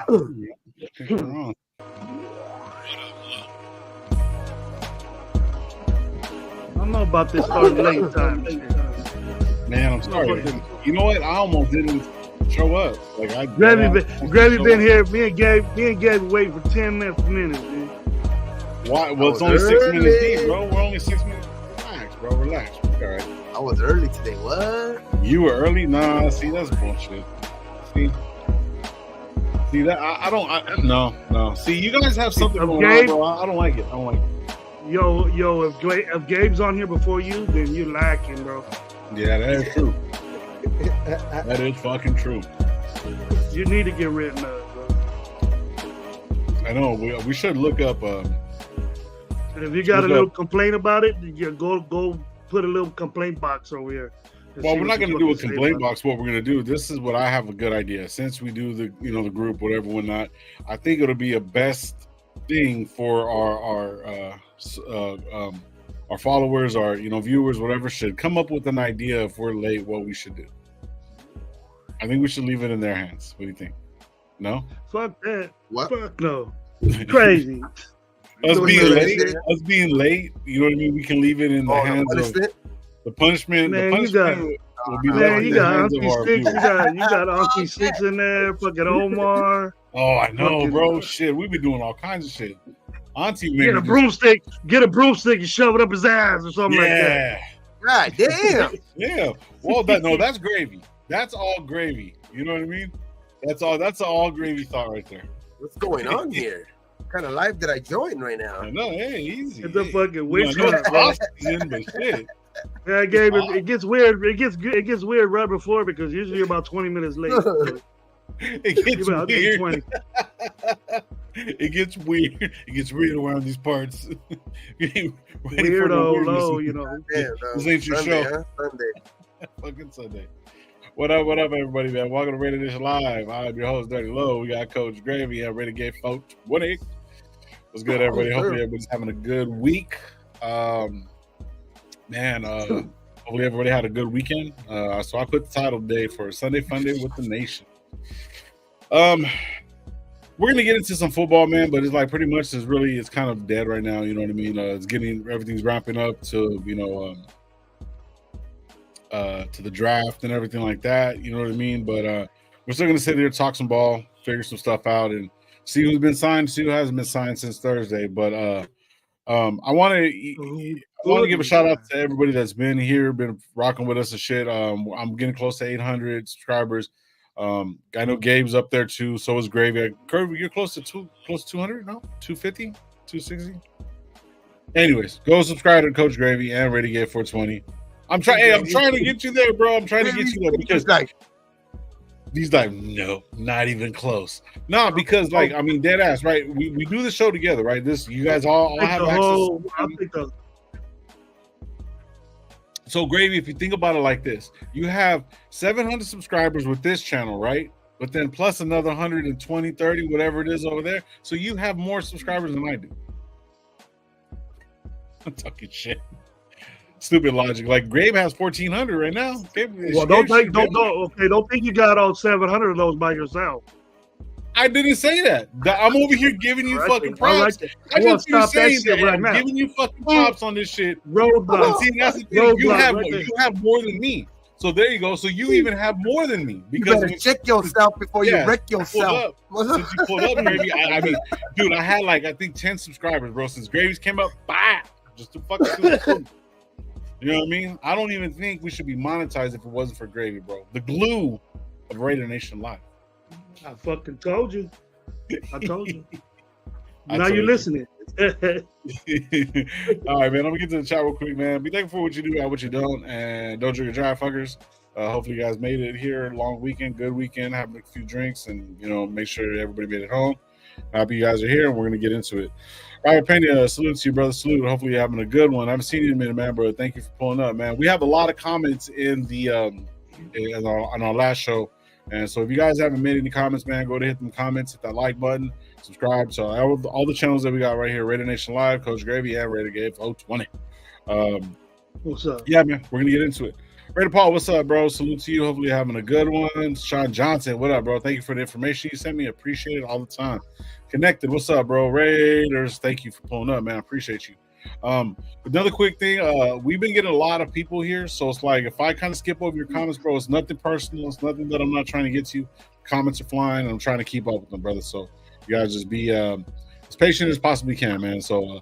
Wrong. I don't know about this starting late time. Man, I'm sorry. You know what? I almost didn't show up. Like Gravy been here. Me and Gabe wait for 10 minutes, man. Why? Well, it's only 6 minutes deep, bro. We're only 6 minutes. Relax, bro. Relax. All right. I was early today. What? You were early? Nah. See, that's bullshit. See that? I don't. No. See, you guys have something going on, bro. I don't like it. Yo, if Gabe's on here before you, then you're lacking, bro. Yeah, that is true. That is fucking true. You need to get written up, bro. I know. We should look up. And if you got a little complaint about it, you go put a little complaint box over here. Well, we're not going to do a complaint box. What we're going to do, this is what I have a good idea. Since we do the group, whatever, whatnot, I think it'll be a best thing for our followers, our viewers, whatever, should come up with an idea if we're late, what we should do. I think we should leave it in their hands. What do you think? No? Fuck that. What? Fuck no. Crazy. Us being late, you know what I mean? We can leave it in the hands of the punishment. Man, the punishment will be left in the hands of our viewers. You got Auntie Six in there, fucking Omar. Oh, I know, bro. Shit, we be doing all kinds of shit. Auntie, get a broomstick and shove it up his ass or something like that. God damn. Yeah. Well, that's gravy. That's all gravy. You know what I mean? That's all gravy thought right there. What's going on here? What kind of life did I join right now? I know, hey, easy. It's a fucking witch hunt, shit. Yeah, Gabe, it gets weird. It gets weird right before because usually you're about 20 minds late. It gets about weird. It gets weird. It gets weird around these parts. Weirdo low, This ain't your Sunday, show. Huh? Sunday. Fucking Sunday. What up, everybody, man? Welcome to RaiderNationLive. I'm your host, Dirty Low. We got Coach Gravy and Renegade Folks. What's good, everybody? Hopefully everybody's having a good week. Hopefully everybody had a good weekend. So I put the title today for Sunday Funday with the Nation. We're gonna get into some football, man, but it's like pretty much it's kind of dead right now. You know what I mean? Everything's ramping up to to the draft and everything like that. You know what I mean? But we're still gonna sit here, talk some ball, figure some stuff out, and see who's been signed, see who hasn't been signed since Thursday. But I want to give a shout out to everybody that's been here, been rocking with us and shit. I'm getting close to 800 subscribers. I know Gabe's up there too. So is Gravy. Kirby, you're close to 200, no? 250, 260. Anyways, go subscribe to Coach Gravy and Renegade 420. I'm trying to get you there, bro. I'm trying to get you there because he's like, no, not even close. No, because dead ass, right? We do the show together, right? You guys all have access. So, Gravy, if you think about it like this, you have 700 subscribers with this channel, right? But then plus another 120, 30, whatever it is over there. So you have more subscribers than I do. I'm talking shit. Stupid logic. Like Gabe has 1,400 right now. Don't think you got all 700 of those by yourself. I didn't say that. I'm over here giving you fucking props. I just stop saying that. I'm giving you fucking props on this shit. Roadblock. See, that's the thing. You have more than me. So there you go. So you even have more than me. Because you better check yourself before you wreck yourself. Since you pulled up, Gravy, I mean, dude, I had I think 10 subscribers, bro. Since Gravy's came up, just to fucking you know what I mean? I don't even think we should be monetized if it wasn't for Gravy, bro. The glue of RaiderNationLive. I fucking told you. I told you. Now you're listening. All right, man. I'm gonna get to the chat real quick, man. Be thankful for what you do and what you don't, and don't drink or drive, fuckers. Hopefully, you guys made it here. Long weekend, good weekend. Have a few drinks, and make sure everybody made it home. Happy you guys are here, and we're gonna get into it. Robert Pena, salute to you, brother. Salute. Hopefully, you're having a good one. I haven't seen you in a minute, man, bro. Thank you for pulling up, man. We have a lot of comments in the on our last show. And so if you guys haven't made any comments, man, go to hit them comments, hit that like button, subscribe to all the channels that we got right here, Raider Nation Live, Coach Gravy, and Renegade 420. What's up? Yeah, man, we're going to get into it. Raider Paul, what's up, bro? Salute to you. Hopefully you're having a good one. Sean Johnson, what up, bro? Thank you for the information you sent me. Appreciate it all the time. Connected, what's up, bro? Raiders, thank you for pulling up, man. I appreciate you. Another quick thing, we've been getting a lot of people here, so it's like if I kind of skip over your comments, bro, it's nothing personal. It's nothing that I'm not trying to get to. Comments are flying, and I'm trying to keep up with them, brother. So you guys just be as patient as possibly can, man. So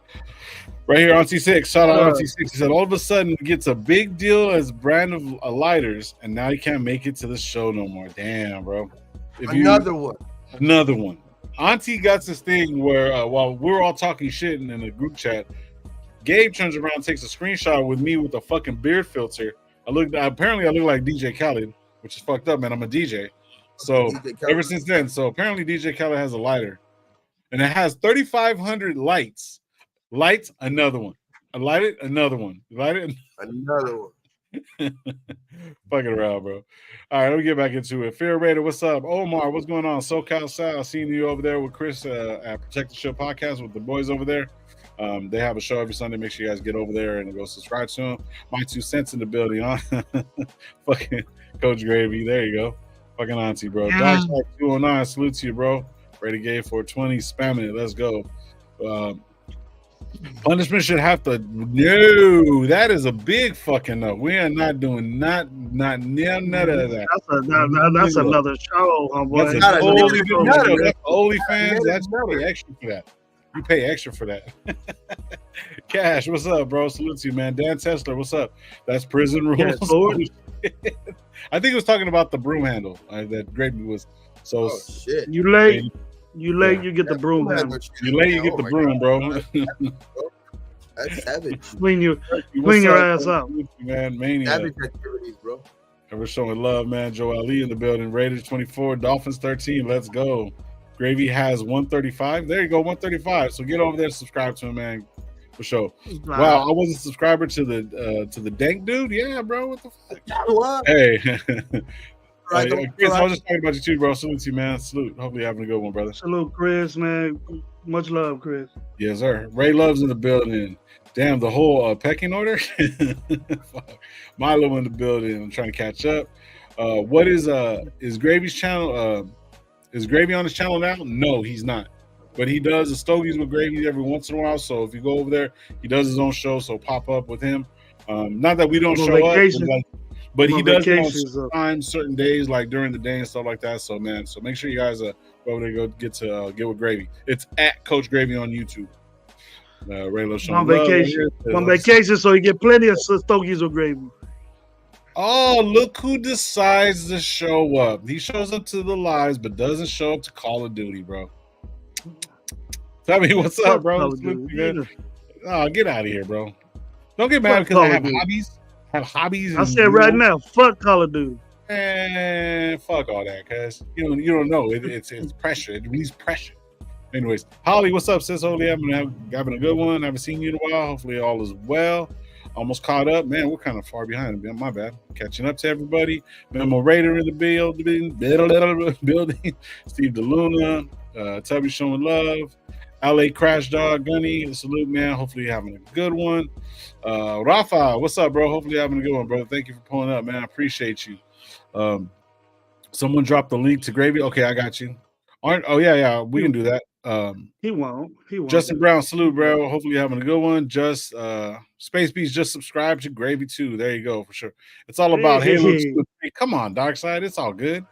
right here on T6, shout out on T6. He said all of a sudden gets a big deal as brand of lighters, and now he can't make it to the show no more. Damn, bro. Another one. Auntie got this thing where while we're all talking shit in a group chat, Gabe turns around and takes a screenshot with me with a fucking beard filter. Apparently I look like DJ Khaled, which is fucked up, man. I'm a DJ. So ever since then, apparently DJ Khaled has a lighter. And it has 3,500 lights. Lights, another one. I light it, another one. Light it, another one. Fucking around, bro. All right, let me get back into it. Fear Raider, what's up? Omar, what's going on? SoCal Sal, I seen you over there with Chris at Protect the Show podcast with the boys over there. They have a show every Sunday. Make sure you guys get over there and go subscribe to them. My 2 cents in the building, huh? Fucking Coach Gravy. There you go. Fucking auntie, bro. Yeah. Dark 209, salute to you, bro. Renegade 420, spamming it. Let's go. Punishment should have to. No, that is a big fucking no. We are not doing none of that. That's another show, homeboy. That's OnlyFans. That's pay extra for that. You pay extra for that. Cash, what's up, bro? Salute to you, man. Dan Tesler, what's up? That's prison rules. Yes, I think he was talking about the broom handle that Gravy was. So shit. You late, you get the broom handle. You late, you get the broom, bro. That's savage. Clean your ass up, man. Mania. Savage activities, bro. And we're showing love, man. Joe Ali in the building. Raiders 24, Dolphins 13. Let's go. Gravy has 135. There you go, 135. So get over there and subscribe to him, man. For sure. Wow, I was a subscriber to the Dank dude. Yeah, bro. What the fuck? What? Hey. Chris, I was just talking about you too, bro. Salute to you, man. Salute. Hopefully you're having a good one, brother. Salute, Chris, man. Much love, Chris. Yes, sir. Ray Love's in the building. Damn, the whole pecking order. Milo in the building. I'm trying to catch up. What is Gravy's channel? Is Gravy on his channel now? No, he's not. But he does the Stogies with Gravy every once in a while. So if you go over there, he does his own show. So pop up with him. Not that we don't show up, but he does it on times, certain days, like during the day and stuff like that. So man, so make sure you guys go over there, go get with Gravy. It's at Coach Gravy on YouTube. Raylo showing on vacation. On vacation, so you get plenty of Stogies with Gravy. Oh, look who decides to show up. He shows up to the lives, but doesn't show up to Call of Duty, bro. Tell me what's up, bro. Oh, get out of here, bro. Don't get mad because I have hobbies. I said right now, fuck Call of Duty. And fuck all that, cuz you don't know. It's pressure. It releases pressure. Anyways, Holly, what's up, sis? Hopefully having a good one. Haven't seen you in a while. Hopefully all is well. Almost caught up. Man, we're kind of far behind. My bad. Catching up to everybody. Memo Raider in the building. Steve DeLuna. Tubby showing love. LA Crash Dog Gunny. Salute, man. Hopefully you're having a good one. Rafa, what's up, bro? Hopefully you're having a good one, bro. Thank you for pulling up, man. I appreciate you. Someone dropped the link to Gravy. Okay, I got you. Yeah. We can do that. He won't. Justin Brown, salute, bro. Hopefully you're having a good one. Just Space Beast, just subscribe to Gravy too. There you go, for sure. It's all about Halo. Come on, Dark Side. It's all good.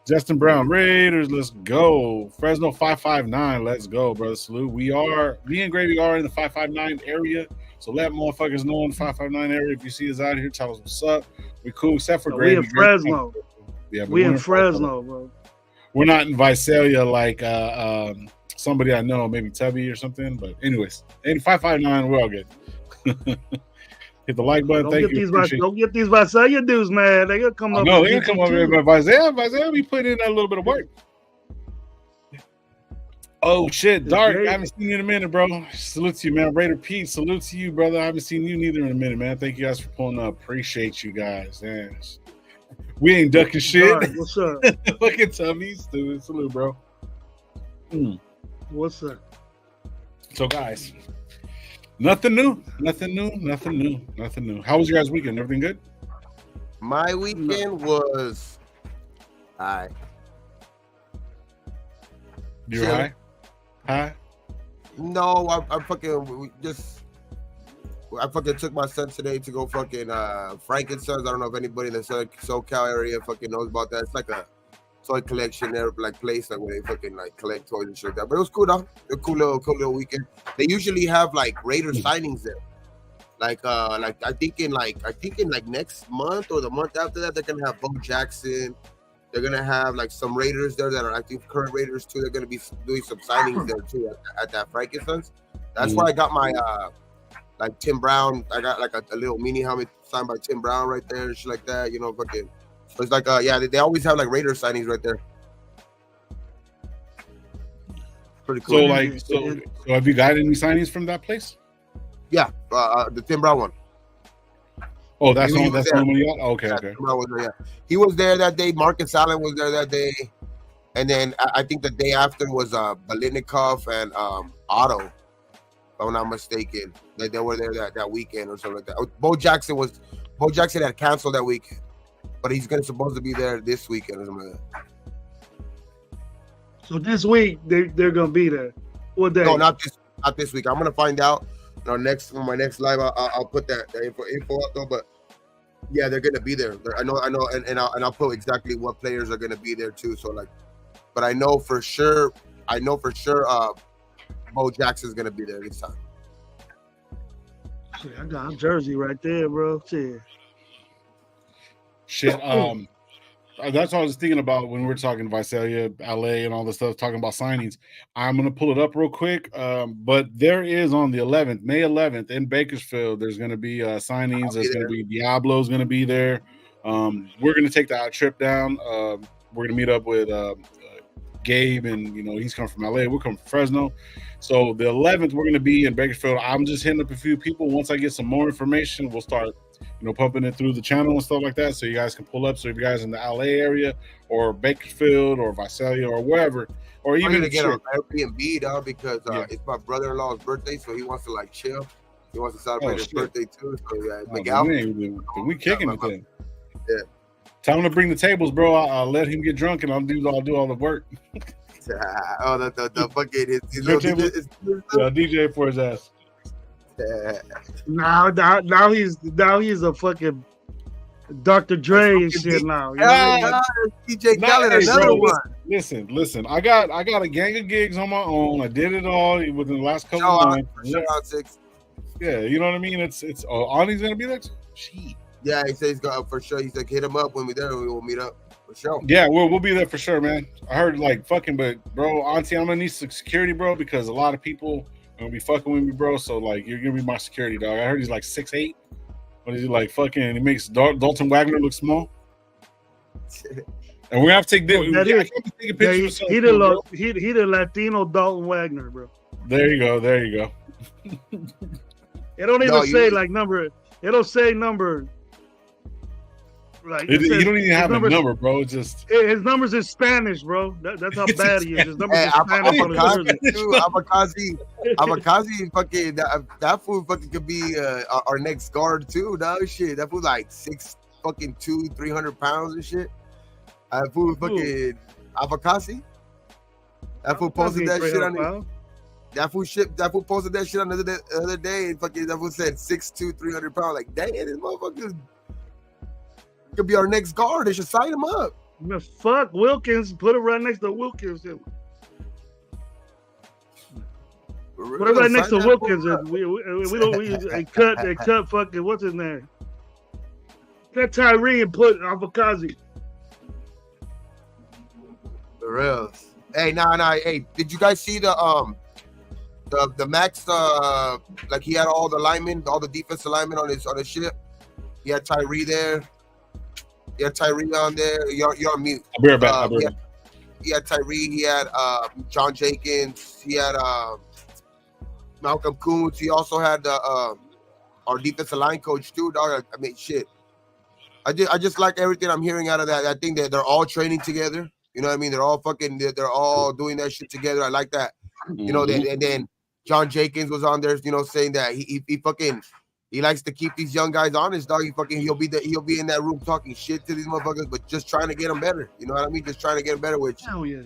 Justin Brown, Raiders, let's go. Fresno 559, let's go, brother. Salute. Me and Gravy are in the 559 area. So let motherfuckers know in the 559 area. If you see us out here, tell us what's up. We cool, except for Gravy. We in Fresno. Yeah, we in Fresno, bro. We're not in Visalia like somebody I know, maybe Tubby or something. But anyways, in 559, we're all good. Hit the like button. Thank you. Don't get these Visalia dudes, man. They gonna come up. No, they gonna come over here. But Visalia be putting in a little bit of work. Oh shit, Dark. I haven't seen you in a minute, bro. Salute to you, man. Raider Pete, salute to you, brother. I haven't seen you neither in a minute, man. Thank you guys for pulling up. Appreciate you guys. Man. We ain't ducking shit. Right, what's up? Look at Tummy's dude. Salute, bro. What's up? So, guys, nothing new. How was your guys' weekend? Everything good? My weekend was high. You're high? High? No, I fucking I fucking took my son today to go fucking Frankenstein's. I don't know if anybody in the SoCal area fucking knows about that. It's like a toy collection there, like place like where they fucking like collect toys and shit like that. But it was cool though. A cool little weekend. They usually have like Raider signings there. Like I think in next month or the month after that, they're gonna have Bo Jackson. They're gonna have like some Raiders there that are I think current Raiders too. They're gonna be doing some signings there too at that Frankenstein's. That's where I got my like Tim Brown. I got like a little mini helmet signed by Tim Brown right there and shit like that. You know, fucking. So it's like they always have like Raider signings right there. Pretty cool. So have you got any signings from that place? Yeah, the Tim Brown one. Oh, that's the one you got? Okay. He was there that day. Marcus Allen was there that day. And then I think the day after was Biletnikoff and Otto, if I'm not mistaken. They were there that weekend or something like that. Bo Jackson had canceled that weekend, but he's supposed to be there this weekend or something like that. So this week they're gonna be there. What day? No, not this week. I'm gonna find out. On my next live, I'll put that info out though. But yeah, they're gonna be there. I know, and I'll put exactly what players are gonna be there too. So like, but I know for sure. Bo Jackson's gonna be there this time. Shit, I got Jersey right there, bro. Shit. That's what I was thinking about when we were talking Visalia, LA, and all this stuff, talking about signings. I'm going to pull it up real quick. But there is on the 11th, May 11th in Bakersfield, there's going to be signings. There's going to be Diablo's going to be there. We're going to take that trip down. We're going to meet up with Gabe, and, he's coming from LA. We're coming from Fresno. So the 11th, we're going to be in Bakersfield. I'm just hitting up a few people. Once I get some more information, we'll start pumping it through the channel and stuff like that, so you guys can pull up. So if you guys in the LA area or Bakersfield or Visalia or wherever, or even to get on Airbnb, dog, because it's my brother-in-law's birthday, so he wants to like chill. He wants to celebrate his birthday too. So we kicking it then. Yeah. Tell him to bring the tables, bro. I'll let him get drunk and I'll do all the work. The fucking his DJ for his ass. Now he's a fucking Dr. Dre and shit now. DJ Khaled, another one. Listen. I got a gang of gigs on my own. I did it all within the last couple of months. Yeah, you know what I mean. It's Ani's gonna be there. Shit. Yeah, he says he's going for sure. He's like, hit him up when we're there. We will meet up for sure. Yeah, we'll be there for sure, man. I heard but bro, Auntie, I'm gonna need some security, bro, because a lot of people are gonna be fucking with me, bro. So like, you're gonna be my security dog. I heard he's like 6'8". What is he like? Fucking, he makes Dalton Wagner look small. And we're gonna have to take pictures. He the Latino Dalton Wagner, bro. There you go. It don't even say like number. It don't say number. Like you don't even have a number, bro. It's just his numbers in Spanish, bro. That's how bad he is. His numbers in Spanish on the Abakazi, fucking that fool fucking could be our next guard too, dog. Shit, that fool like 300 pounds and shit. That fool fucking Abakazi. That fool posted that shit on it. That fool posted that shit on the other day, and fucking that fool said 6'2", 300 pounds. Like, dang, this motherfucker could be our next guard. They should sign him up. Man, fuck Wilkins. Put it right next to Wilkins. Put it right next to Wilkins. We cut fucking what's his name? Cut Tyree and put Avakazi. The real. Hey, hey, did you guys see the Max? Like he had all the linemen, all the defensive linemen on his ship. He had Tyree there. He had Tyree on there. You're on mute. I'll be right back. He had Tyree. He had John Jenkins. He had Malcolm Coons. He also had our defensive line coach too, dog. I mean, shit. I just like everything I'm hearing out of that. I think that they're all training together. You know what I mean? They're all doing that shit together. I like that. You know, and then John Jenkins was on there, saying that he He likes to keep these young guys honest, dog. He'll be in that room talking shit to these motherfuckers, but just trying to get them better. You know what I mean? Just trying to get them better. Which Hell yeah.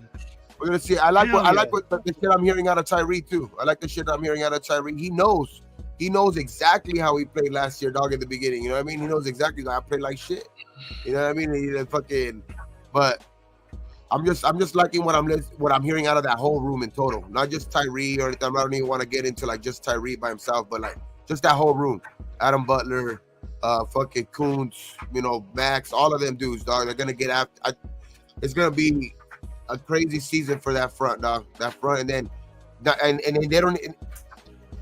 we're gonna see. I like what the shit I'm hearing out of Tyree too. I like the shit I'm hearing out of Tyree. He knows exactly how he played last year, dog. At the beginning, you know what I mean? He knows exactly I played like shit. You know what I mean? But I'm just liking what I'm hearing out of that whole room in total. Not just Tyree or anything. I don't even want to get into like just Tyree by himself, but like just that whole room. Adam Butler, fucking Kuntz, you know, Max, all of them dudes, dog. They're gonna get after. It's gonna be a crazy season for that front, dog. That front, and then they don't.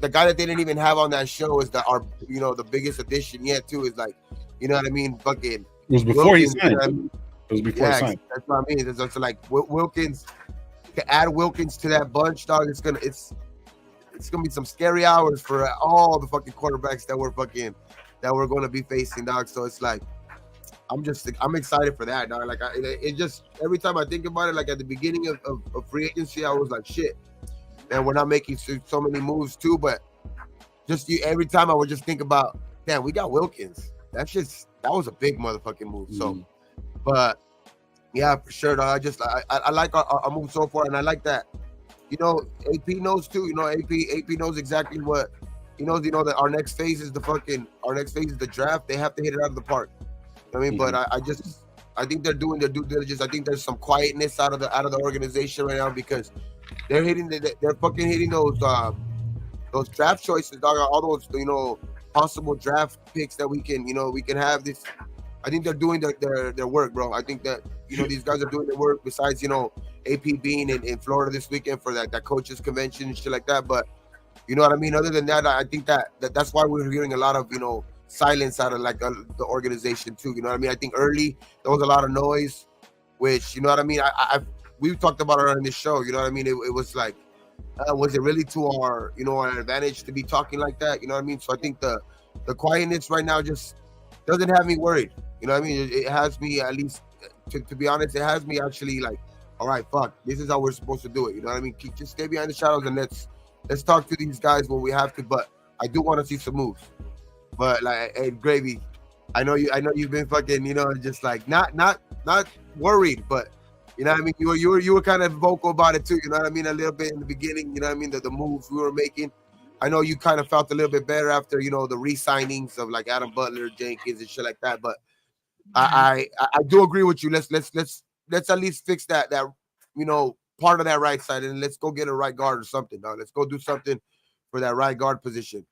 The guy that they didn't even have on that show is the biggest addition yet too. Is like, you know what I mean? Fucking. It was before Wilkins, he signed. You know I mean? It was before he signed. That's what I mean. It's like Wilkins. To add Wilkins to that bunch, dog. It's gonna be some scary hours for all the fucking quarterbacks that we're going to be facing, dog. So it's like, I'm excited for that, dog. Like it just every time I think about it, like at the beginning of free agency, I was like, shit, man, we're not making so many moves too. But every time I would just think about, damn, we got Wilkins. That was a big motherfucking move. So, but yeah, for sure, dog. I like our move so far, and I like that. You know, AP knows too. You know, AP knows exactly what he knows. You know that our next phase is the draft. They have to hit it out of the park. You know what I mean, but I think they're doing their due diligence. I think there's some quietness out of the organization right now because they're fucking hitting those draft choices, dog. All those possible draft picks that we can have this. I think they're doing their work, bro. I think that these guys are doing their work. Besides AP being in Florida this weekend for that coaches convention and shit like that. But you know what I mean? Other than that, I think that's why we're hearing a lot of, silence out of like the organization too. You know what I mean? I think early there was a lot of noise, which, you know what I mean? We've talked about it on this show. You know what I mean? It was like, was it really to our, our advantage to be talking like that? You know what I mean? So I think the quietness right now just doesn't have me worried. You know what I mean? It has me, at least to be honest, it has me actually like, all right, fuck, this is how we're supposed to do it. You know what I mean? Just stay behind the shadows and let's talk to these guys when we have to. But I do want to see some moves. But like, hey, Gravy, I know you've been fucking, just like not worried, but you know what I mean? You were kind of vocal about it too. You know what I mean? A little bit in the beginning. You know what I mean? The moves we were making. I know you kind of felt a little bit better after the re-signings of like Adam Butler, Jenkins, and shit like that. But I do agree with you. Let's at least fix that part of that right side, and let's go get a right guard or something, dog. Let's go do something for that right guard position.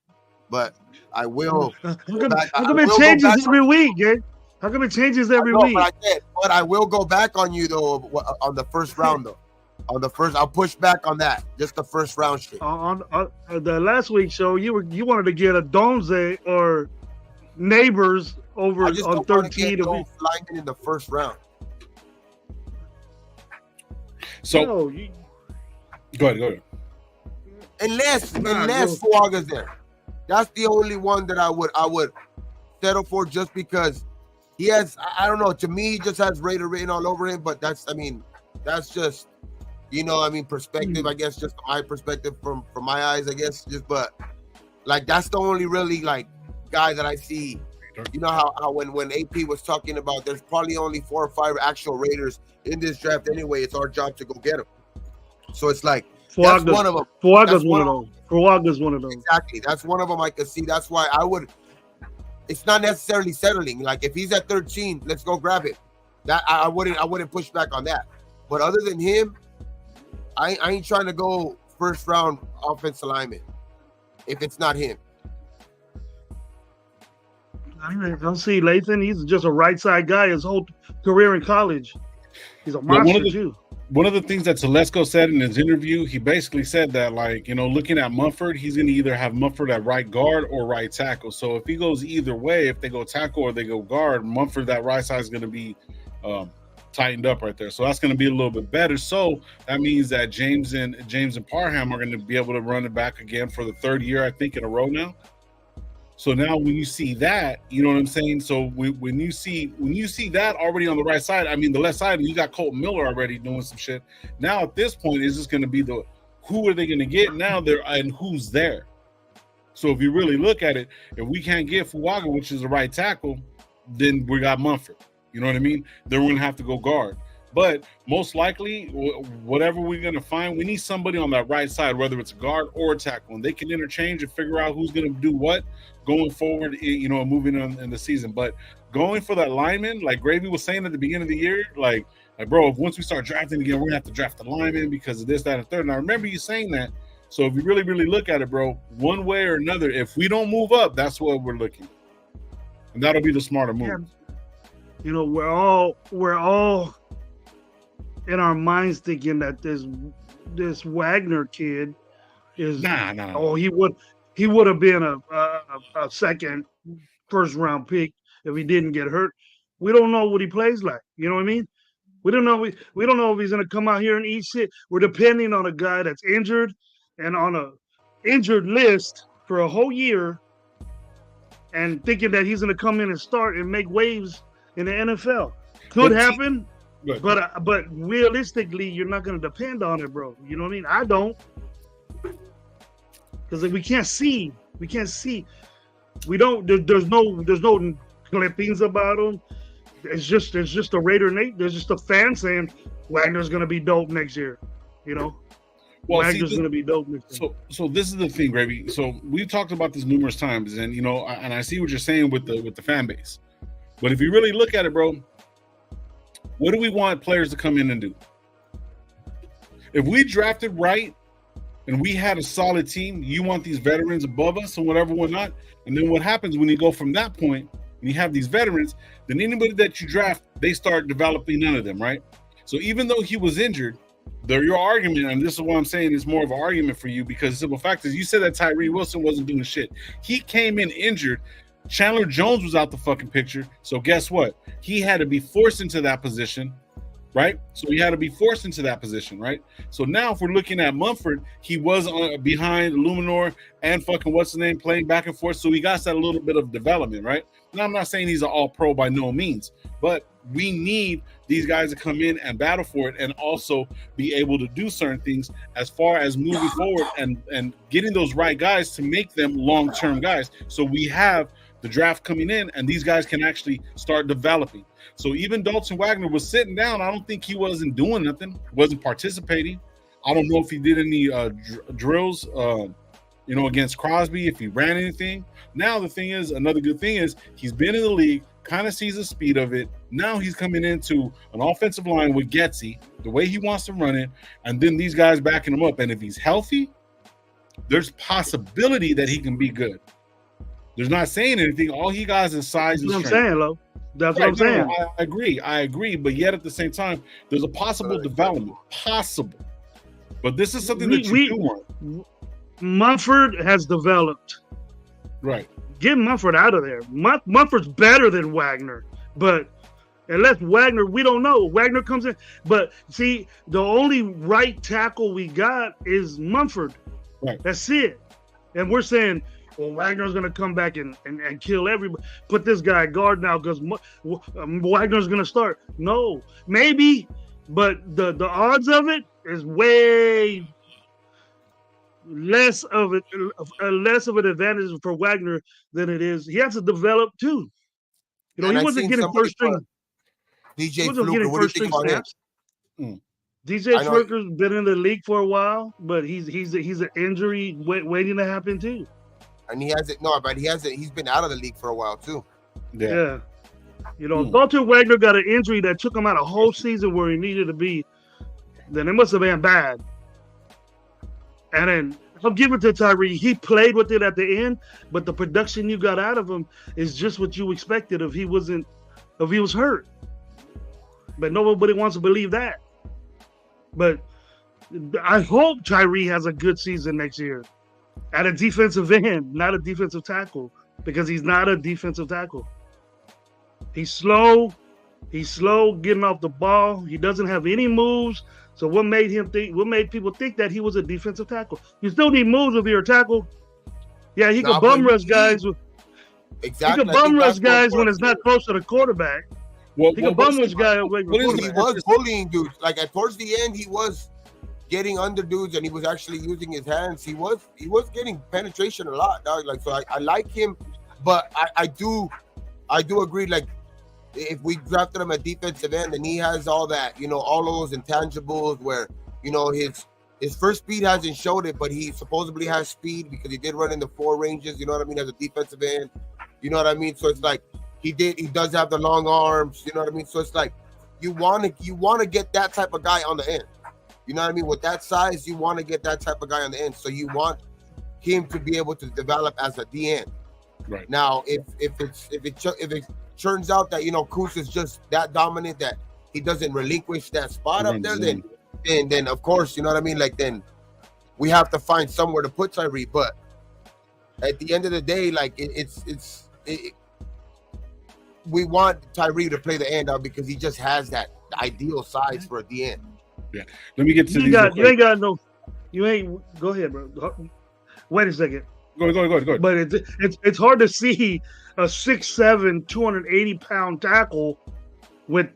But I will. How come it changes every week, eh? How come it changes every week? But I will go back on you though on the first round though. I'll push back on that. Just the first round shit. On the last week's show, you wanted to get a Donze or Neighbors over on 13 of linemen in the first round. So go ahead. Unless Fuaga's there. That's the only one that I would settle for, just because he has, I don't know, to me he just has Raider written all over him, but that's just perspective, I guess, just my perspective from my eyes, I guess, but like that's the only really like guy that I see. You know how when AP was talking about there's probably only 4 or 5 actual Raiders in this draft anyway. It's our job to go get them. So it's like that's one of them. Fuaga's one of those. Fuaga's one of those. Exactly. That's one of them I could see. That's why I would. It's not necessarily settling. Like if he's at 13, let's go grab it. That I wouldn't push back on that. But other than him, I ain't trying to go first round offensive lineman if it's not him. I don't see Lathan. He's just a right side guy his whole career in college. He's a monster too. One of the things that Telesco said in his interview, he basically said that, like, looking at Mumford, he's going to either have Mumford at right guard or right tackle. So if he goes either way, if they go tackle or they go guard, Mumford, that right side is going to be tightened up right there. So that's going to be a little bit better. So that means that James and Parham are going to be able to run it back again for the 3rd year, I think, in a row now. So now when you see that, you know what I'm saying? So when you see that already on the right side, I mean the left side, you got Colton Miller already doing some shit. Now at this point, it's just going to be who are they going to get now there and who's there? So if you really look at it, if we can't get Fuaga, which is the right tackle, then we got Mumford. You know what I mean? Then we're going to have to go guard. But most likely, whatever we're going to find, we need somebody on that right side, whether it's a guard or a tackle, and they can interchange and figure out who's going to do what going forward, you know, moving on in the season. But going for that lineman, like Gravy was saying at the beginning of the year, like bro, if once we start drafting again, we're going to have to draft the lineman because of this, that, and third. And I remember you saying that. So if you really, really look at it, bro, one way or another, if we don't move up, that's what we're looking. And that'll be the smarter move. Yeah. You know, we're all in our minds thinking that this Wagner kid is he would have been a second first round pick if he didn't get hurt. We don't know what he plays like. You know what I mean? We don't know if he's gonna come out here and eat shit. We're depending on a guy that's injured and on a injured list for a whole year and thinking that he's gonna come in and start and make waves in the NFL. Could happen. Good. But realistically, you're not going to depend on it, bro. You know what I mean? I don't, because we can't see. We don't. There's no clippings about him. It's just a Raider Nate. There's just a fan saying Wagner's going to be dope next year. You know, Wagner's going to be dope next year. So this is the thing, Gravy. So we've talked about this numerous times, and you know, and I see what you're saying with the fan base. But if you really look at it, bro. What do we want players to come in and do? If we drafted right and we had a solid team, you want these veterans above us and whatever, whatnot. And then what happens when you go from that point and you have these veterans, then anybody that you draft, they start developing none of them, right? So even though he was injured, your argument, and this is what I'm saying, is more of an argument for you because the simple fact is you said that Tyree Wilson wasn't doing shit. He came in injured. Chandler Jones was out the fucking picture. So guess what? He had to be forced into that position, right? So now if we're looking at Mumford, he was behind Luminor and fucking what's the name playing back and forth. So he got that a little bit of development, right? Now I'm not saying he's an all pro by no means, but we need these guys to come in and battle for it and also be able to do certain things as far as moving forward and getting those right guys to make them long-term guys. So we have the draft coming in, and these guys can actually start developing. So even Dalton Wagner was sitting down. I don't think he wasn't doing nothing, wasn't participating. I don't know if he did any drills, against Crosby, if he ran anything. Now the thing is, another good thing is he's been in the league, kind of sees the speed of it. Now he's coming into an offensive line with Getsy, the way he wants to run it, and then these guys backing him up. And if he's healthy, there's possibility that he can be good. There's not saying anything. All he got is size and strength. That's what I'm saying. I agree. But yet at the same time, there's a possible development. Possible. But this is something that you do want. Mumford has developed. Right. Get Mumford out of there. Mumford's better than Wagner. But unless Wagner, we don't know. Wagner comes in. But see, the only right tackle we got is Mumford. Right. That's it. And we're saying, well, Wagner's going to come back and kill everybody. Put this guy at guard now because Wagner's going to start. No, maybe, but the odds of it is way less of an advantage for Wagner than it is. He has to develop too. You know, he wasn't getting first string. DJ Fluker, what do you think about him? DJ Fluker's been in the league for a while, but he's an injury waiting to happen too. And he hasn't. No, but he hasn't. He's been out of the league for a while too. Yeah. You know, Dalton Wagner got an injury that took him out a whole season where he needed to be. Then it must have been bad. And then I'll give it to Tyree. He played with it at the end, but the production you got out of him is just what you expected if he was hurt. But nobody wants to believe that. But I hope Tyree has a good season next year. At a defensive end, not a defensive tackle, because he's not a defensive tackle. He's slow getting off the ball. He doesn't have any moves. So what made people think that he was a defensive tackle? You still need moves if you're a tackle. Yeah, he can bum rush guys. Exactly. He can bum rush guys when it's not close to the quarterback. He can bum rush guys. He was bullying dudes. Like towards the end, he was getting under dudes and he was actually using his hands. He was getting penetration a lot, dog. Like, so I like him, but I do agree. Like, if we drafted him at defensive end and he has all that, all of those intangibles where, his first speed hasn't showed it, but he supposedly has speed because he did run in the 4 ranges, you know what I mean, as a defensive end, you know what I mean? So it's like he does have the long arms, you know what I mean? So it's like you want to get that type of guy on the end. You know what I mean? With that size, you want to get that type of guy on the end. So you want him to be able to develop as a DN. Right. Now, if it turns out that Kuz is just that dominant that he doesn't relinquish that spot up there, then of course, you know what I mean? Like, then we have to find somewhere to put Tyree. But at the end of the day, like we want Tyree to play the end out because he just has that ideal size for a DN. Yeah. Let me get to you ain't go ahead, bro. Wait a second. Go ahead. But it's hard to see a 6'7", 280-pound tackle with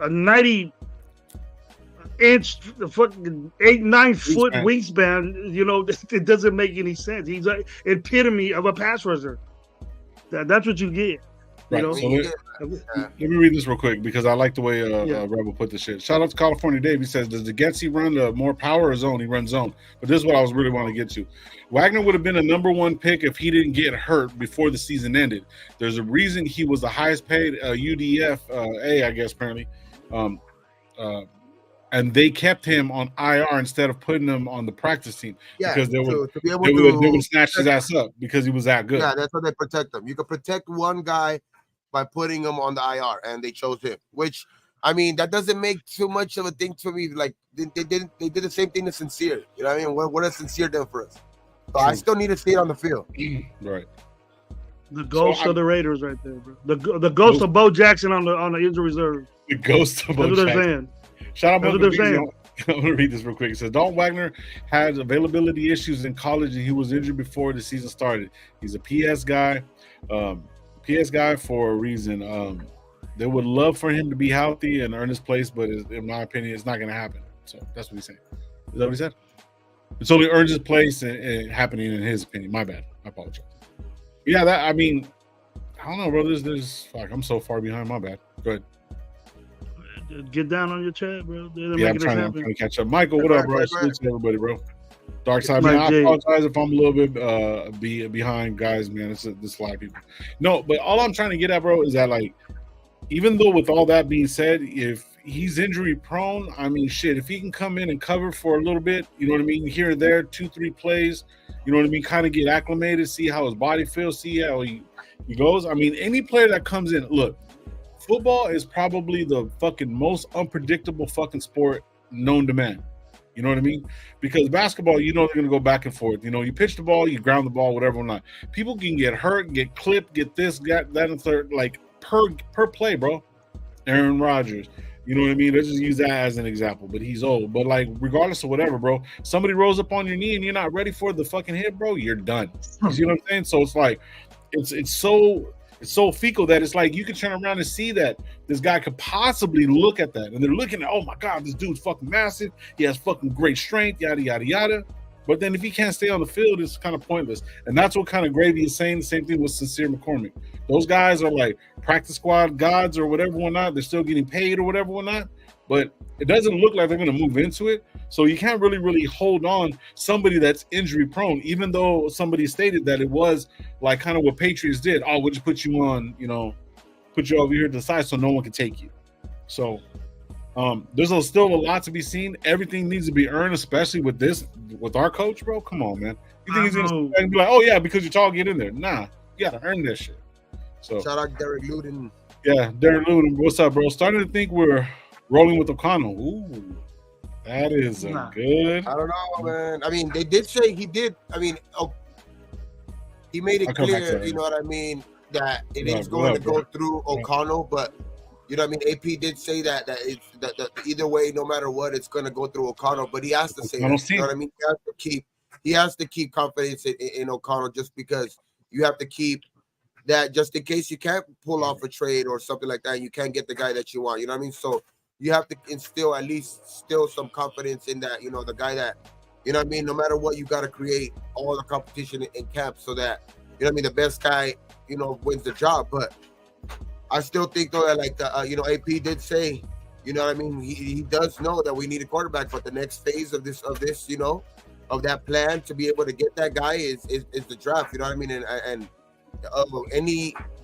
a 90-inch, fucking 8-9 foot wingspan. It doesn't make any sense. He's an epitome of a pass rusher. That's what you get. Right. So let me read this real quick because I like the way Rebel put this shit. Shout out to California Dave. He says, does the Getsy run the more power or zone? He runs zone. But this is what I was really wanting to get to. Wagner would have been a number 1 pick if he didn't get hurt before the season ended. There's a reason he was the highest paid UDFA, I guess, apparently. And they kept him on IR instead of putting him on the practice team because they would snatch his ass up because he was that good. Yeah, that's how they protect him. You can protect one guy by putting him on the IR, and they chose him. Which, I mean, that doesn't make too much of a thing to me. Like they did the same thing to Sincere. You know what I mean? What has Sincere done for us? So I still need to see it on the field. Right. The ghost of the Raiders, right there, bro. The ghost of Bo Jackson on the injury reserve. The ghost of Bo Jackson. That's what they're saying. Shout out to what they're saying. I'm going to read this real quick. It says, Dalton Wagner had availability issues in college and he was injured before the season started. He's a PS guy. PS guy for a reason. They would love for him to be healthy and earn his place, but in my opinion, it's not going to happen. So that's what he's saying. Is that what he said? It's only earned his place and happening in his opinion. My bad. I apologize. Yeah, I don't know, bro. Fuck, I'm so far behind. My bad. Go ahead. Get down on your chat, bro. I'm trying to catch up. Michael, what up, bro? Salute to everybody, bro. Dark side, man. I apologize if I'm a little bit behind, guys, man. It's a lot of people. No, but all I'm trying to get at, bro, is that, like, even though with all that being said, if he's injury prone, I mean, shit, if he can come in and cover for a little bit, you know what I mean, here and there, 2-3 plays, you know what I mean, kind of get acclimated, see how his body feels, see how he goes. I mean, any player that comes in, look, football is probably the fucking most unpredictable fucking sport known to man. You know what I mean? Because basketball, you know, they're going to go back and forth. You know, you pitch the ball, you ground the ball, whatever or not. People can get hurt, get clipped, get this, get that, and third, like per play, bro. Aaron Rodgers. You know what I mean? Let's just use that as an example. But he's old. But, like, regardless of whatever, bro, somebody rolls up on your knee and you're not ready for the fucking hit, bro, you're done. You see what I'm saying? So it's like, it's so fecal that it's like you can turn around and see that this guy could possibly look at that. And they're looking at, oh, my God, this dude's fucking massive. He has fucking great strength, yada, yada, yada. But then if he can't stay on the field, it's kind of pointless. And that's what kind of Gravy is saying. The same thing with Sincere McCormick. Those guys are like practice squad gods or whatever or not. They're still getting paid or whatever or not. But it doesn't look like they're going to move into it. So you can't really hold on somebody that's injury prone, even though somebody stated that it was like kind of what Patriots did. Oh, we'll just put you on, you know, put you over here to the side so no one can take you. So there's still a lot to be seen. Everything needs to be earned, especially with our coach, bro. Come on, man. You think he's going to be like, oh, yeah, because you're tall, get in there. Nah, you got to earn that shit. So shout out Derek Luden. Yeah, Derek Luden. What's up, bro? Starting to think we're rolling with O'Connell. Ooh, that is good. I don't know, man. I mean, they did say he did. I mean, he made it clear, you know what I mean, that it is going to go through O'Connell, but you know what I mean. AP did say that either way, no matter what, it's going to go through O'Connell. But he has to say that, you know what I mean. He has to keep confidence in O'Connell just because you have to keep that just in case you can't pull off a trade or something like that. You can't get the guy that you want. You know what I mean. So you have to instill at least still some confidence in that, the guy that, what I mean? No matter what, you got to create all the competition in camp so that, the best guy, wins the job. But I still think, though, that like, AP did say, what I mean? He does know that we need a quarterback, but the next phase of this, of that plan to be able to get that guy is the draft. You know what I mean? And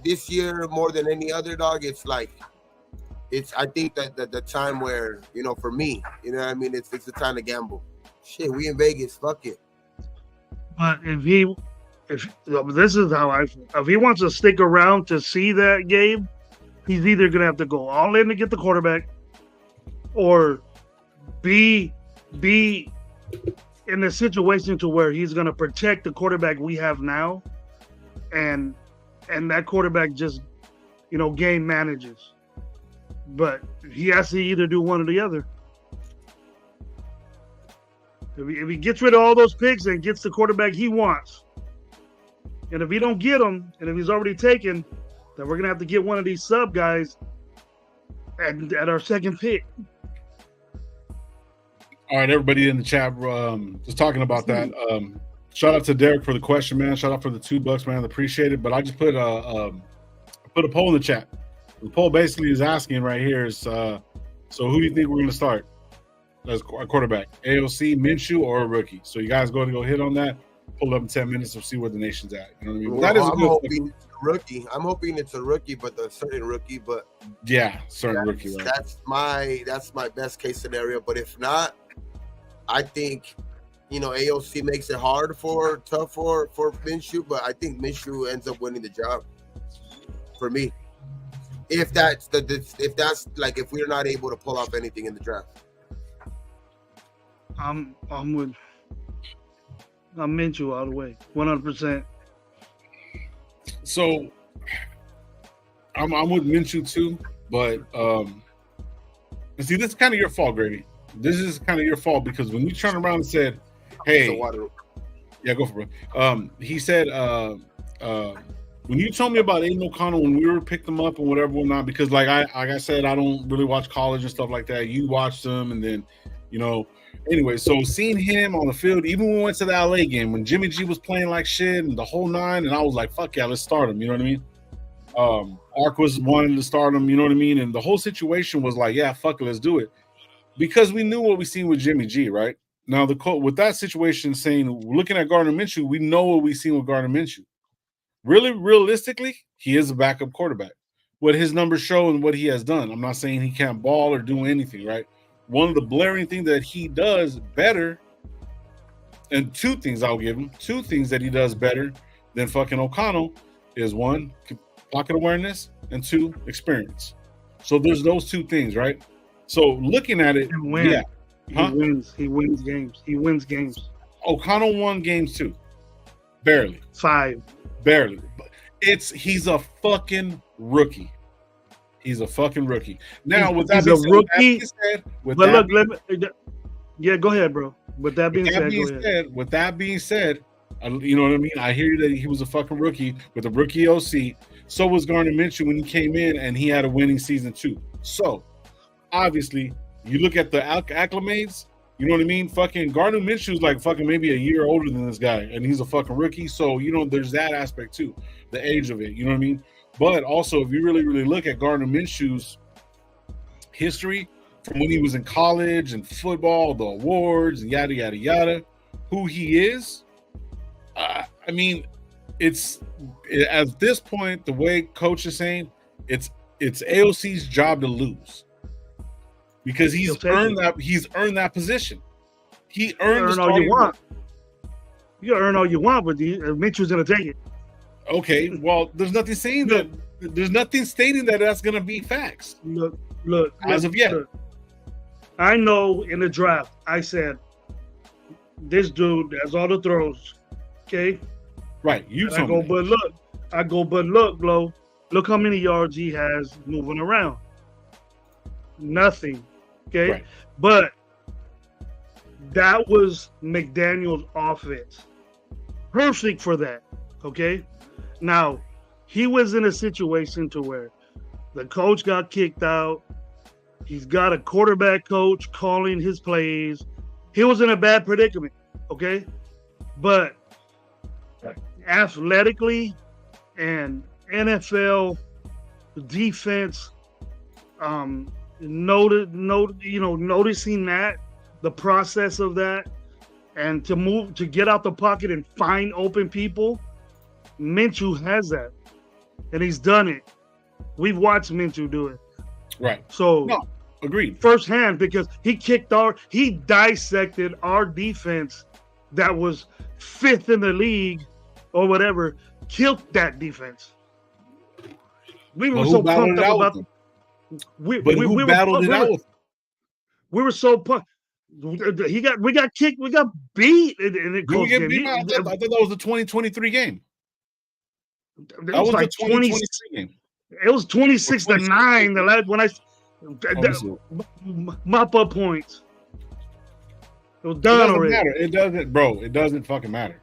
this year more than any other, dog, I think that the time where, for me, what I mean, it's the time to gamble. Shit, we in Vegas, fuck it. But if this is how I feel, if he wants to stick around to see that game, he's either gonna have to go all in to get the quarterback, or be in a situation to where he's gonna protect the quarterback we have now, and that quarterback just, game manages. But he has to either do one or the other. If he gets rid of all those picks and gets the quarterback he wants, and if he don't get him, and if he's already taken, then we're gonna have to get one of these sub guys at our second pick. All right, everybody in the chat, just talking about that. Shout out to Derek for the question, man. Shout out for the $2, man. Appreciate it. But I just put a poll in the chat. The poll basically is asking right here is, so who do you think we're going to start as a quarterback? AOC, Minshew, or a rookie? So you guys go hit on that. Pull up in 10 minutes and see where the nation's at. You know what I mean? Well, that is I'm hoping it's a rookie. I'm hoping it's a rookie, but a certain rookie. But yeah, certain rookie. Right? That's my best case scenario. But if not, I think, AOC makes it tough for Minshew, but I think Minshew ends up winning the job for me. If we're not able to pull off anything in the draft, I'm Minshew all the way, 100%. So I'm with Minshew too, but see, this is kind of your fault, Grady. This is kind of your fault because when you turn around and said, "Hey, yeah, go for it." He said, when you told me about Aiden O'Connell when we picked him up and whatnot, because like I said, I don't really watch college and stuff like that. You watched them, and then, anyway. So seeing him on the field, even when we went to the LA game when Jimmy G was playing like shit and the whole nine, and I was like, "Fuck yeah, let's start him." You know what I mean? Ark was wanting to start him. You know what I mean? And the whole situation was like, "Yeah, fuck it, let's do it." Because we knew what we seen with Jimmy G, right? Now, with that situation saying, looking at Gardner Minshew, we know what we've seen with Gardner Minshew. Really, realistically, he is a backup quarterback. What his numbers show and what he has done. I'm not saying he can't ball or do anything, right? One of the blaring things that he does better, and two things I'll give him, two things that he does better than fucking O'Connell is one, pocket awareness, and two, experience. So there's those two things, right? So looking at it, yeah. Huh? He wins games. He wins games. O'Connell won games too. Barely. 5. Barely. He's a fucking rookie. He's a fucking rookie. Now, with that being said, go ahead, bro. With that being said, you know what I mean? I hear that he was a fucking rookie with a rookie OC. So was Gardner Minshew when he came in, and he had a winning season too. So, obviously, you look at the acclimates, you know what I mean? Fucking Gardner Minshew's like fucking maybe a year older than this guy, and he's a fucking rookie. So, there's that aspect too, the age of it, you know what I mean? But also, if you really, really look at Gardner Minshew's history from when he was in college and football, the awards, and yada, yada, yada, who he is, I mean, at this point, the way coach is saying, it's AOC's job to lose. Because he's earned that position. He earned all you want. You can earn all you want, but Mitchell's gonna take it. Okay, well, there's nothing saying that. There's nothing stating that that's gonna be facts. Look. As of yet, I know in the draft, I said this dude has all the throws. Okay. Right. I go, but look, Glow. Look how many yards he has moving around. Nothing. Okay. Right. But that was McDaniel's offense. Perfect for that. Okay. Now, he was in a situation to where the coach got kicked out. He's got a quarterback coach calling his plays. He was in a bad predicament, okay? But athletically and NFL defense, noticing that, the process of that, and to get out the pocket and find open people, Minshew has that, and he's done it. We've watched Minshew do it. Right. So, no, agreed. Firsthand, because he dissected our defense that was 5th in the league or whatever, killed that defense. We were so pumped up about who battled it out with him? We were so pumped. We got kicked, we got beat in the close game. I thought that was the 2023 game. That was like 2023 game. It was 26-9. The last when mop up points. It was done already. Matter. It doesn't, bro. It doesn't fucking matter.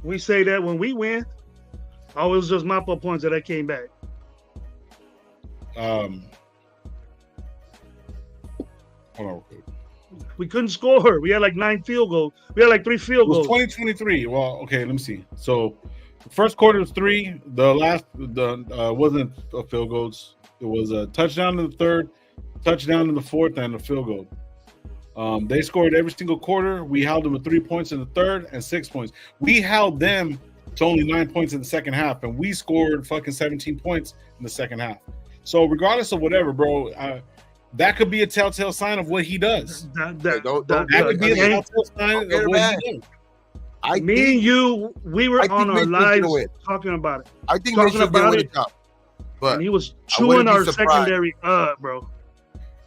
We say that when we win. Oh, it was just mop up points that came back. Hold on. We couldn't score. We had like 9 field goals. We had like 3 field goals. It was 2023. Well, okay, let me see. So, the first quarter was 3. The last wasn't a field goals. It was a touchdown in the third, touchdown in the fourth, and a field goal. They scored every single quarter. We held them with 3 points in the third and 6 points. We held them to only 9 points in the second half, and we scored fucking 17 points in the second half. So regardless of whatever, bro, that could be a telltale sign of what he does. That could be a telltale sign of what he does. Me and you, we were on our lives talking about it. I think talking about it, but and he was chewing our secondary up, bro.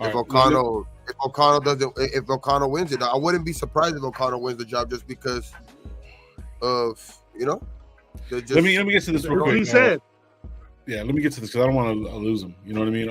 If O'Connell wins it, I wouldn't be surprised if O'Connell wins the job just because of let me get to this real quick. He said. Yeah, let me get to this because I don't want to lose him. You know what I mean?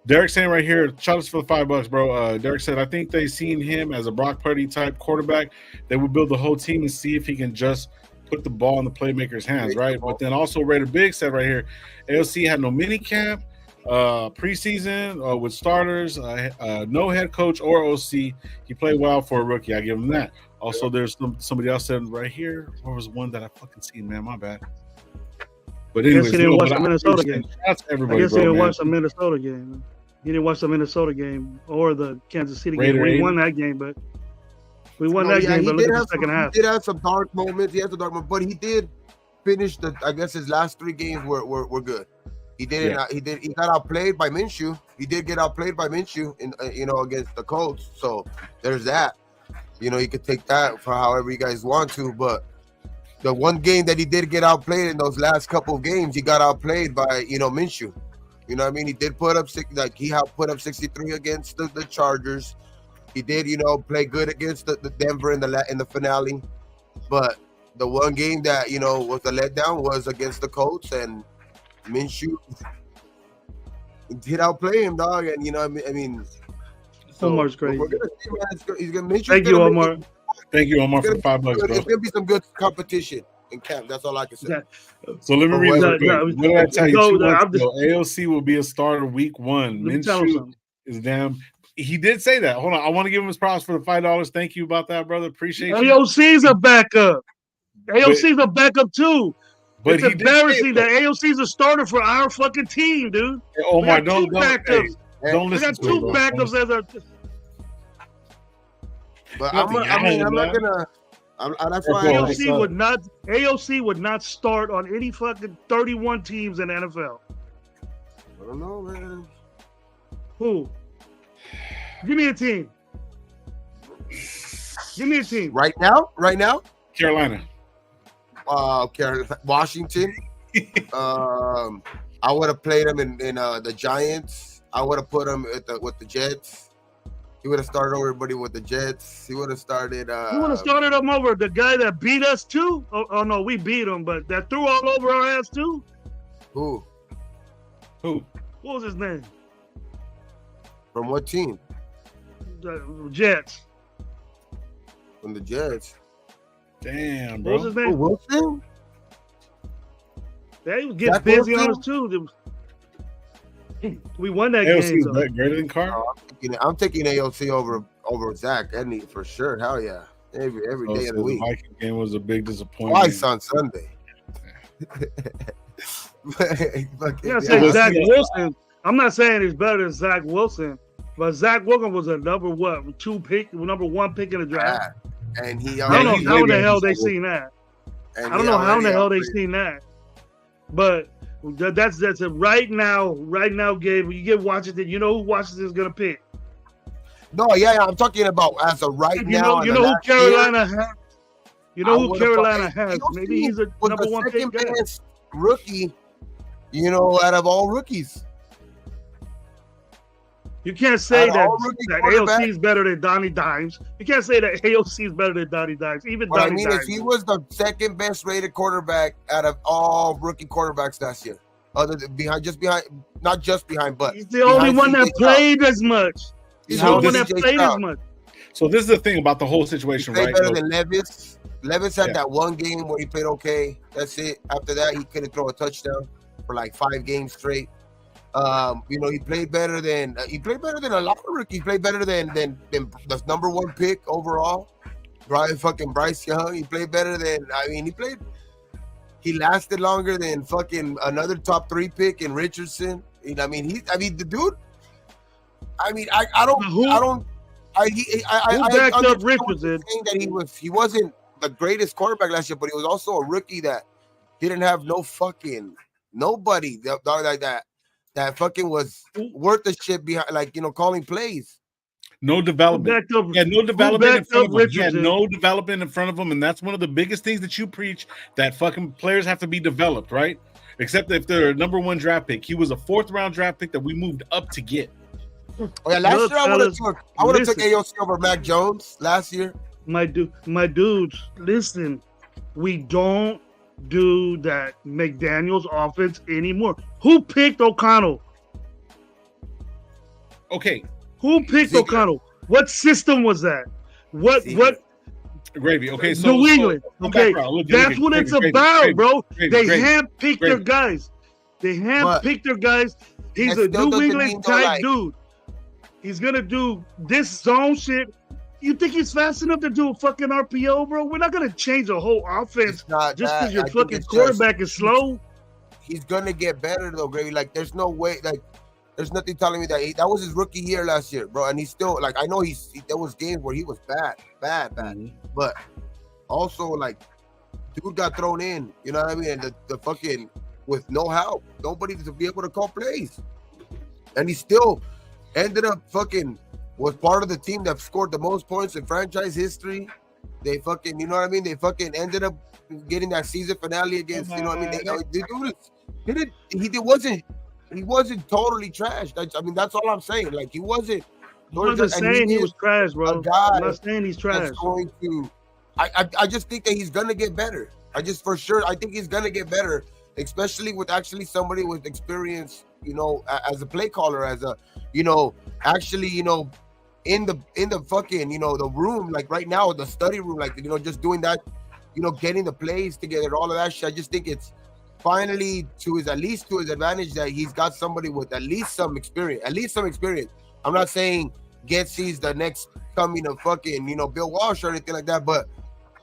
Derek saying right here, shout us for the $5, bro. Derek said, I think they seen him as a Brock Purdy type quarterback. They would build the whole team and see if he can just put the ball in the playmaker's hands, right? But then also Raider Big said right here, AOC had no mini camp, preseason with starters, no head coach or OC. He played well for a rookie. I give him that. Also, there's somebody else said right here. What was one that I fucking seen, man? My bad. But anyways, he didn't watch the Minnesota game. That's everybody. I guess he didn't watch the Minnesota game. He didn't watch the Minnesota game or the Kansas City game. We won that game, but we won that game. But look at the second half. He did have some dark moments. He had some dark moments, but he did finish his last 3 games were good. He did. Yeah. He got outplayed by Minshew. He did get outplayed by Minshew in against the Colts. So there's that. You could take that for however you guys want to, but. The one game that he did get outplayed in those last couple of games, he got outplayed by Minshew. You know what I mean? He did put up 63 against the Chargers. He did play good against the Denver in the finale. But the one game that was a letdown was against the Colts, and Minshew did outplay him, dog. And I mean, Omar's crazy. We're gonna see, man. He's gonna Minshew. Thank you, Omar. Thank you, Omar, for $5, bro. It's gonna be some good competition in camp. That's all I can say. Yeah. So let me read it. What did I tell you? AOC will be a starter week 1. Minshew is damn. He did say that. Hold on, I want to give him his props for the $5. Thank you about that, brother. Appreciate you. AOC's a backup. AOC's a backup too. But it's embarrassing that AOC's a starter for our fucking team, dude. Omar, don't listen. We got 2 backups as our. But I'm not gonna. That's why AOC would not start on any fucking 31 teams in the NFL. I don't know, man. Who? Give me a team. Give me a team. Right now? Carolina. Washington. I would have played him in the Giants. I would have put him with the Jets. He would have started everybody with the Jets. He would have started. He would have started him over the guy that beat us too. Oh no, we beat him, but that threw all over our ass too. Who? What was his name? From what team? The Jets. From the Jets. Damn, bro. What was his name? Wilson? Yeah, he was getting busy on us too. We won that AOC game. is So. greater than Carr. I'm taking AOC over Zach Edney for sure. Hell yeah, every day of the week. The Viking game was a big disappointment. Twice on Sunday. Yeah, say Zach Wilson. I'm not saying he's better than Zach Wilson, but Zach Wilson was a number one pick in the draft. And he I don't know how in the hell they seen that. I don't know how in the hell they seen that. But that's a right now, Gabe. When you get Washington, you know who Washington's gonna pick. No, yeah, I'm talking about as of right now. You know who Carolina has. You know who Carolina has. Maybe he's a number one pick guy. Rookie, out of all rookies. You can't say that AOC is better than Donnie Dimes. You can't say that AOC is better than Donnie Dimes. Even Donnie Dimes. If he was the second best rated quarterback out of all rookie quarterbacks last year, not just behind, but he's the only one that played as much. He's the only one that played as much. So this is the thing about the whole situation, right? Better than Levis. Levis had that one game where he played okay. That's it. After that, he couldn't throw a touchdown for like 5 games straight. He played better than a lot of rookies. He played better than the number one pick overall. Bryce Young. He played better than. He lasted longer than fucking another top 3 pick in Richardson. The dude. Who backed up Richardson? Saying that he wasn't the greatest quarterback last year, but he was also a rookie that didn't have no fucking nobody like that. That fucking was worth the shit behind, calling plays. No development. No development in front of him. He had no development in front of him, and that's one of the biggest things that you preach, that fucking players have to be developed, right? Except if they're a number 1 draft pick. He was a 4th round draft pick that we moved up to get. Oh yeah, last year I would have took AOC over Mac Jones last year. My dudes, listen, we don't do that McDaniels offense anymore. Who picked O'Connell? Okay. Who picked O'Connell? What system was that? What Gravy. Okay, so New England. Okay, that's what it's about, bro. They handpick their guys. They handpick their guys. He's a New England type dude. He's gonna do this zone shit. You think he's fast enough to do a fucking RPO, bro? We're not gonna change the whole offense just because your fucking quarterback is slow. He's gonna get better though, Gravy. Like, there's no way. Like, there's nothing telling me that was his rookie year last year, bro. And he's still like, I know there was games where he was bad, but also like, dude got thrown in. You know what I mean? And the fucking with no help, nobody to be able to call plays, and he still ended up fucking was part of the team that scored the most points in franchise history. They fucking, you know what I mean? They fucking ended up getting that season finale against, you know what I mean? He wasn't totally trash. That's all I'm saying. Like, he wasn't. I'm not saying he was trash, bro. I'm not saying he's trash. I just think that he's gonna get better. I think he's gonna get better, especially with actually somebody with experience, as a play caller, as a, in the fucking, the room, like right now, the study room, like, just doing that, getting the plays together, all of that shit. I just think it's finally at least to his advantage that he's got somebody with at least some experience. I'm not saying Getsy's the next coming of fucking, Bill Walsh or anything like that, but,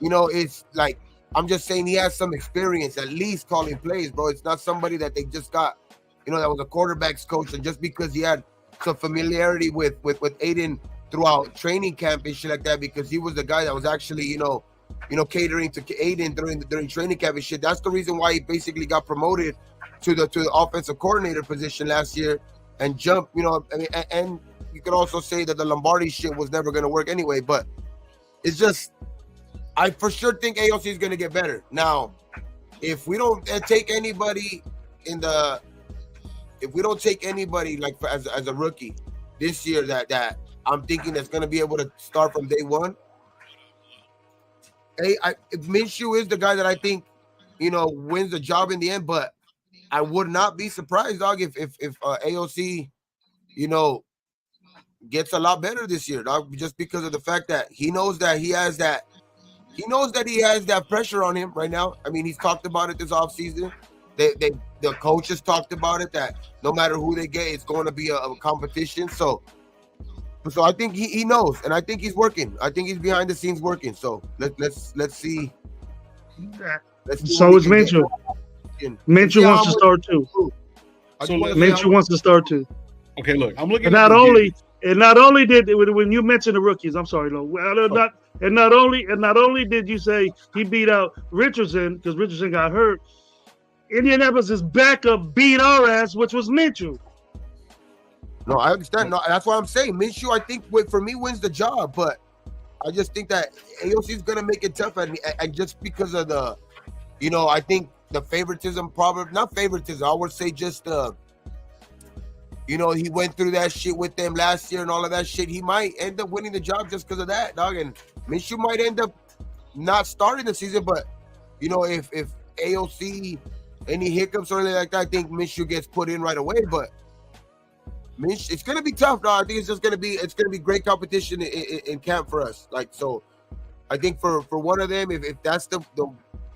it's like, I'm just saying he has some experience, at least calling plays, bro. It's not somebody that they just got, that was a quarterback's coach, and just because he had some familiarity with Aiden throughout training camp and shit like that, because he was the guy that was actually, catering to Aiden during training camp and shit. That's the reason why he basically got promoted to the offensive coordinator position last year and jumped, and you could also say that the Lombardi shit was never going to work anyway, but it's just, I for sure think AOC is going to get better. Now, if we don't take anybody like as a rookie this year that I'm thinking that's going to be able to start from day one, Minshew is the guy that I think, wins the job in the end, but I would not be surprised, dog, if AOC, gets a lot better this year, dog, just because of the fact that he knows that he has that pressure on him right now. I mean, he's talked about it this offseason, the coaches talked about it, that no matter who they get, it's going to be a competition. So I think he knows, and I think he's working. I think he's behind the scenes working. So let's see. So is Minshew. Minshew wants to start too. Minshew wants to start too. Okay, look, I'm looking. And not only did when you mentioned the rookies, I'm sorry, not only did you say he beat out Richardson because Richardson got hurt. Indianapolis' backup beat our ass, which was Minshew. No, I understand. No, that's why I'm saying Minshew, I think, for me, wins the job. But I just think that AOC is going to make it tough. And just because of the, I think the favoritism, probably not favoritism, I would say just, he went through that shit with them last year and all of that shit. He might end up winning the job just because of that, dog. And Minshew might end up not starting the season. But, if AOC, any hiccups or anything like that, I think Minshew gets put in right away. But it's gonna be tough, though. I think it's gonna be great competition in camp for us. Like, so I think for one of them, if that's the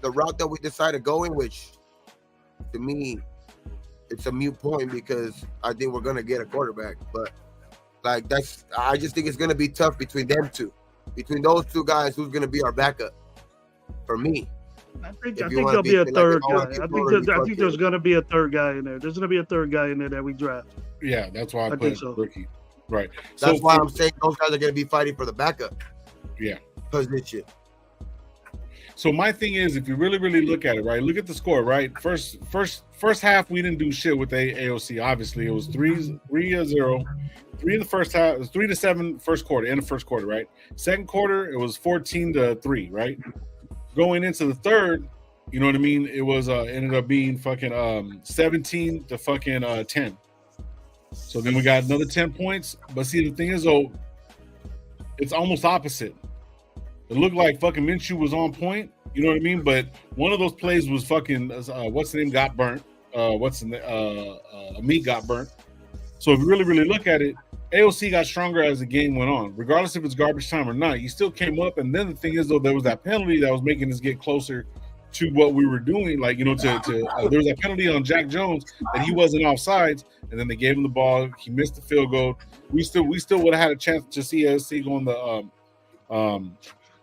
route that we decide to go in, which to me it's a moot point because I think we're gonna get a quarterback. But like I just think it's gonna be tough between them two. Between those two guys, who's gonna be our backup? For me. I think there'll be a third guy. I think there's going to be a third guy in there. There's going to be a third guy in there that we draft. Yeah, that's why I put rookie. Right. That's why I'm saying those guys are going to be fighting for the backup. Yeah. Position. So my thing is, if you really, really look at it, right? Look at the score, right? First half, we didn't do shit with AOC. Obviously, it was 3-0. 3 in the first half. It was 3-7 first quarter. In the first quarter, right? Second quarter, it was 14-3, right? Going into the third, you know what I mean? It was ended up being fucking 17 to fucking 10. So then we got another 10 points. But see, the thing is, though, it's almost opposite. It looked like fucking Minshew was on point, you know what I mean? But one of those plays was fucking what's the name got burnt. Meat got burnt. So if you really, really look at it, AOC got stronger as the game went on. Regardless if it's garbage time or not, he still came up. And then the thing is, though, there was that penalty that was making us get closer to what we were doing. Like, there was that penalty on Jack Jones that he wasn't offsides, and then they gave him the ball. He missed the field goal. We still would have had a chance to see AOC go on the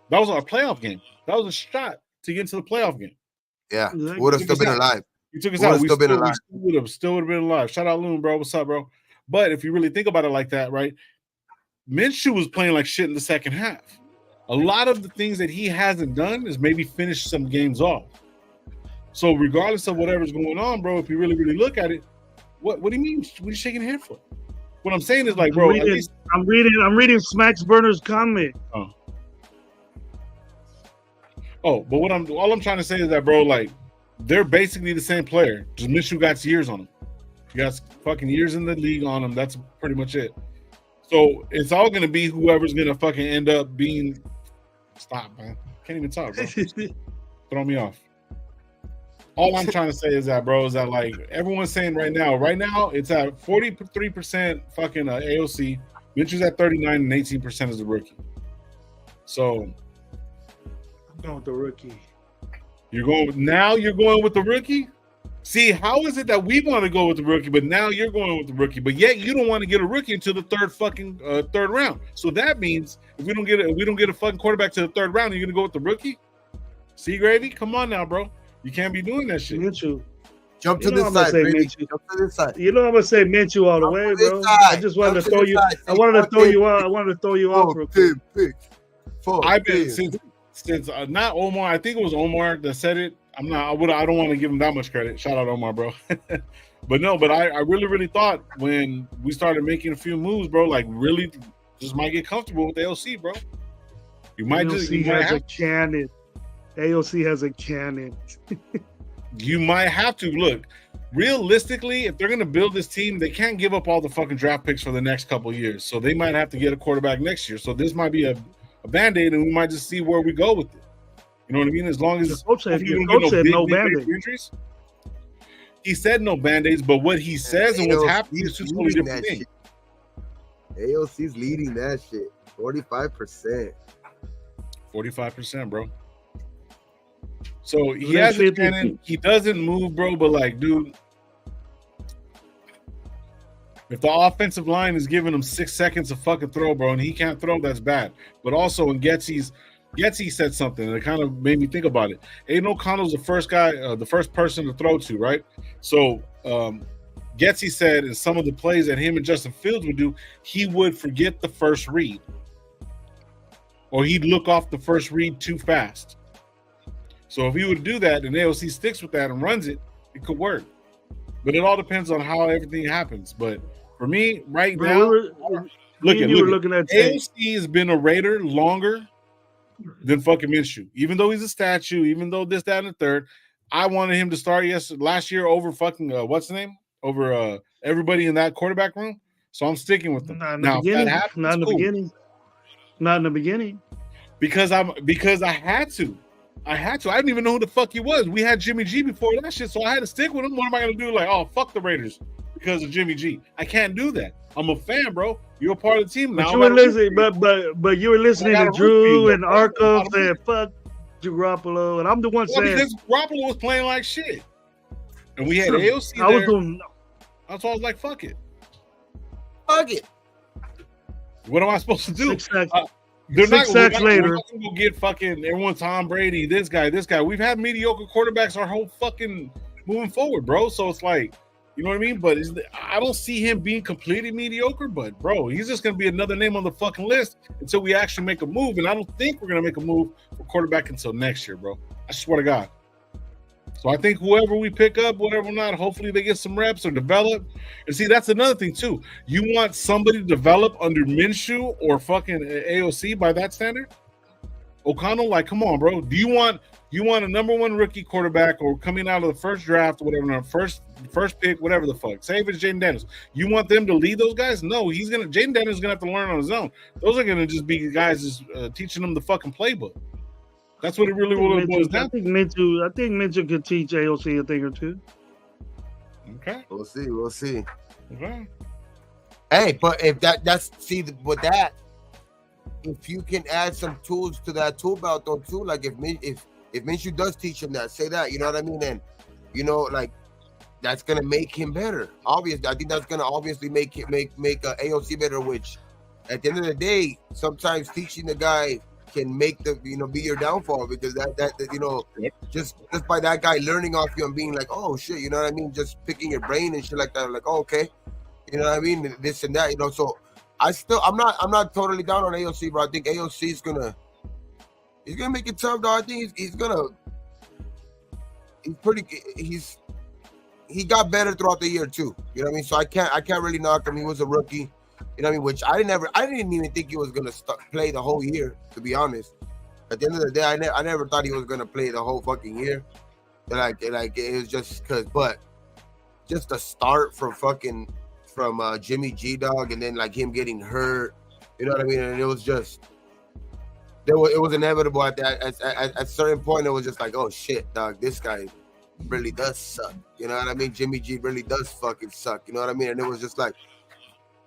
that was our playoff game. That was a shot to get into the playoff game. Yeah, would have still been alive. You took us out. We still would have been alive. Shout out Loon, bro. What's up, bro? But if you really think about it like that, right? Minshew was playing like shit in the second half. A lot of the things that he hasn't done is maybe finish some games off. So regardless of whatever's going on, bro, if you really, really look at it, what do you mean? What are you shaking your head for? What I'm saying is, like, bro, I'm reading Smacks Burner's comment. Oh, but all I'm trying to say is that, bro, like, they're basically the same player. Just Minshew got years on him. He got fucking years in the league on him. That's pretty much it. So it's all gonna be whoever's gonna fucking end up being. Stop, man. Can't even talk, bro. Throw me off. All I'm trying to say is that, bro, is that, like, everyone's saying right now it's at 43% fucking AOC. Minshew's at 39 and 18% is the rookie. So I'm going with the rookie. You're going with the rookie? See, how is it that we want to go with the rookie, but now you're going with the rookie, but yet you don't want to get a rookie until the third round? So that means if we don't get a fucking quarterback to the third round, you're gonna go with the rookie? See, Gravy, come on now, bro. You can't be doing that shit. Minshew. Jump to this side, Gravy. Jump to this side. You know I'm gonna say Minshew all the way, bro. I just wanted to throw you. I wanted to throw you out. I wanted to throw you off real quick. I've been since not Omar. I think it was Omar that said it. I don't want to give him that much credit. Shout out Omar, bro. But I really, really thought when we started making a few moves, bro, like, really just might get comfortable with AOC, bro. AOC has a cannon. AOC has a cannon. You might have to. Look, realistically, if they're going to build this team, they can't give up all the fucking draft picks for the next couple of years. So they might have to get a quarterback next year. So this might be a Band-Aid, and we might just see where we go with it. You know what I mean? As long as the coach said no Band-Aids. Injuries. He said no Band-Aids, but what he says and what's happening is two totally different things. AOC's leading that shit. 45%. 45%, bro. So he has a cannon. He doesn't move, bro. But like, dude, if the offensive line is giving him 6 seconds to fucking throw, bro, and he can't throw, that's bad. But also, when Getsy said something, and it kind of made me think about it. Aiden O'Connell's the first guy, the first person to throw to, right? So Getsy said in some of the plays that him and Justin Fields would do, he would forget the first read, or he'd look off the first read too fast. So if he would do that, and AOC sticks with that and runs it, it could work. But it all depends on how everything happens. But for me, right now, look at AOC has been a Raider longer than fucking Minshew. Even though he's a statue, even though this, that, and the third, I wanted him to start last year over fucking what's the name? Over everybody in that quarterback room. So I'm sticking with them. Not in the beginning. Because I had to. I didn't even know who the fuck he was. We had Jimmy G before that shit, so I had to stick with him. What am I gonna do? Like, oh, fuck the Raiders because of Jimmy G. I can't do that. I'm a fan, bro. You're a part of the team now. But you were listening, but you were listening to Drew and Arkham saying fuck Garoppolo, and I'm the one saying because Garoppolo was playing like shit, and we had AOC there. That's why I was like, fuck it. What am I supposed to do? They're not going to go get fucking everyone Tom Brady, this guy. We've had mediocre quarterbacks our whole fucking moving forward, bro. So it's like, you know what I mean? But I don't see him being completely mediocre, but bro, he's just going to be another name on the fucking list until we actually make a move. And I don't think we're going to make a move for quarterback until next year, bro. I swear to God. So I think whoever we pick up, whatever or not, hopefully they get some reps or develop. And see, that's another thing too. You want somebody to develop under Minshew or fucking AOC by that standard? O'Connell, like, come on, bro. Do you want a number one rookie quarterback or coming out of the first draft, whatever, first pick, whatever the fuck? Say if it's Jaden Daniels. You want them to lead those guys? No, Jaden Daniels is gonna have to learn on his own. Those are gonna just be guys just teaching them the fucking playbook. That's what it really boils down. I think Mitchell could teach AOC a thing or two. Okay. We'll see. Okay. Hey, but if if you can add some tools to that tool belt though too, like if Minshew does teach him that, say that, you know what I mean? And like that's gonna make him better. Obviously, I think that's gonna obviously make AOC better, which at the end of the day, sometimes teaching the guy can make be your downfall, because that just by that guy learning off you and being like, oh shit, you know what I mean, just picking your brain and shit like that, like, oh, okay, you know what I mean, this and that, so I'm not totally down on AOC, bro. I think AOC is gonna make it tough, though. I think he got better throughout the year too, you know what I mean, so I can't really knock him. He was a rookie. You know what I mean? Which I didn't even think he was gonna play the whole year. To be honest, at the end of the day, I never thought he was gonna play the whole fucking year. Like it was just but just the start from Jimmy G, dog, and then like him getting hurt. You know what I mean? And it was just it was inevitable at that. At a certain point, it was just like, oh shit, dog, this guy really does suck. You know what I mean? Jimmy G really does fucking suck. You know what I mean? And it was just like,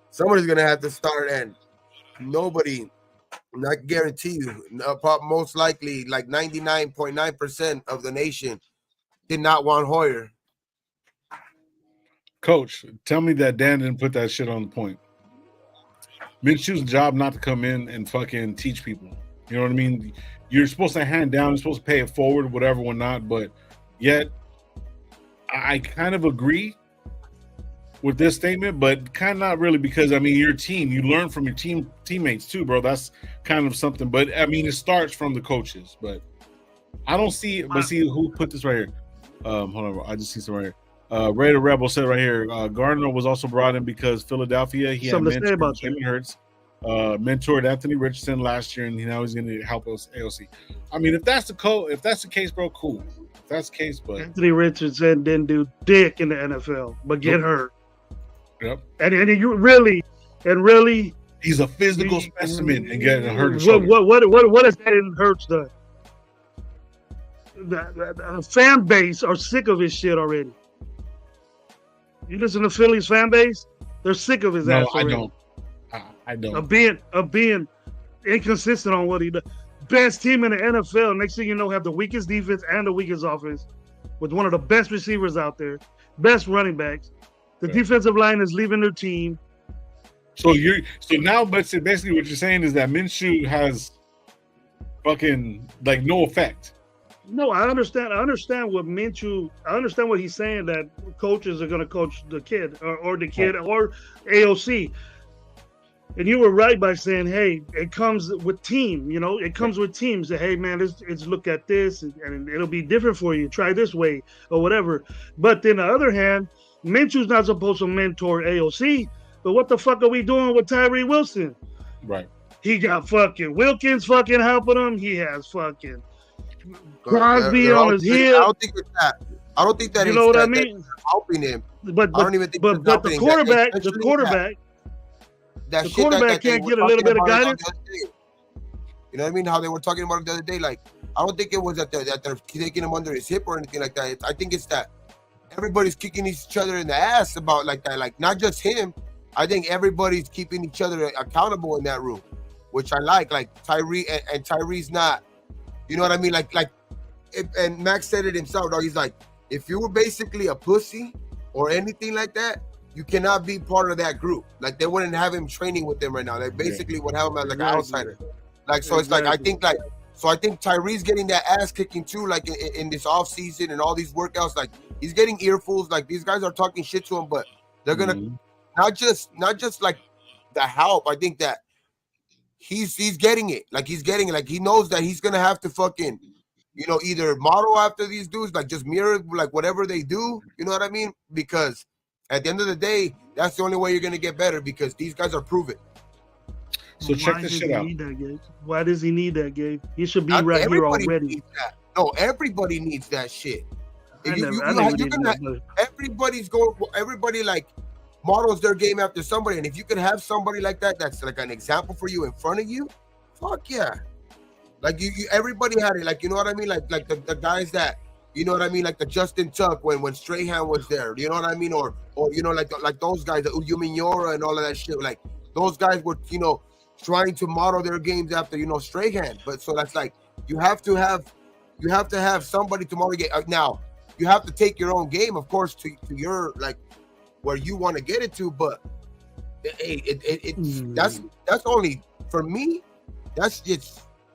somebody's gonna have to start, and nobody, not guarantee you, most likely like 99.9% of the nation did not want Hoyer. Coach, tell me that Dan didn't put that shit on the point. Minshew's job not to come in and fucking teach people. You know what I mean? You're supposed to hand down, you're supposed to pay it forward, whatever, whatnot, but yet I kind of agree with this statement, but kind of not really, because I mean, your team, you learn from your teammates too, bro. That's kind of something. But I mean, it starts from the coaches. But I don't see. But see who put this right here. Hold on, I just see some right here. Raider Rebel said right here. Gardner was also brought in because Philadelphia. He had mentored Jalen Hurts, mentored Anthony Richardson last year, and now he's going to help us AOC. I mean, if that's the case, bro, cool. If that's the case, but Anthony Richardson didn't do dick in the NFL, but get hurt. Yep. And you really, he's a physical specimen and getting hurt. What has that in Hurts done? The fan base are sick of his shit already. You listen to Philly's fan base; they're sick of his ass already. I don't. Of being inconsistent on what he does. best team in the NFL. Next thing you know, have the weakest defense and the weakest offense, with one of the best receivers out there, best running backs. The defensive line is leaving their team. So now, but basically what you're saying is that Minshew has fucking like no effect. No, I understand. I understand what Minshew. I understand what he's saying, that coaches are going to coach the kid or the kid or AOC. And you were right by saying, hey, it comes with team. You know, it comes with teams. That, hey, man, let's look at this, and it'll be different for you. Try this way or whatever. But then on the other hand, Minshew's not supposed to mentor AOC. But what the fuck are we doing with Tyree Wilson? Right. He got fucking Wilkins fucking helping him. He has fucking Crosby on his heel. I don't think it's that. I don't think that. You know what I mean? Helping him. But I don't even think. But the quarterback can't get a little bit of guidance. You know what I mean? How they were talking about it the other day. Like, I don't think it was that they're taking him under his hip or anything like that. I think it's that everybody's kicking each other in the ass about like that. Like, not just him. I think everybody's keeping each other accountable in that room, which I like. Like Tyree and Tyree's not. You know what I mean? And Max said it himself, though. He's like, if you were basically a pussy or anything like that, you cannot be part of that group. Like, they wouldn't have him training with them right now. They basically would have him as like an outsider. Like, so it's like, I think Tyree's getting that ass kicking too, like in this off season and all these workouts. Like, he's getting earfuls. Like, these guys are talking shit to him, but they're gonna not just like the help. I think that he's getting it. Like, he's getting it. Like, he knows that he's gonna have to fucking, you know, either model after these dudes, like just mirror like whatever they do. You know what I mean? Because at the end of the day, that's the only way you're gonna get better, because these guys are proven. So check this shit out. Why does he need that, Gabe? He should be right here already. No, everybody needs that shit. Everybody like models their game after somebody, and if you could have somebody like that, that's like an example for you in front of you, fuck yeah. Like you everybody had it. Like, you know what I mean? Like the guys that, you know what I mean? Like the Justin Tuck when Strahan was there. You know what I mean? Or you know, like those guys, the Uyuminyora and all of that shit. Like those guys were, you know, trying to model their games after, you know, Strahan. But so that's like you have to have somebody to model game. Now you have to take your own game, of course, to your like where you want to get it to. But that's only for me.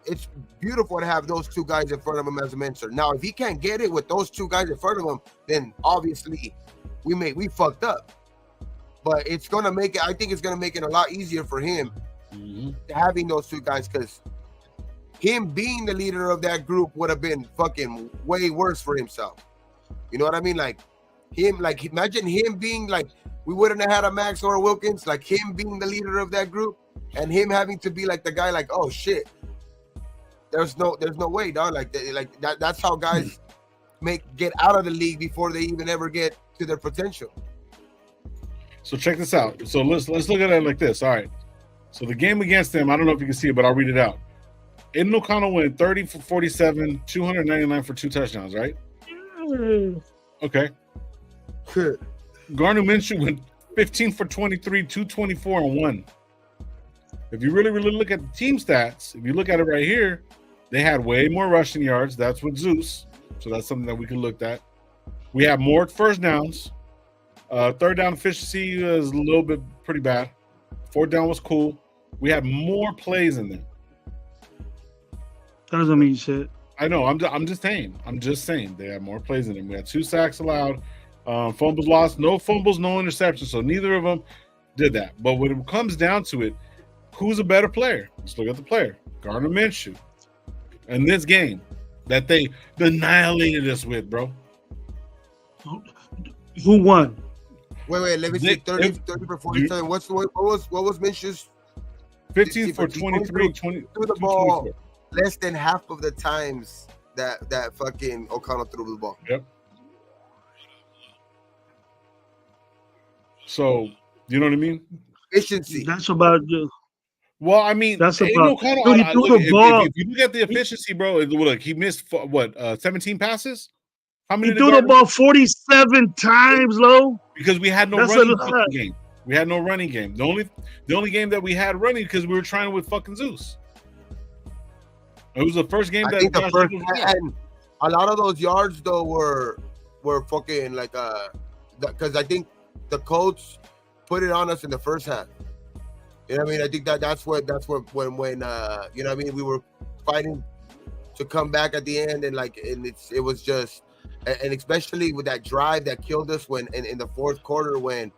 It's beautiful to have those two guys in front of him as a mentor. Now, if he can't get it with those two guys in front of him, then obviously we fucked up. But it's gonna make it. I think it's gonna make it a lot easier for him having those two guys, because him being the leader of that group would have been fucking way worse for himself. You know what I mean? Like him, like imagine him being like, we wouldn't have had a Max or a Wilkins, like him being the leader of that group and him having to be like the guy, like, oh shit. There's no way, dog. Like that. That's how guys get out of the league before they even ever get to their potential. So check this out. So let's look at it like this. All right. So the game against them, I don't know if you can see it, but I'll read it out. Aiden O'Connell went 30 for 47, 299 for 2 touchdowns, right? Okay. Gardner Minshew went 15 for 23, 224 and 1. If you really look at the team stats, if you look at it right here, they had way more rushing yards. That's with Zeus. So that's something that we can look at. We have more first downs. Third down efficiency is a little bit pretty bad. Fourth down was cool. We had more plays in there. That doesn't mean shit. I know. I'm just saying they had more plays in them. We had 2 sacks allowed. Fumbles lost. No fumbles, no interceptions. So neither of them did that. But when it comes down to it, who's a better player? Let's look at the player. Gardner Minshew. And this game that they annihilated us with, bro. Who won? Wait, let me see. 30 for 47. What was Minshew's? 15 for 23, 20. Threw the ball less than half of the times that fucking O'Connell threw the ball. Yep. So, you know what I mean? Efficiency. That's about you. Well, I mean, that's about. If you look at the efficiency, bro, look, he missed 17 passes. How many? He threw the ball 47 times, Lo. Because we had no running game. We had no running game. The only game that we had running because we were trying with fucking Zeus. It was the first game I that think the Josh first Jacobs did. and a lot of those yards though were fucking like because I think the Colts put it on us in the first half. You know what I mean? I think that's when you know what I mean, we were fighting to come back at the end, and it was just, and especially with that drive that killed us when in the fourth quarter when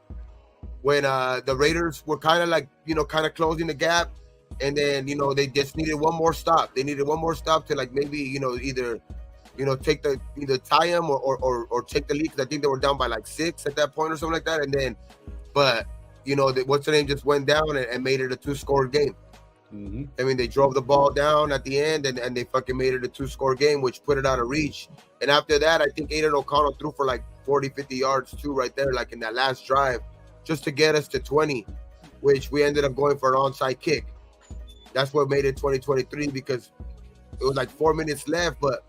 the Raiders were kind of like, you know, kind of closing the gap, and then, you know, they just needed one more stop. They needed one more stop to, like, maybe, you know, either tie them or take the lead, because I think they were down by like 6 at that point or something like that. And then, but you know, what's the name just went down and made it a 2-score game. Mm-hmm. I mean, they drove the ball down at the end, and they fucking made it a 2-score game, which put it out of reach. And after that, I think Aiden O'Connell threw for like 40, 50 yards too, right there, like in that last drive, just to get us to 20, which we ended up going for an onside kick. That's what made it 2023, because it was like 4 minutes left, but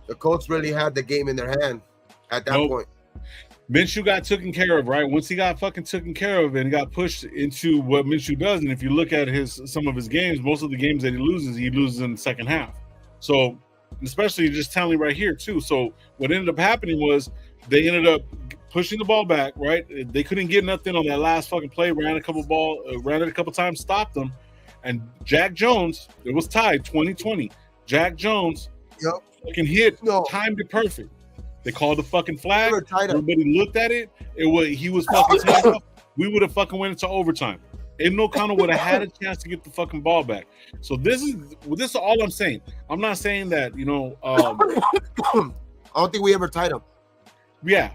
the Colts really had the game in their hand at that point. Minshew got taken care of, right? Once he got fucking taken care of and got pushed into what Minshew does, and if you look at some of his games, most of the games that he loses in the second half. So, especially just telling right here too. So, what ended up happening was they ended up pushing the ball back, right? They couldn't get nothing on that last fucking play. Ran it a couple times, stopped them, and Jack Jones. It was tied 20-20. Jack Jones, fucking hit, timed it perfect. They called the fucking flag. Everybody looked at it. He was fucking tied up. We would have fucking went into overtime. Aiden O'Connell would have had a chance to get the fucking ball back. So this is all I'm saying. I'm not saying that, you know. I don't think we ever tied him. Yeah.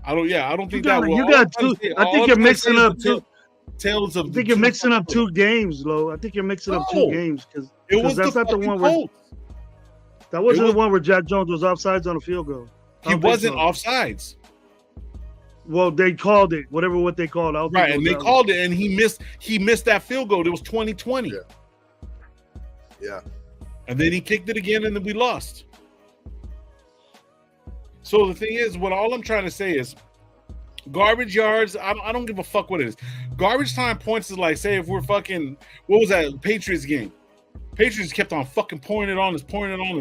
I don't think that. You got two. I think you're mixing up two. Tales of. I think you're mixing up 2 games, Lo. I think you're mixing up 2 games because that's not the one where. That wasn't the one where Jack Jones was offsides on a field goal. He wasn't offsides. Well, they called it, what they called. Right, and they called it, and he missed that field goal. It was 20-20. Yeah. And then he kicked it again, and then we lost. So the thing is, all I'm trying to say is, garbage yards, I don't give a fuck what it is. Garbage time points is like, say if we're fucking, what was that Patriots game? Patriots kept on fucking pouring it on us,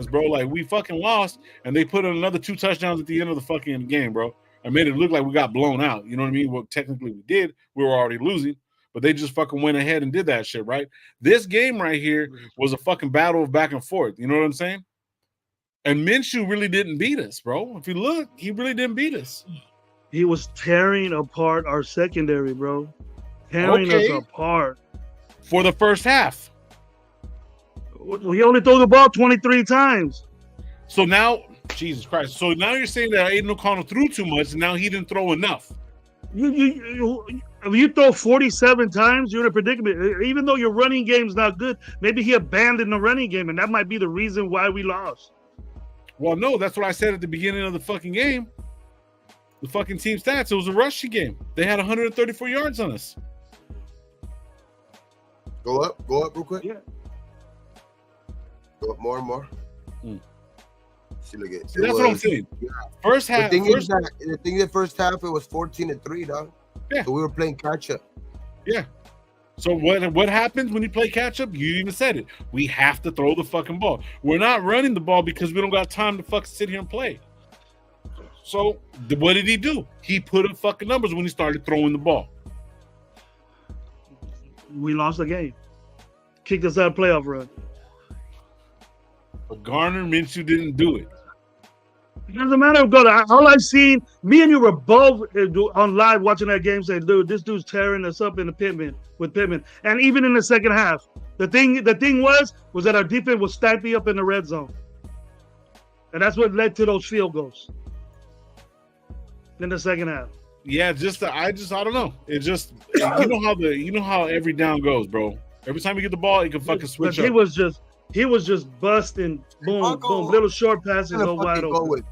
bro. Like, we fucking lost, and they put in another 2 touchdowns at the end of the fucking game, bro. I made it look like we got blown out. You know what I mean? Well, technically we did. We were already losing, but they just fucking went ahead and did that shit, right? This game right here was a fucking battle of back and forth. You know what I'm saying? And Minshew really didn't beat us, bro. If you look, he really didn't beat us. He was tearing apart our secondary, bro. Tearing us apart. For the first half. He only threw the ball 23 times. So now, Jesus Christ. So now you're saying that Aiden O'Connell threw too much, and now he didn't throw enough. If you throw 47 times, you're in a predicament. Even though your running game's not good, maybe he abandoned the running game, and that might be the reason why we lost. Well, no, that's what I said at the beginning of the fucking game. The fucking team stats, it was a rushing game. They had 134 yards on us. Go up real quick. Yeah. Go up more and more. See, look at. See, that's what I'm saying. Yeah. First half. The thing the first half, it was 14-3, dog. Yeah. So we were playing catch up. Yeah. So what happens when you play catch up? You even said it. We have to throw the fucking ball. We're not running the ball because we don't got time to fucking sit here and play. So what did he do? He put up fucking numbers when he started throwing the ball. We lost the game. Kicked us out of playoff run. But Garner Minshew didn't do it. It doesn't matter. All I've seen, me and you were both on live watching that game saying, dude, this dude's tearing us up in the Pittman. And even in the second half, the thing was that our defense was stamping up in the red zone. And that's what led to those field goals in the second half. Yeah, I don't know. It just, you know how every down goes, bro. Every time you get the ball, you can fucking switch up. He was just busting, boom, boom, little short passes, go wide open.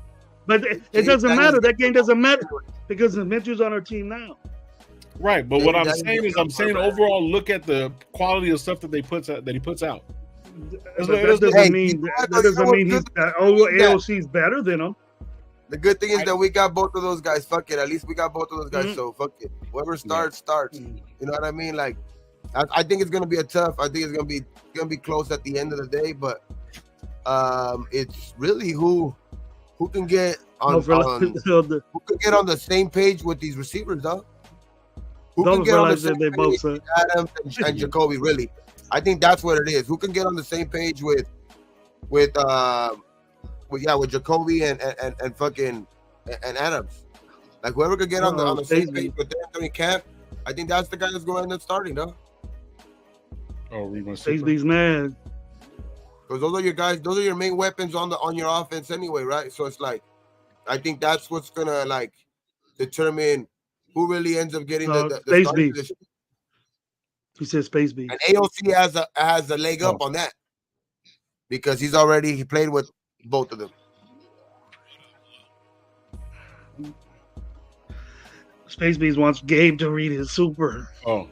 But it doesn't matter. That game doesn't matter because Minshew's on our team now. Right, but what I'm saying is, overall, look at the quality of stuff that he puts out. That doesn't mean AOC's better than him. The good thing is that we got both of those guys. Fuck it. At least we got both of those guys. So fuck it. Whoever starts. You know what I mean? Like, I think it's gonna be a tough. I think it's gonna be close at the end of the day, but it's really who can get on who can get on the same page with these receivers, though. Who can get on the same page with Adams and Jacoby? Really, I think that's what it is. Who can get on the same page with Jacoby and fucking and Adams? Like whoever could get on the same page with Anthony Camp, I think that's the guy that's going to end up starting, though. Oh, Stacey's man. Because those are your guys. Those are your main weapons on your offense anyway, right? So it's like, I think that's what's gonna like determine who really ends up getting the starting position. He said Space Beast. And AOC has a leg up on that because he played with both of them. Space Beast wants Gabe to read his super. Oh,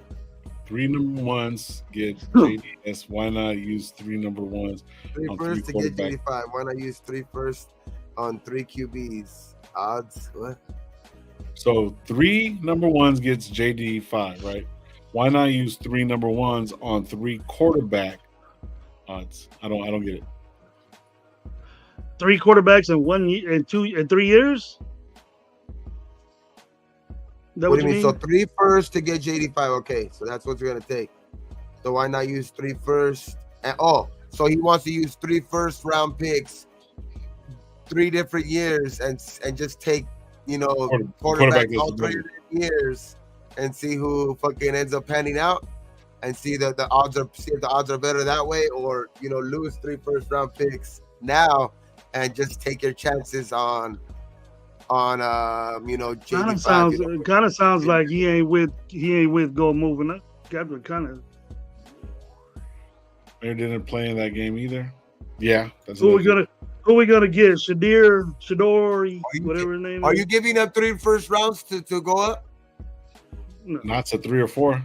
3 number ones get JDS. Why not use 3 number ones? 3 first to get JD5. Why not use 3 first on 3 QBs? Odds what? So 3 number ones gets JD5, right? Why not use 3 number ones on 3 quarterback odds? I don't get it. 3 quarterbacks in 1 year and 3 years? What do you mean? So 3 first to get JD5. Okay, so that's what you're gonna take. So why not use 3 first? And so he wants to use 3 first round picks, 3 different years, and just take quarterbacks all 3 years and see who fucking ends up panning out, and see if the odds are better that way, or lose 3 first round picks now and just take your chances on JD5. Kind of sounds like he ain't with go moving up. Kind of. They didn't play in that game either. Yeah. Who we gonna get? Shadori, whatever his name is. Are you giving up 3 first rounds to go up? No. Not to 3 or 4.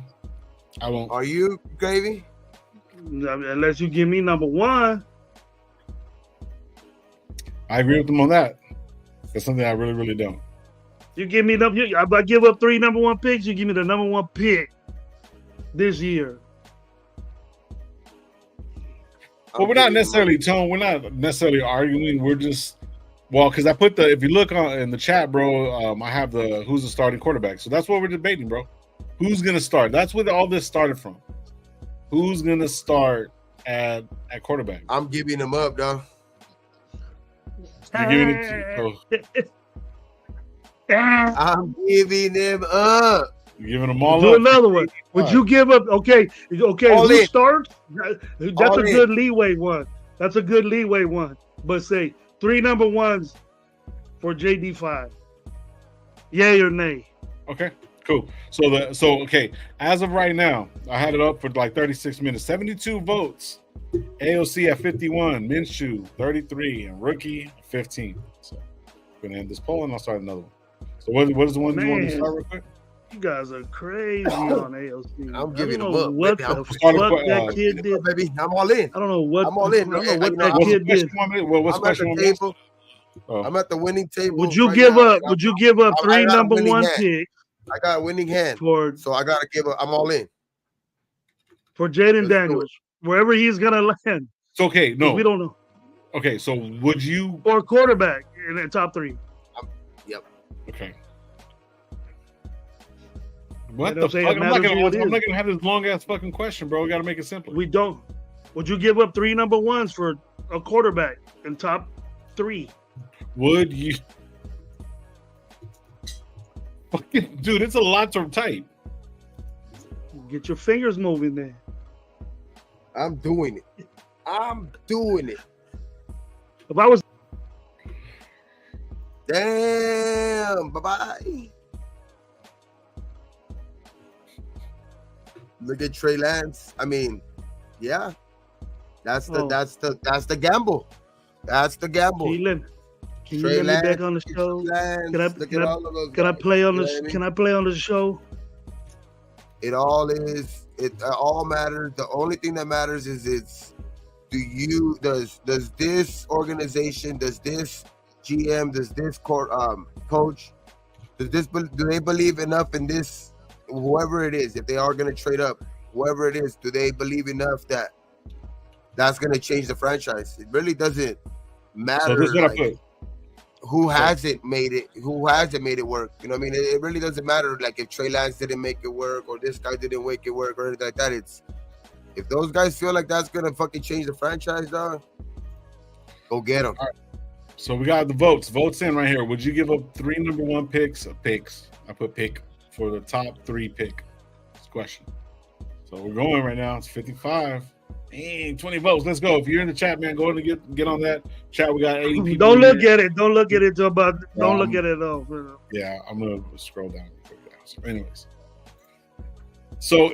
I won't. Are you, Gravy? Unless you give me number 1. I agree with them on that. That's something I really, really don't. You give me I give up 3 number 1 picks. You give me the number 1 pick this year. Well, we're not necessarily arguing. We're just because I put if you look in the chat, bro, I have who's the starting quarterback. So that's what we're debating, bro. Who's gonna start? That's where all this started from. Who's gonna start at quarterback? I'm giving him up, dog. You're giving it to I'm giving him up. You're giving them all do up. Another one. Would you give up? Okay. Who starts? That's a good leeway one. That's a good leeway one. But say 3 number ones for JD5. Yay or nay? Okay, cool. So okay. As of right now, I had it up for like 36 minutes. 72 votes. AOC at 51, Minshew 33, and Rookie 15. So I'm gonna end this poll and I'll start another one. So what is the one you want to start real quick? You guys are crazy on AOC. I'm giving them up. What the fuck that kid did? Baby, I'm all in. I don't know what. I'm all in. I don't know what that kid did. What's the question? I'm at the winning table. Would you give up? Would you give up 3 number 1 picks? I got a winning hand, so I gotta give up. I'm all in for Jaden Daniels, wherever he's gonna land. It's okay. No, we don't know. Okay, so would you or quarterback in the top 3? Yep. Okay. What the fuck? I'm not gonna have this long ass fucking question, bro. We gotta make it simple. We don't. Would you give up 3 number 1s for a quarterback in top 3? Would you? Fucking dude, it's a lot to type. Get your fingers moving there. I'm doing it. If I was damn, bye-bye. Look at Trey Lance. I mean, yeah. That's the gamble. That's the gamble. Can you let me back on the show? Can I play on the show? It all matters. The only thing that matters is does this organization, does this GM, does this coach, do they believe enough in this, whoever it is, if they are going to trade up, whoever it is, do they believe enough that that's going to change the franchise? It really doesn't matter. So this is what I put. Who hasn't made it work? You know what I mean? It really doesn't matter. Like if Trey Lance didn't make it work or this guy didn't make it work or anything like that. It's if those guys feel like that's gonna fucking change the franchise, dog, go get them. All right. So we got the votes in right here. Would you give up 3 number 1 picks? I put pick for the top 3 pick. This question. So we're going right now. It's 55. Dang, 20 votes. Let's go. If you're in the chat, man, go ahead and get on that chat. We got 80 people. Don't look at it. Don't look at it. Don't look at it though. Yeah, I'm gonna scroll down. So, anyways, so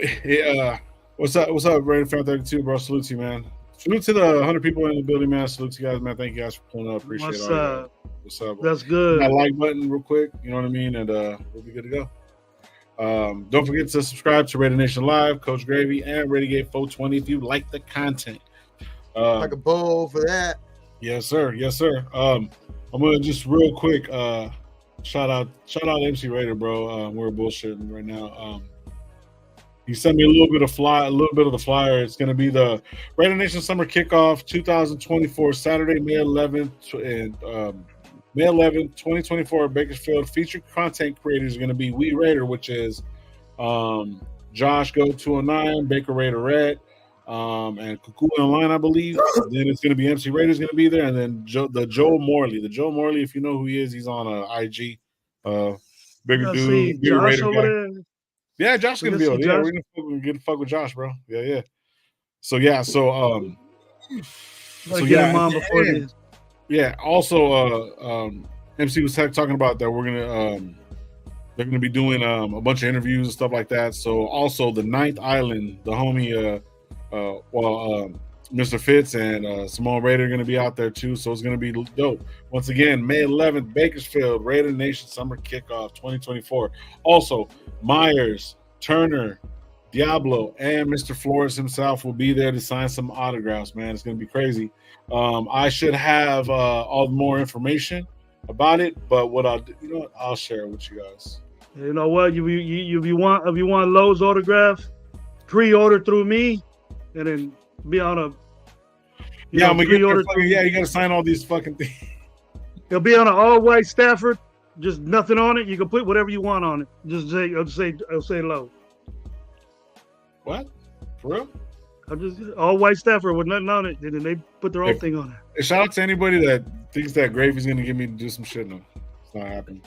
what's up, Raider Fan 32, bro? Salute to you, man. Salute to the 100 people in the building, man. Salute to you guys, man. Thank you guys for pulling up. Appreciate it. What's up? That's good. That like button real quick. You know what I mean? And we'll be good to go. Don't forget to subscribe to Raider Nation Live, Coach Gravy, and Renegade 420 if you like the content. Like a bowl for that. Yes, sir. Yes, sir. I'm gonna just real quick shout out MC Raider, bro. We're bullshitting right now. He sent me a little bit of the flyer. It's gonna be the Raider Nation Summer Kickoff 2024, Saturday, May 11th, and May 11th, 2024 at Bakersfield. Featured content creators are going to be We Raider, which is Josh Go 209, Baker Raider Red, and Cuckoo Online, I believe. Then it's going to be MC Raider's going to be there, and then Joe Morley. The Joe Morley, if you know who he is, he's on IG. Bigger dude, bigger Josh Raider guy. There. Yeah, Josh is going to be over there. Yeah, we're going to get to fuck with Josh, bro. Yeah. So yeah, get him on before this. Yeah. Also, MC was talking about that they're gonna be doing a bunch of interviews and stuff like that. So also the Ninth Island, the homie, Mr. Fitz and Simone Raider are gonna be out there too. So it's gonna be dope. Once again, May 11th, Bakersfield, Raider Nation Summer Kickoff 2024. Also, Myers, Turner, Diablo, and Mr. Flores himself will be there to sign some autographs. Man, it's gonna be crazy. I should have all more information about it, but I'll share it with you guys. You know what? If you want Lowe's autograph, pre-order through me, and then be on a I'm gonna get there. You gotta sign all these fucking things. It'll be on an all-white Stafford, just nothing on it. You can put whatever you want on it. It'll say Lowe. What? For real? I'm just all white Stafford with nothing on it, and then they put their own thing on it. Shout out to anybody that thinks that Gravy's gonna get me to do some shit. No, it's not happening.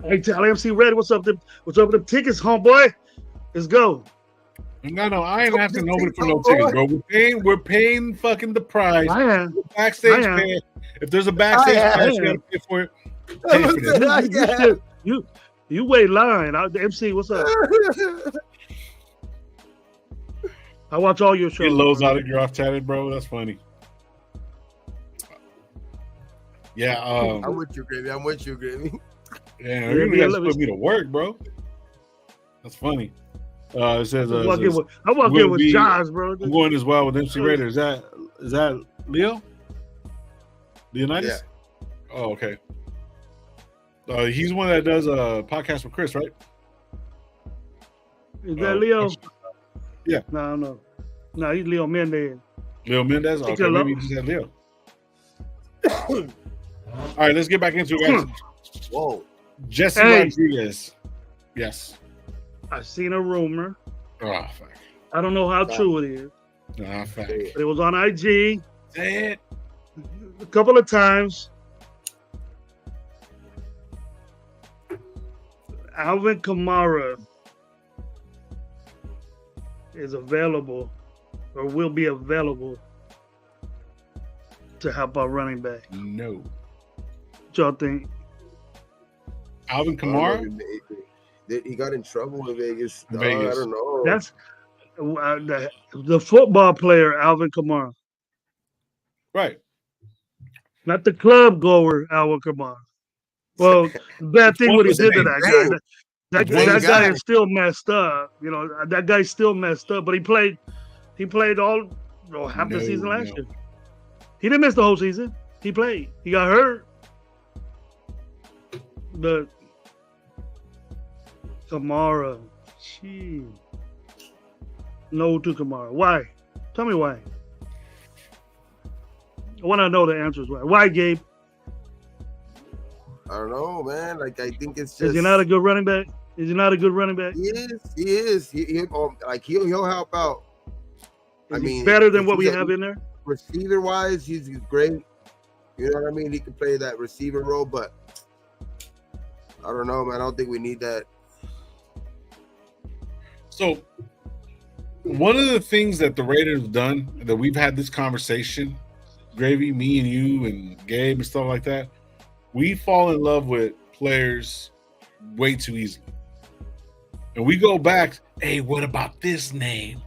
Hey, tell MC Red, what's up? What's up with the tickets, homeboy? Let's go. No, I ain't asking nobody for no tickets, bro. We're paying fucking the price. I am. Backstage pay. If there's a backstage pass, you gotta pay for it. Pay for it. You wait line. MC, what's up? I watch all your shows. Get Lowe's autograph tatted, bro. That's funny. Yeah. I'm with you, Gravy. Yeah, you're gonna have to put me to work, bro. That's funny. It says I walk in with Josh, bro. I'm going as well with MC Raider. Is that Leo? Leonidas? Yeah. Oh, okay. He's one that does a podcast with Chris, right? Is that Leo? Yeah. No, he's Leo Mendez. Leo Mendez? Okay, maybe he just had Leo. All right, let's get back into it, guys. Whoa. Jesse Rodriguez. Yes. I've seen a rumor. Oh, fuck. I don't know how true it is. Fuck. But it was on IG. Say it. A couple of times. Alvin Kamara is available or will be available to help our running back. No. What y'all think? Alvin Kamara? He got in trouble with Vegas. I don't know. That's the football player, Alvin Kamara. Right. Not the club goer, Alvin Kamara. Well, bad thing what he did to that guy. That guy is still messed up. You know, that guy's still messed up. But he played half the season last year. He didn't miss the whole season. He played. He got hurt. But Kamara, Gee. No to Kamara. Why? Tell me why. I want to know the answers. Why? Why, Gabe? I don't know, man. Like I think it's just. Is he not a good running back? Is he not a good running back? He is. He'll help out. Is he better than what we have in there? Receiver wise, he's great. You know what I mean? He can play that receiver role, but I don't know, man. I don't think we need that. So, one of the things that the Raiders have done, that we've had this conversation, Gravy, me and you and Gabe and stuff like that, we fall in love with players way too easily. And we go back, hey, what about this name?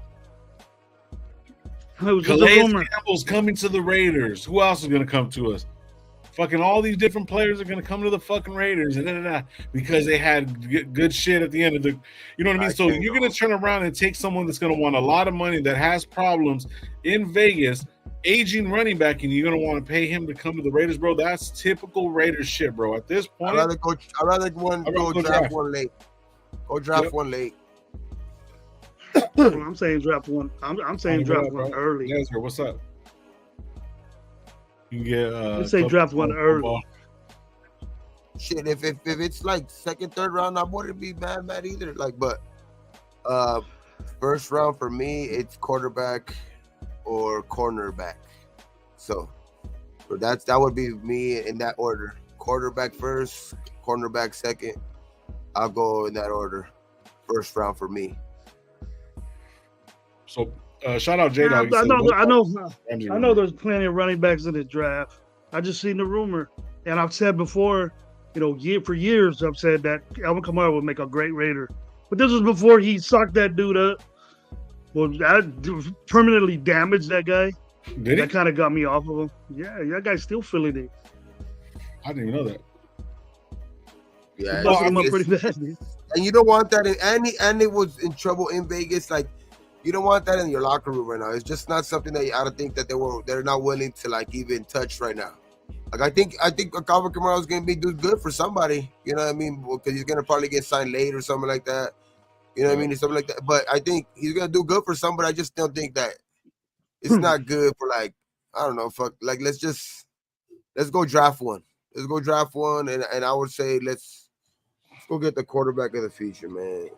Calais Campbell's coming to the Raiders. Who else is going to come to us? Fucking all these different players are going to come to the fucking Raiders and because they had good shit at the end of the, you know what I mean? So you're going to turn around and take someone that's going to want a lot of money that has problems in Vegas, aging running back, and you're going to want to pay him to come to the Raiders, bro. That's typical Raiders shit, bro. At this point, I'd rather go draft one late. Go draft one late. I'm saying draft one. I'm saying draft one early. Yeah, sir. What's up? You can get. Let's say draft one early. Shit, if it's like second, third round, I wouldn't be mad either. Like, but first round for me, it's quarterback or cornerback. So that would be me in that order. Quarterback first, cornerback second. I'll go in that order. First round for me. So shout out J-Dog. I know there's plenty of running backs in the draft. I just seen the rumor. And I've said before, for years, I've said that Alvin Kamara would make a great Raider. But this was before he sucked that dude up. Well, that permanently damaged that guy. Did he? That kind of got me off of him. Yeah, that guy's still feeling it. I didn't even know that. Yeah, him up pretty bad. And you don't want that. And it was in trouble in Vegas. Like, you don't want that in your locker room right now. It's just not something that I don't think that they're not willing to like even touch right now. Like I think Alvin Kamara is going to do good for somebody. You know what I mean? Because he's going to probably get signed late or something like that. You know what I mean? Something like that. But I think he's going to do good for somebody. I just don't think that it's not good for like, I don't know. Fuck. Like let's go draft one. Let's go draft one. And I would say let's go get the quarterback of the future, man.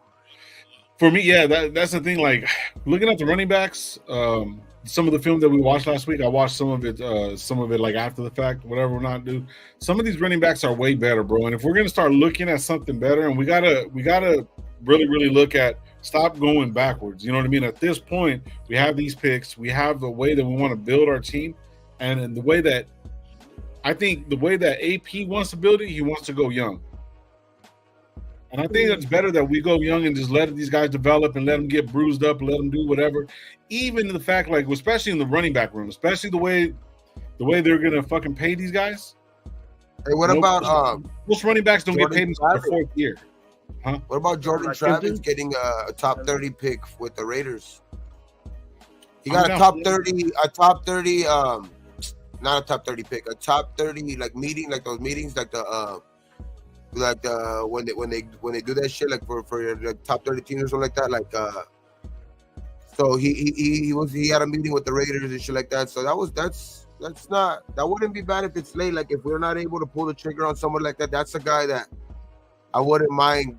For me, yeah, that's the thing. Like looking at the running backs, some of the film that we watched last week, I watched some of it like after the fact, whatever we're not do. Some of these running backs are way better, bro. And if we're gonna start looking at something better, and we gotta really, really look at stop going backwards. You know what I mean? At this point, we have these picks, we have the way that we want to build our team, and the way that I think the way that AP wants to build it, he wants to go young. And I think it's better that we go young and just let these guys develop and let them get bruised up and let them do whatever. Even the fact, like, especially in the running back room, especially the way they're gonna fucking pay these guys. Hey, what about most running backs don't Jordan get paid until their fourth year? Huh? What about Jordan Travis getting a top 30 pick with the Raiders? He got a top 30, not a top 30 pick, a top 30 like meeting, like those meetings, like the when they do that shit, like for the top 30 teams or something like that, like so he had a meeting with the Raiders and shit like that. So that wouldn't be bad if it's late. Like if we're not able to pull the trigger on someone like that, that's a guy that I wouldn't mind,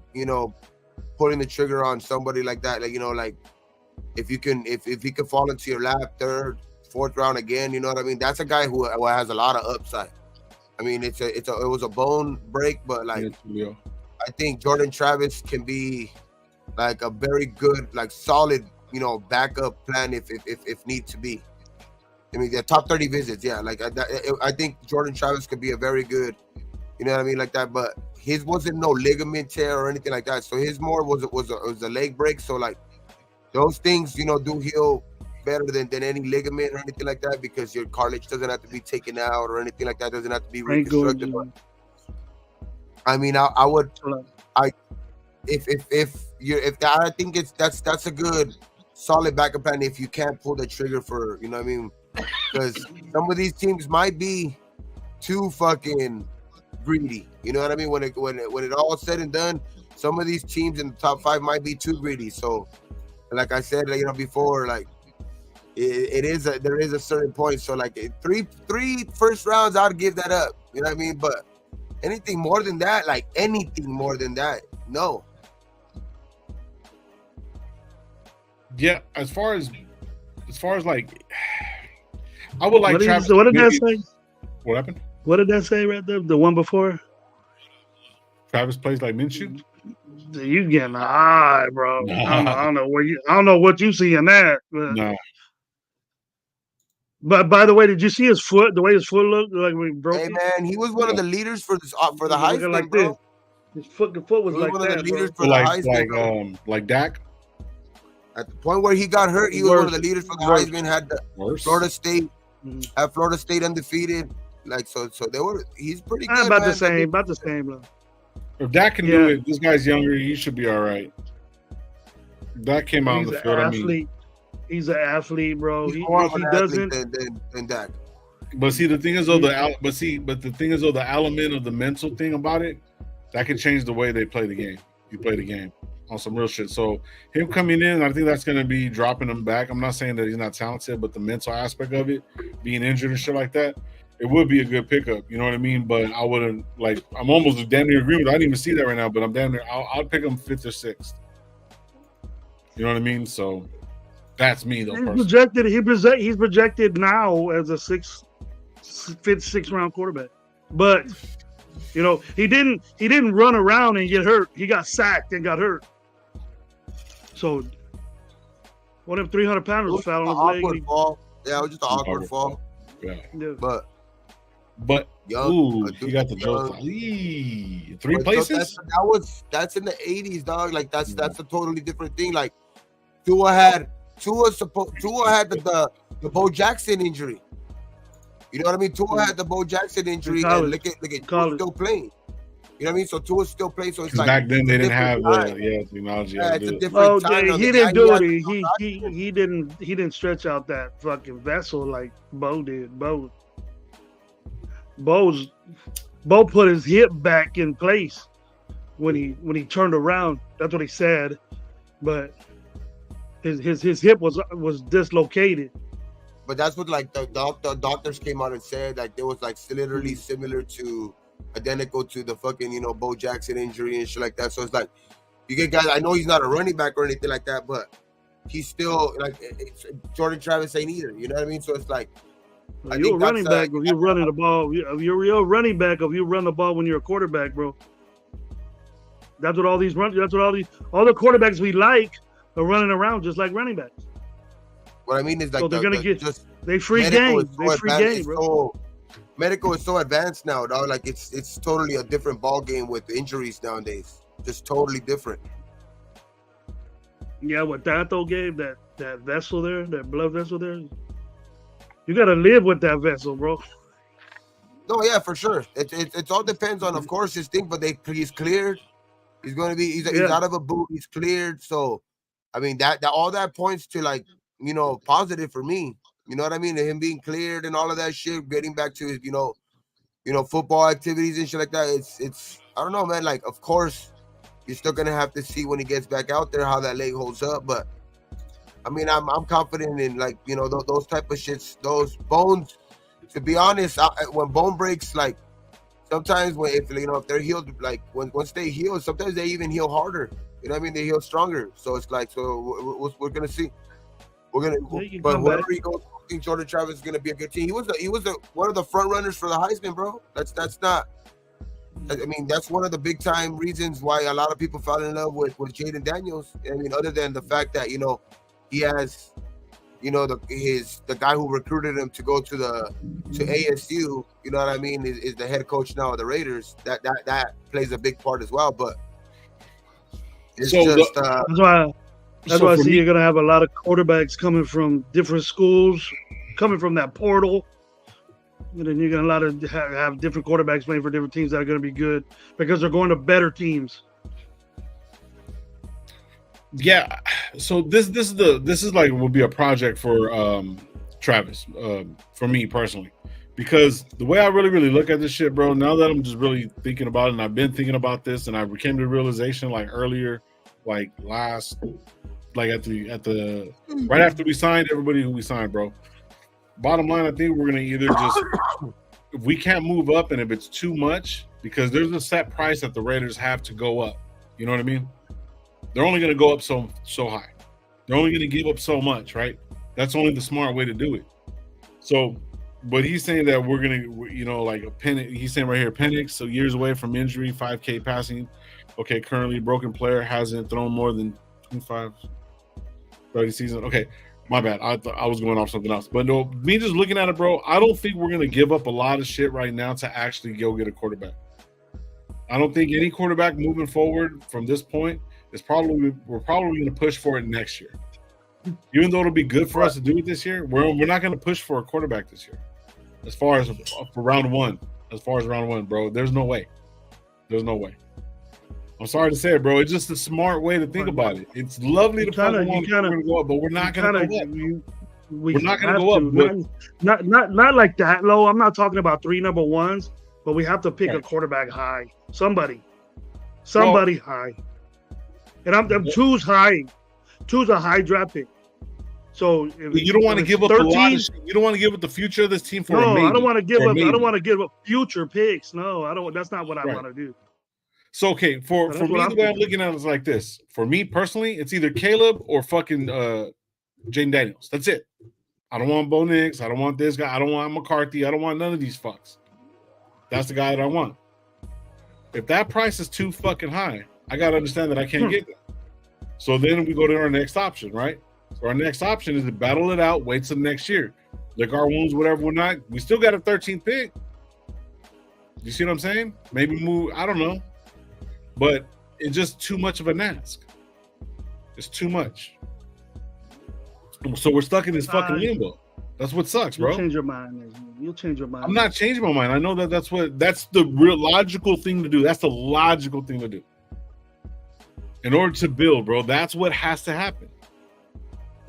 pulling the trigger on somebody like that. Like, like if he can fall into your lap, third, fourth round again, you know what I mean? That's a guy who has a lot of upside. I mean, it was a bone break, but like I think Jordan Travis can be like a very good, like solid, backup plan if need to be. I mean, the top 30 visits, yeah. Like I think Jordan Travis could be a very good, you know what I mean, like that. But his wasn't no ligament tear or anything like that. So his more was a leg break. So like those things, do heal better than any ligament or anything like that, because your cartilage doesn't have to be taken out or anything like that. Doesn't have to be reconstructed. I mean, I think that's a good solid backup plan if you can't pull the trigger for, you know what I mean? Because some of these teams might be too fucking greedy. You know what I mean? When it all said and done, some of these teams in the top 5 might be too greedy. So, like I said, before, like there is a certain point. So, like three first rounds, I'd give that up. You know what I mean? But anything more than that, no. Yeah, as far as like, I would like Travis. What did that say? What happened? What did that say right there? The one before? Travis plays like Minshew. You getting an eye, bro? Nah. I don't know what you see in that. But, Nah. but by the way, did you see his foot? The way his foot looked, like when he broke Hey it? man, he was one of the leaders for the Looking Heisman, like bro. this. The foot was He was like one of that, the leaders bro. for the Heisman, bro. Like Dak. At the point where he got hurt, he was one of the leaders for the Heisman. Had the Florida State, had Florida State undefeated. Like so they were. He's pretty good. About man. the same, about the same. Bro. If Dak can do it, this guy's younger. He should be all right. Dak came out on the field. Athlete. He's an athlete, bro. He's more of an athlete than Dak. But see, the thing is though, the element of the mental thing about it, that can change the way they play the game. You play the game on some real shit. So him coming in, I think that's going to be dropping him back. I'm not saying that he's not talented, but the mental aspect of it, being injured and shit like that, it would be a good pickup. You know what I mean? But I wouldn't I'm almost damn near agreeing with. I didn't even see that right now, but I'm damn near. I'll pick him 5th or 6th. You know what I mean? So that's me though. He's projected now as a 5th, 6th round quarterback, but he didn't run around and get hurt. He got sacked and got hurt. So one of them 300 pounders fell on his leg. Fall. Yeah, it was just an awkward fall. Yeah. But young, he got the joke. 3 places. That's in the 80s, dog. Like that's a totally different thing. Like Tua had the Bo Jackson injury. You know what I mean? Tua had the Bo Jackson injury, and look at Tua still playing. You know what I mean? So Tua's still playing. So it's like back then they didn't have the technology. Yeah, it's a different time. He didn't do it. He didn't stretch out that fucking vessel like Bo did. Bo put his hip back in place when he turned around. That's what he said, but his hip was dislocated. But that's what like the doctors came out and said, like it was like literally identical to the fucking Bo Jackson injury and shit like that. So it's like you get guys. I know he's not a running back or anything like that, but he's still like Jordan Travis ain't either. You know what I mean? So it's like you're a running back if you're running the ball. You're a real running back if you run the ball when you're a quarterback, bro. That's what all the quarterbacks we like are running around just like running backs. What I mean is like so they're gonna get they free game. They free game, bro. Medical is so advanced now, dog. Like it's totally a different ball game with injuries nowadays. Just totally different. Yeah, what Tato gave that vessel there, that blood vessel there. You gotta live with that vessel, bro. No, yeah, for sure. It all depends on, of course, his thing. But he's cleared. He's gonna be. He's out of a boot. He's cleared. So, I mean that all that points to like positive for me. You know what I mean? Him being cleared and all of that shit, getting back to his football activities and shit like that. It's I don't know, man. Like, of course, you're still gonna have to see when he gets back out there how that leg holds up. But I mean, I'm confident in like those type of shits, those bones. To be honest, when bone breaks, like sometimes if they're healed, like once they heal, sometimes they even heal harder. You know what I mean? They heal stronger. So it's like we're gonna see. But wherever he goes, I think Jordan Travis is gonna be a good team. He was one of the front runners for the Heisman, bro. That's not. I mean, that's one of the big time reasons why a lot of people fell in love with Jaden Daniels. I mean, other than the fact that he has, the guy who recruited him to go to ASU. You know what I mean? Is the head coach now of the Raiders. That plays a big part as well. But it's that's why I see you're going to have a lot of quarterbacks coming from different schools, coming from that portal. And then you're going to have different quarterbacks playing for different teams that are going to be good because they're going to better teams. Yeah. So this is like will be a project for Travis, for me personally, Because the way I really look at this shit, bro, now that I'm just really thinking about it, and I've been thinking about this, and I came to the realization like earlier, like last, like at the right after we signed everybody who we signed, bro. Bottom line, I think we're gonna either just, if we can't move up, and if it's too much, because there's a set price that the Raiders have to go up. You know what I mean? They're only gonna go up so high. They're only gonna give up so much, right? That's only the smart way to do it. So. But he's saying that we're gonna, you know, like a Penix. He's saying right here, Penix, so years away from injury, 5K passing. Okay, currently broken player, hasn't thrown more than 25, 30 seasons. Okay, my bad. I was going off something else. But no, me just looking at it, bro, I don't think we're gonna give up a lot of shit right now to actually go get a quarterback. I don't think any quarterback moving forward from this point is we're probably gonna push for it next year. Even though it'll be good for us to do it this year, we're not gonna push for a quarterback this year. As far as for round one, bro, there's no way. There's no way. I'm sorry to say it, bro. It's just a smart way to think about it. It's lovely to fucking want to go up, but we're not going to go up. We're not going to go up. Not like that, Lo. I'm not talking about 3 number ones, but we have to pick a quarterback high. Somebody high. And I'm choose high. Choose a high draft pick. So you don't want to give up 13, a lot of shit. You don't want to give up the future of this team for a maybe. I don't want to give up. Maybe. I don't want to give up future picks. No, I don't. That's not what I want to do. So okay, for me, the way I'm looking at it is like this. For me personally, it's either Caleb or fucking Jaden Daniels. That's it. I don't want Bo Nix. I don't want this guy. I don't want McCarthy. I don't want none of these fucks. That's the guy that I want. If that price is too fucking high, I gotta understand that I can't get that. So then we go to our next option, right? So our next option is to battle it out, wait till next year. Lick our wounds, whatever, we're not. We still got a 13th pick. You see what I'm saying? Maybe move, I don't know. But it's just too much of an ask. It's too much. So we're stuck in this fucking limbo. That's what sucks, bro. You'll change your mind. You'll change your mind. I'm not changing my mind. I know that's the real logical thing to do. That's the logical thing to do. In order to build, bro, that's what has to happen.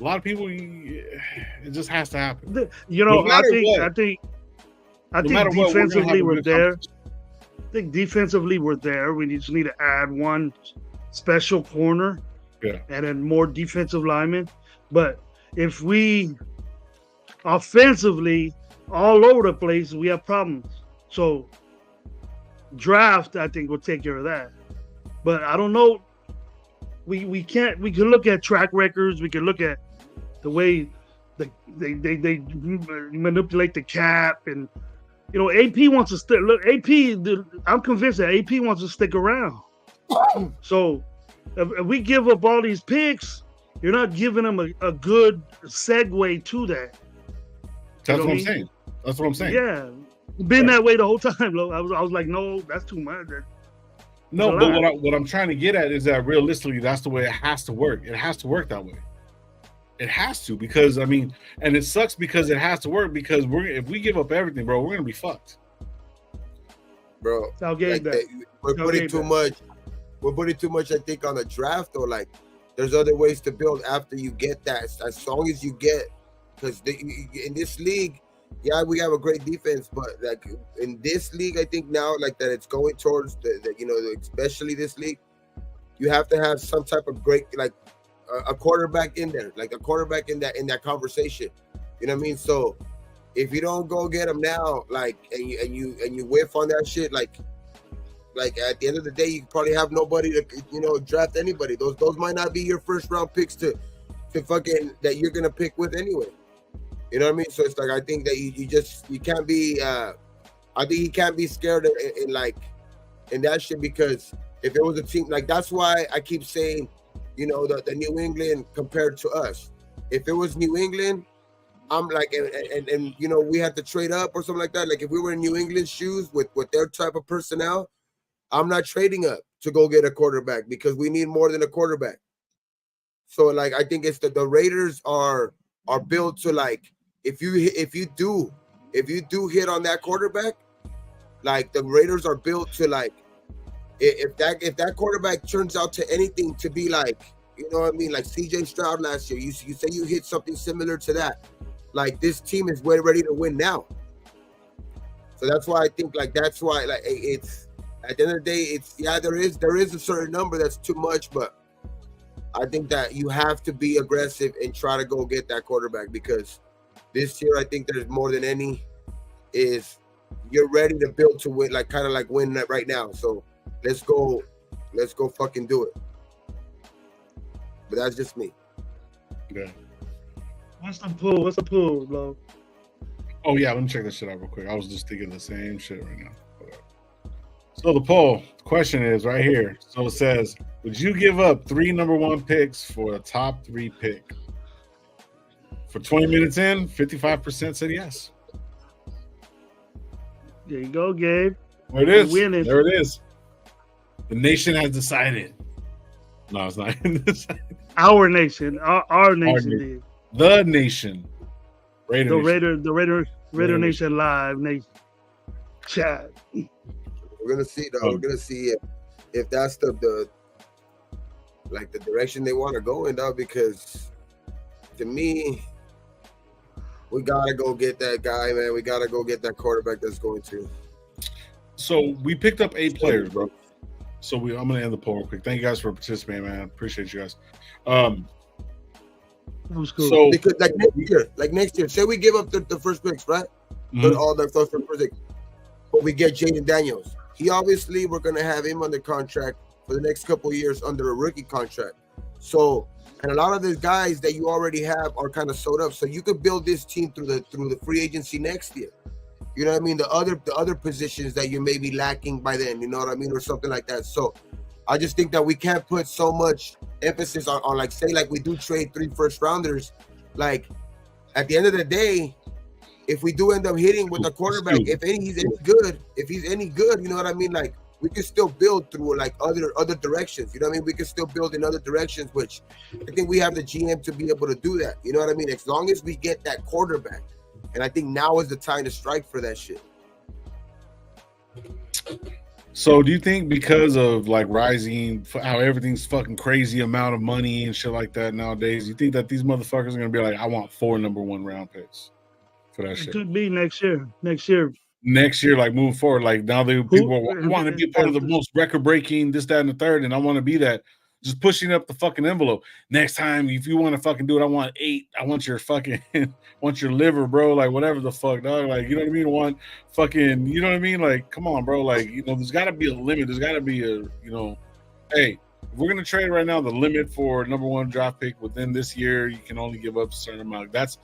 A lot of people, it just has to happen. You know, I think defensively we're there. I think defensively we're there. We just need to add one special corner, and then more defensive linemen. But if we offensively all over the place, we have problems. So draft, I think, will take care of that. But I don't know. We can look at track records. We can look at the way they manipulate the cap, and you know, AP wants to stick. Look, I'm convinced that AP wants to stick around. So if we give up all these picks, you're not giving them a good segue to that. That's what I'm saying. That's what I'm saying. Yeah, been that way the whole time. I was like, no, that's too much. No, but what I'm trying to get at is that realistically, that's the way it has to work. It has to work that way. It has to, because I mean, and it sucks because it has to work, because if we give up everything, bro, we're gonna be fucked, bro. We're putting too much. We're putting too much, I think, on the draft. Though, like, there's other ways to build after you get that. As long as you get, because in this league, yeah, we have a great defense, but like in this league, I think now, like that, it's going towards especially this league, you have to have some type of great, like a quarterback in there, like a quarterback in that conversation. You know what I mean? So if you don't go get him now, like, and you whiff on that shit, like at the end of the day, you probably have nobody to draft anybody. Those might not be your first round picks to fucking that you're gonna pick with anyway. You know what I mean? So it's like, I think that you can't be. I think he can't be scared in that shit, because if it was a team, like, that's why I keep saying, the New England compared to us. If it was New England, I'm like, and we had to trade up or something like that. Like, if we were in New England's shoes with their type of personnel, I'm not trading up to go get a quarterback, because we need more than a quarterback. So, like, I think it's the Raiders are built to, like, if you do hit on that quarterback, like, the Raiders are built to, like, if that quarterback turns out to anything to be like, you know what I mean, like CJ Stroud last year, you say you hit something similar to that, like, this team is way ready to win now. So that's why I think like that's why like it's at the end of the day it's there is a certain number that's too much, but I think that you have to be aggressive and try to go get that quarterback because this year I think there's more than any is you're ready to build to win, like kind of like win that right now. So let's go fucking do it. But that's just me. Yeah. What's the pool, bro? Oh yeah, let me check this shit out real quick. I was just thinking the same shit right now. So the poll question is right here. So it says, would you give up 3 number 1 picks for a top 3 pick? For 20 minutes in, 55% said yes. There you go, Gabe. There it is. Winning. There it is. The nation has decided. No, it's not. Our nation. Our nation did. The nation. Raider Nation Live nation. Chat. We're gonna see though. We're gonna see if that's the like the direction they want to go in though, because to me, we gotta go get that guy, man. We gotta go get that quarterback that's going to. So we picked up 8 players, bro. So I'm gonna end the poll real quick. Thank you guys for participating, man. Appreciate you guys. That was cool. So because like next year, say we give up the first picks, right? Mhm. All the first picks, but we get Jaden Daniels. He obviously we're gonna have him under contract for the next couple of years under a rookie contract. So, and a lot of the guys that you already have are kind of sold up. So you could build this team through the free agency next year. You know what I mean? The other positions that you may be lacking by then, you know what I mean, or something like that. So I just think that we can't put so much emphasis on like say like we do trade 3 first rounders. Like at the end of the day, if we do end up hitting with a quarterback, if he's any good, you know what I mean? Like we can still build through like other directions. You know what I mean? We can still build in other directions, which I think we have the GM to be able to do that. You know what I mean? As long as we get that quarterback. And I think now is the time to strike for that shit. So do you think because of like rising, how everything's fucking crazy amount of money and shit like that nowadays, you think that these motherfuckers are going to be like, I want 4 number 1 round picks for that shit? It could be next year. Next year, like moving forward, like now people want to be a part of the most record-breaking, this, that, and the third, and I want to be that. Just pushing up the fucking envelope. Next time, if you want to fucking do it, I want 8. I want your fucking, want your liver, bro. Like whatever the fuck, dog. Like you know what I mean? Want fucking, you know what I mean? Like come on, bro. Like you know, there's got to be a limit. There's got to be a, you know, hey, if we're gonna trade right now, the limit for number 1 draft pick within this year, you can only give up a certain amount. That's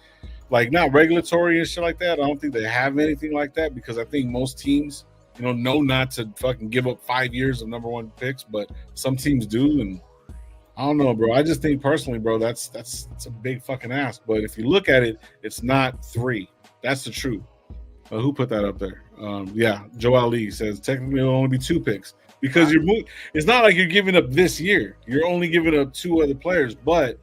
like not regulatory and shit like that. I don't think they have anything like that because I think most teams, you know not to fucking give up 5 years of number 1 picks, but some teams do and. I don't know, bro. I just think personally, bro, that's a big fucking ask. But if you look at it, it's not 3. That's the truth. Who put that up there? Yeah, Joel Lee says technically it'll only be 2 picks because it's not like you're giving up this year. You're only giving up 2 other players, but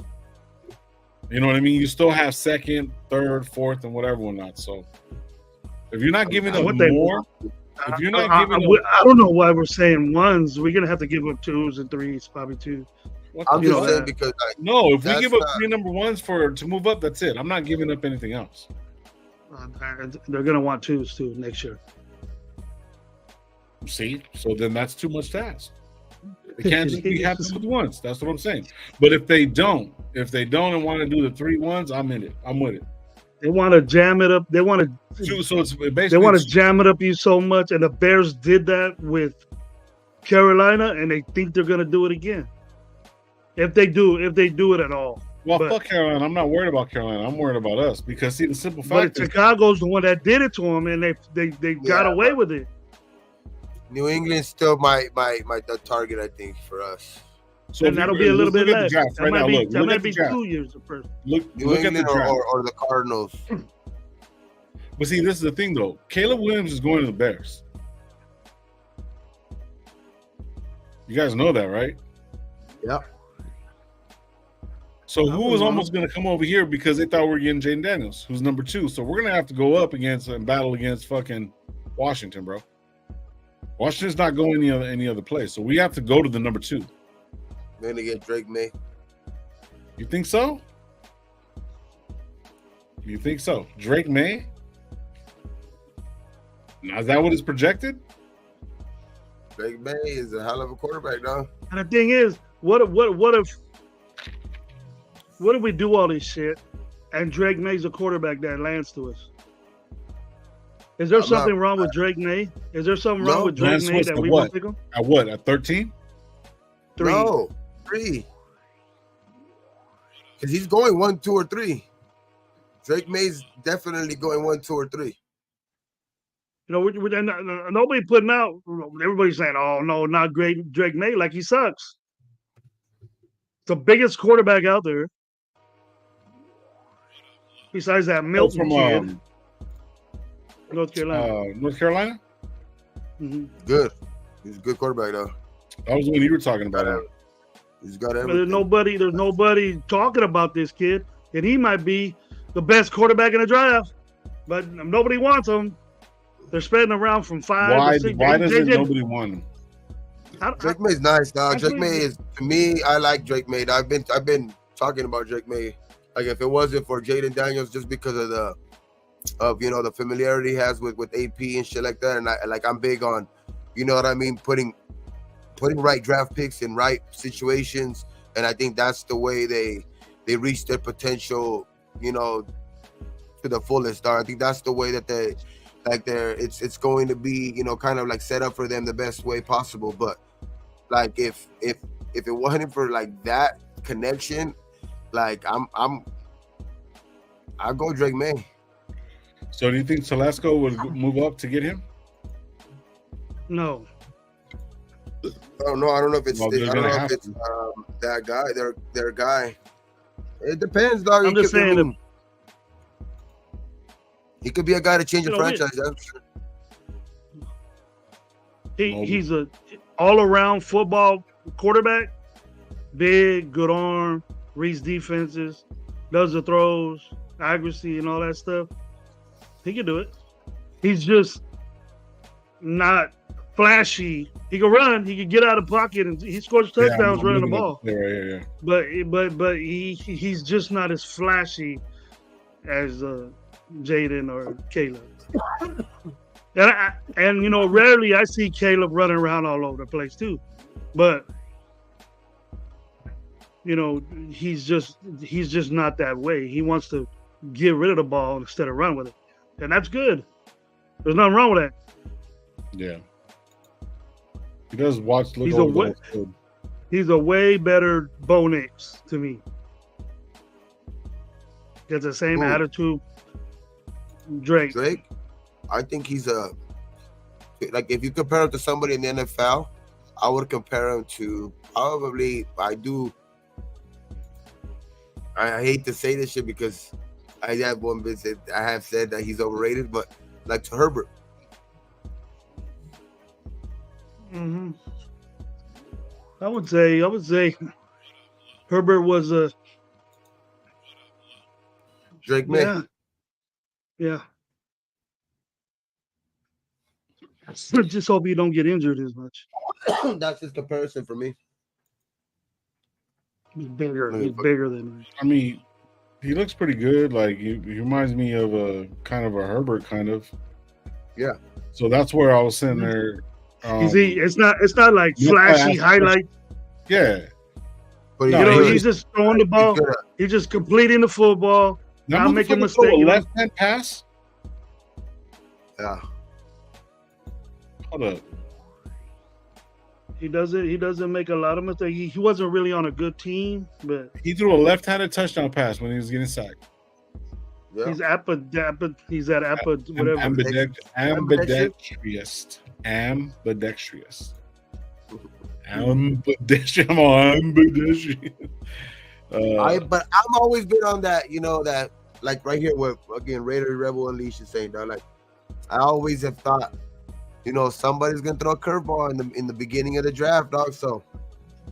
you know what I mean. You still have 2nd, 3rd, 4th, and whatever whatnot. So if you're not giving up more. If you're not giving up, I don't know why we're saying 1s. We're gonna have to give up 2s and 3s, probably 2. I'm just saying because no, if we give up 3 number 1s to move up, that's it. I'm not giving up anything else. They're gonna want 2s too next year. See, so then that's too much to ask. They can't just be happy with 1s. That's what I'm saying. But if they don't and want to do the 3 1s, I'm in it. I'm with it. They want to jam it up. They want to. So it's basically they want to jam it up you so much, and the Bears did that with Carolina, and they think they're gonna do it again. If they do it at all. Well, fuck Carolina. I'm not worried about Carolina. I'm worried about us because see the simple fact is Chicago's the one that did it to them, and they got away with it. New England's still the target, I think, for us. So and that'll be a little bit less. That might be 2 years of first. New England at the draft. Or the Cardinals. But see, this is the thing though. Caleb Williams is going to the Bears. You guys know that, right? Yeah. So who was almost going to come over here because they thought we were getting Jaden Daniels, who's number 2. So we're going to have to go up against and battle against fucking Washington, bro. Washington's not going any other place. So we have to go to the number 2. We're going to get Drake May. You think so? You think so? Drake May? Now, is that what is projected? Drake May is a hell of a quarterback, though. And the thing is, what if we do all this shit and Drake May's a quarterback that lands to us? Is there something wrong with Drake May? Is there something wrong with Drake May that we won't pick him? At what? At 13? 3. No, 3. Because he's going 1, 2, or 3. Drake May's definitely going 1, 2, or 3. You know, nobody putting out. Everybody's saying, "Oh no, not great Drake May, like he sucks." The biggest quarterback out there, besides that Milton kid, North Carolina. North Carolina. Mm-hmm. Good. He's a good quarterback, though. That was what you were talking about. He's got everything. There's nobody talking about this kid, and he might be the best quarterback in the draft, but nobody wants him. They're spreading around from 5 to 6. Why doesn't nobody want him? Drake May's nice, dog. Drake May is, to me, I like Drake May. I've been talking about Drake May. Like, if it wasn't for Jaden Daniels, just because of the familiarity he has with AP and shit like that, and I'm big on, you know what I mean, putting right draft picks in right situations, and I think that's the way they reach their potential, you know, to the fullest. I think that's the way that it's going to be, you know, kind of like set up for them the best way possible. But like if it wasn't for like that connection, like I'll go Drake May. So do you think Telesco would move up to get him? No. Oh no, I don't know if it's that guy. Their guy. It depends, dog. I'm just saying. He could be a guy to change a franchise. That's true. He's a all-around football quarterback. Big, good arm, reads defenses, does the throws, accuracy, and all that stuff. He can do it. He's just not flashy. He can run. He can get out of the pocket, and he scores touchdowns running the ball. Yeah. But he's just not as flashy as Jaden or Caleb. And you know, rarely I see Caleb running around all over the place too. But you know, he's just not that way. He wants to get rid of the ball instead of run with it. And that's good. There's nothing wrong with that. Yeah. He does watch. He's a way better Bo Nix to me. Gets the same attitude. Drake, I think he's like, if you compare him to somebody in the NFL, I would compare him to probably, I hate to say this shit because I have one bit that I have said that he's overrated, but like to Herbert. Mm-hmm. I would say Herbert was a Drake May. Yeah. Just hope you don't get injured as much. That's his comparison for me. He's bigger than me. I mean, he looks pretty good. Like he reminds me of a kind of a Herbert kind of. Yeah. So that's where I was sitting there. You see, it's not like flashy highlight. Yeah. But you know, he's just throwing the ball. He's just completing the football. Not making a mistake. Left hand pass. Yeah. Hold up. He doesn't make a lot of mistakes. He wasn't really on a good team, but he threw a left-handed touchdown pass when he was getting sacked. Yeah. He's whatever. Ambidextrous. Ambidextrous. I'm ambidextrous. But I'm always been on that, you know, that like right here where again Raider Rebel Unleashed is saying, dog, like I always have thought, you know, somebody's gonna throw a curveball in the beginning of the draft, dog. So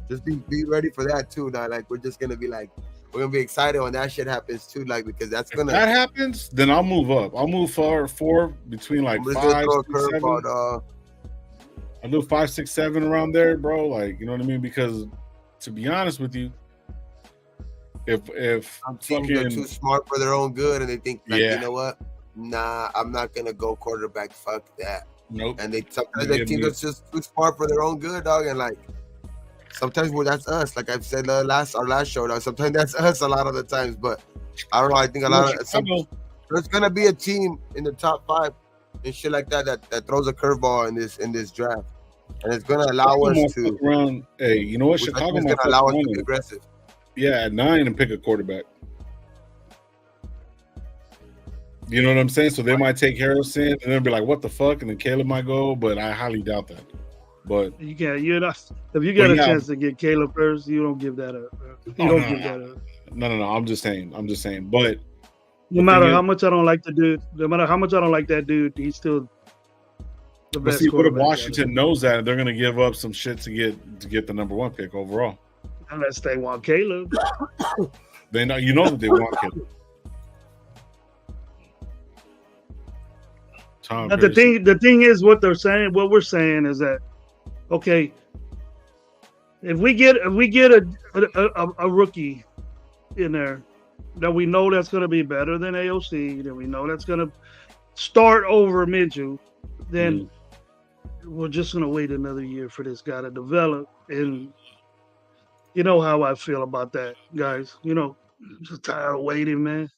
just be ready for that too, dog. Like we're gonna be excited when that shit happens too, like because that's gonna. If that happens, then I'll move up. I'll move four between like 5, 6, 7. I'll do 5, 6, 7 around there, bro. Like you know what I mean? Because to be honest with you, if some teams are too smart for their own good and they think, like, you know what, nah, I'm not gonna go quarterback. Fuck that. Nope. And sometimes the team is just too smart for their own good, dog. And like sometimes that's us. Like I've said our last show, dog. Sometimes that's us a lot of the times. But I don't know. I think there's gonna be a team in the top 5 and shit like that throws a curveball in this draft, and it's gonna allow us to around. Hey, you know what? Chicago might allow us to be aggressive. Yeah, at 9 and pick a quarterback. You know what I'm saying? So they might take Harrison and then be like, "What the fuck?" And then Caleb might go, but I highly doubt that. But you can't. You're not. If you got a chance to get Caleb first, you don't give that up. You don't give that up. No. I'm just saying. But no matter how much I don't like the dude, no matter how much I don't like that dude, he's still the best. See, what if Washington knows that they're going to give up some shit to get the number 1 pick overall? Unless they want Caleb. They know, you know that they want Caleb. But the thing is, what we're saying is that, okay, if we get a rookie in there that we know that's going to be better than AOC, that we know that's going to start over Minshew, then we're just going to wait another year for this guy to develop. And you know how I feel about that, guys. You know, I'm just tired of waiting, man.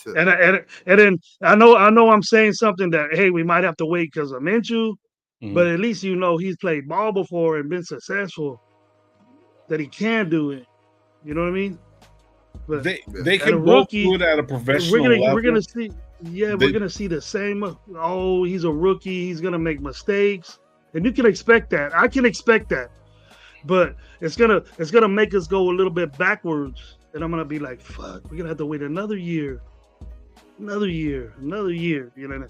And then I know I'm saying something that, hey, we might have to wait because of Minshew, but at least you know he's played ball before and been successful, that he can do it. You know what I mean? But they can both do it at a professional level. We're gonna see. Yeah, we're gonna see the same. Oh, he's a rookie. He's gonna make mistakes, and you can expect that. I can expect that, but it's gonna make us go a little bit backwards, and I'm gonna be like, fuck, we're gonna have to wait another year. Another year, you know.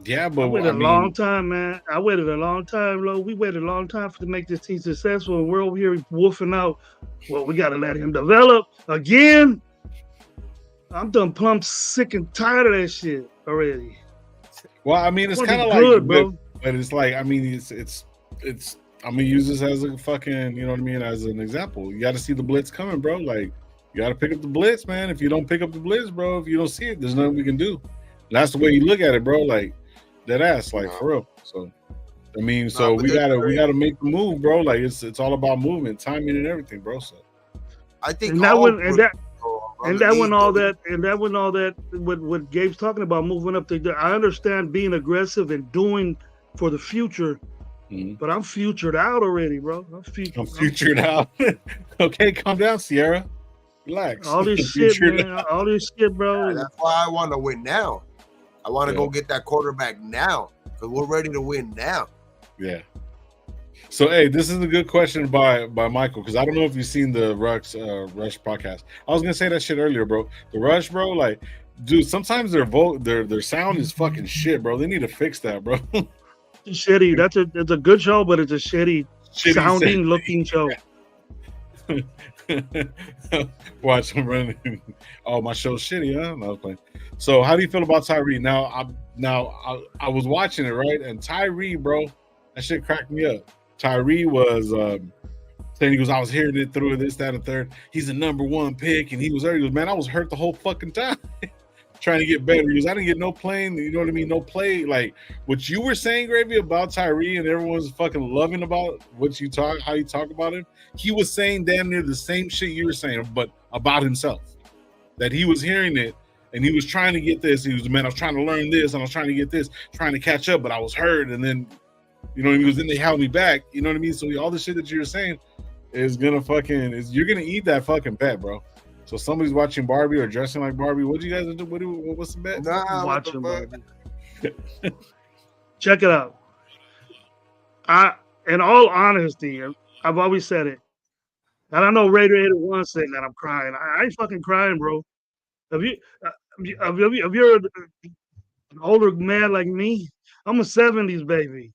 Yeah, but I waited a long time, man. I waited a long time, Lo. We waited a long time to make this team successful, and we're over here woofing out. Well, we got to let him develop again. I'm done plumb sick and tired of that shit already. Well, I mean, it's kind of like, bro. But it's like, I mean, it's. I'm gonna use this as a fucking, you know what I mean, as an example. You got to see the blitz coming, bro. Like, you got to pick up the blitz, man. If you don't pick up the blitz, bro, if you don't see it, there's nothing we can do. That's the way you look at it, bro. Like, that ass, like, for real. So, I mean, we gotta make the move, bro. Like, it's all about movement, timing, and everything, bro. So, I think what Gabe's talking about, moving up to. I understand being aggressive and doing for the future, but I'm futured out already, bro. I'm futured out. Okay, calm down, Sierra. Relax. All this shit, man. All this shit, bro. Yeah, that's why I want to win now. I want to go get that quarterback now because we're ready to win now. Yeah. So, hey, this is a good question by Michael, because I don't know if you've seen the Rush podcast. I was gonna say that shit earlier, bro. The Rush, bro, like, dude, sometimes their sound is fucking shit, bro. They need to fix that, bro. Shitty. It's a good show, but it's a shitty sounding looking show. Watch him running. Oh, my show's shitty, huh? No, I was playing. So, how do you feel about Tyree? Now, I was watching it, right? And Tyree, bro, that shit cracked me up. Tyree was saying, he goes, I was hearing it through this, that, and third. He's the number 1 pick, and he goes, man, I was hurt the whole fucking time. Trying to get better. He goes, I didn't get no playing, you know what I mean? No play. Like, what you were saying, Gravy, about Tyree, and everyone's fucking loving about how you talk about him. He was saying damn near the same shit you were saying, but about himself. That he was hearing it, and he was trying to get this. He was, man, I was trying to learn this, and I was trying to get this, trying to catch up, but I was hurt, and then, you know what I mean? Then they held me back, you know what I mean? So all the shit that you were saying is gonna you're gonna eat that fucking bet, bro. So somebody's watching Barbie or dressing like Barbie. What do you guys do? What's the bet? Nah, watching Barbie. Check it out. In all honesty, I've always said it. And I know Raider81 saying that I'm crying. I ain't fucking crying, bro. If you're an older man like me, I'm a 70s baby.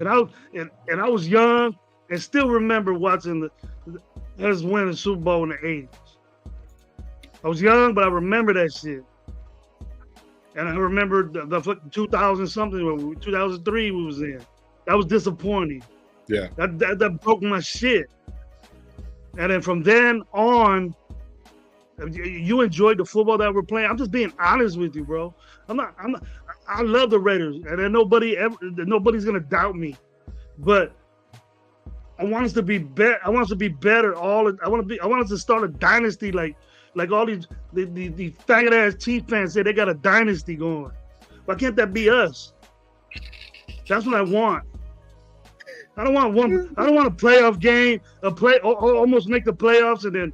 And I was young and still remember watching us win the Super Bowl in the 80s. I was young, but I remember that shit. And I remember the 2000 something, 2003 we was in. That was disappointing. Yeah. That broke my shit. And then from then on, You enjoyed the football that we're playing. I'm just being honest with you, bro. I love the Raiders, and nobody's gonna doubt me. But I want us to be better. I want us to be better. I want us to start a dynasty like all these the faggot ass Chiefs fans say they got a dynasty going. Why can't that be us? That's what I want. I don't want a playoff game, almost make the playoffs, and then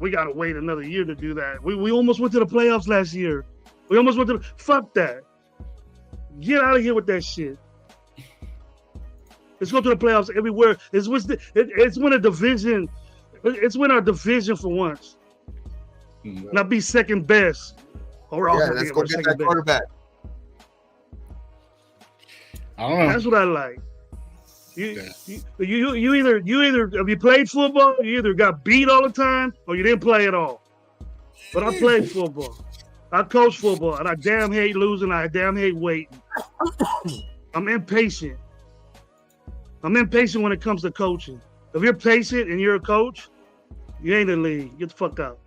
we gotta wait another year to do that. We almost went to the playoffs last year. We almost went to fuck that. Get out of here with that shit. Let's go to the playoffs everywhere. It's win a division. It's win our division for once. Not be second best. Let's go get that quarterback. I don't know. That's what I like. You either if you played football, you either got beat all the time or you didn't play at all. But I played football. I coach football, and I damn hate losing. I damn hate waiting. I'm impatient. I'm impatient when it comes to coaching. If you're patient and you're a coach, you ain't in the league. Get the fuck out.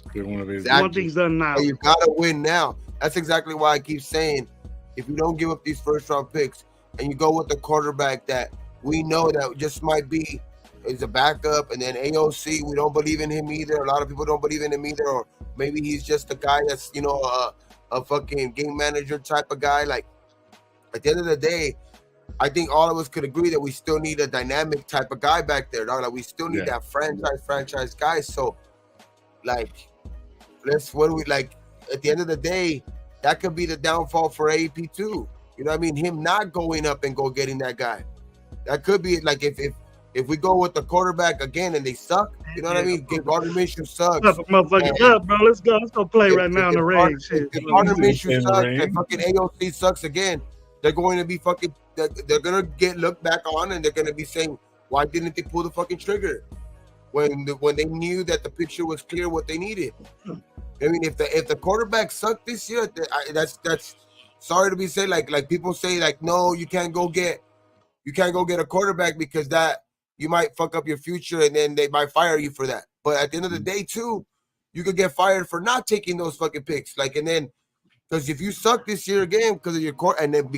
Exactly. You want things done now. You gotta win now. That's exactly why I keep saying, if you don't give up these first round picks and you go with the quarterback that we know that just might be is a backup, and then AOC, we don't believe in him either. A lot of people don't believe in him either, or maybe he's just a guy that's a fucking game manager type of guy. Like, at the end of the day, I think all of us could agree that we still need a dynamic type of guy back there, dog. Like, we still need that franchise guy. So, like, at the end of the day, that could be the downfall for AP too. You know what I mean? Him not going up and go getting that guy. That could be like if we go with the quarterback again and they suck, you know what I mean? Gardner Minshew sucks. Motherfucker, up, bro. Let's go play right now in the rain. If Gardner Minshew sucks and fucking AOC sucks again, they're going to be fucking. They're gonna get looked back on, and they're gonna be saying, "Why didn't they pull the fucking trigger when they knew that the picture was clear what they needed?" I mean, if the quarterback sucked this year, that's sorry to be said. Like people say, like, no, you can't go get a quarterback because that you might fuck up your future, and then they might fire you for that. But at the end of the day, too, you could get fired for not taking those fucking picks. Like, and then because if you suck this year again because of your court, and then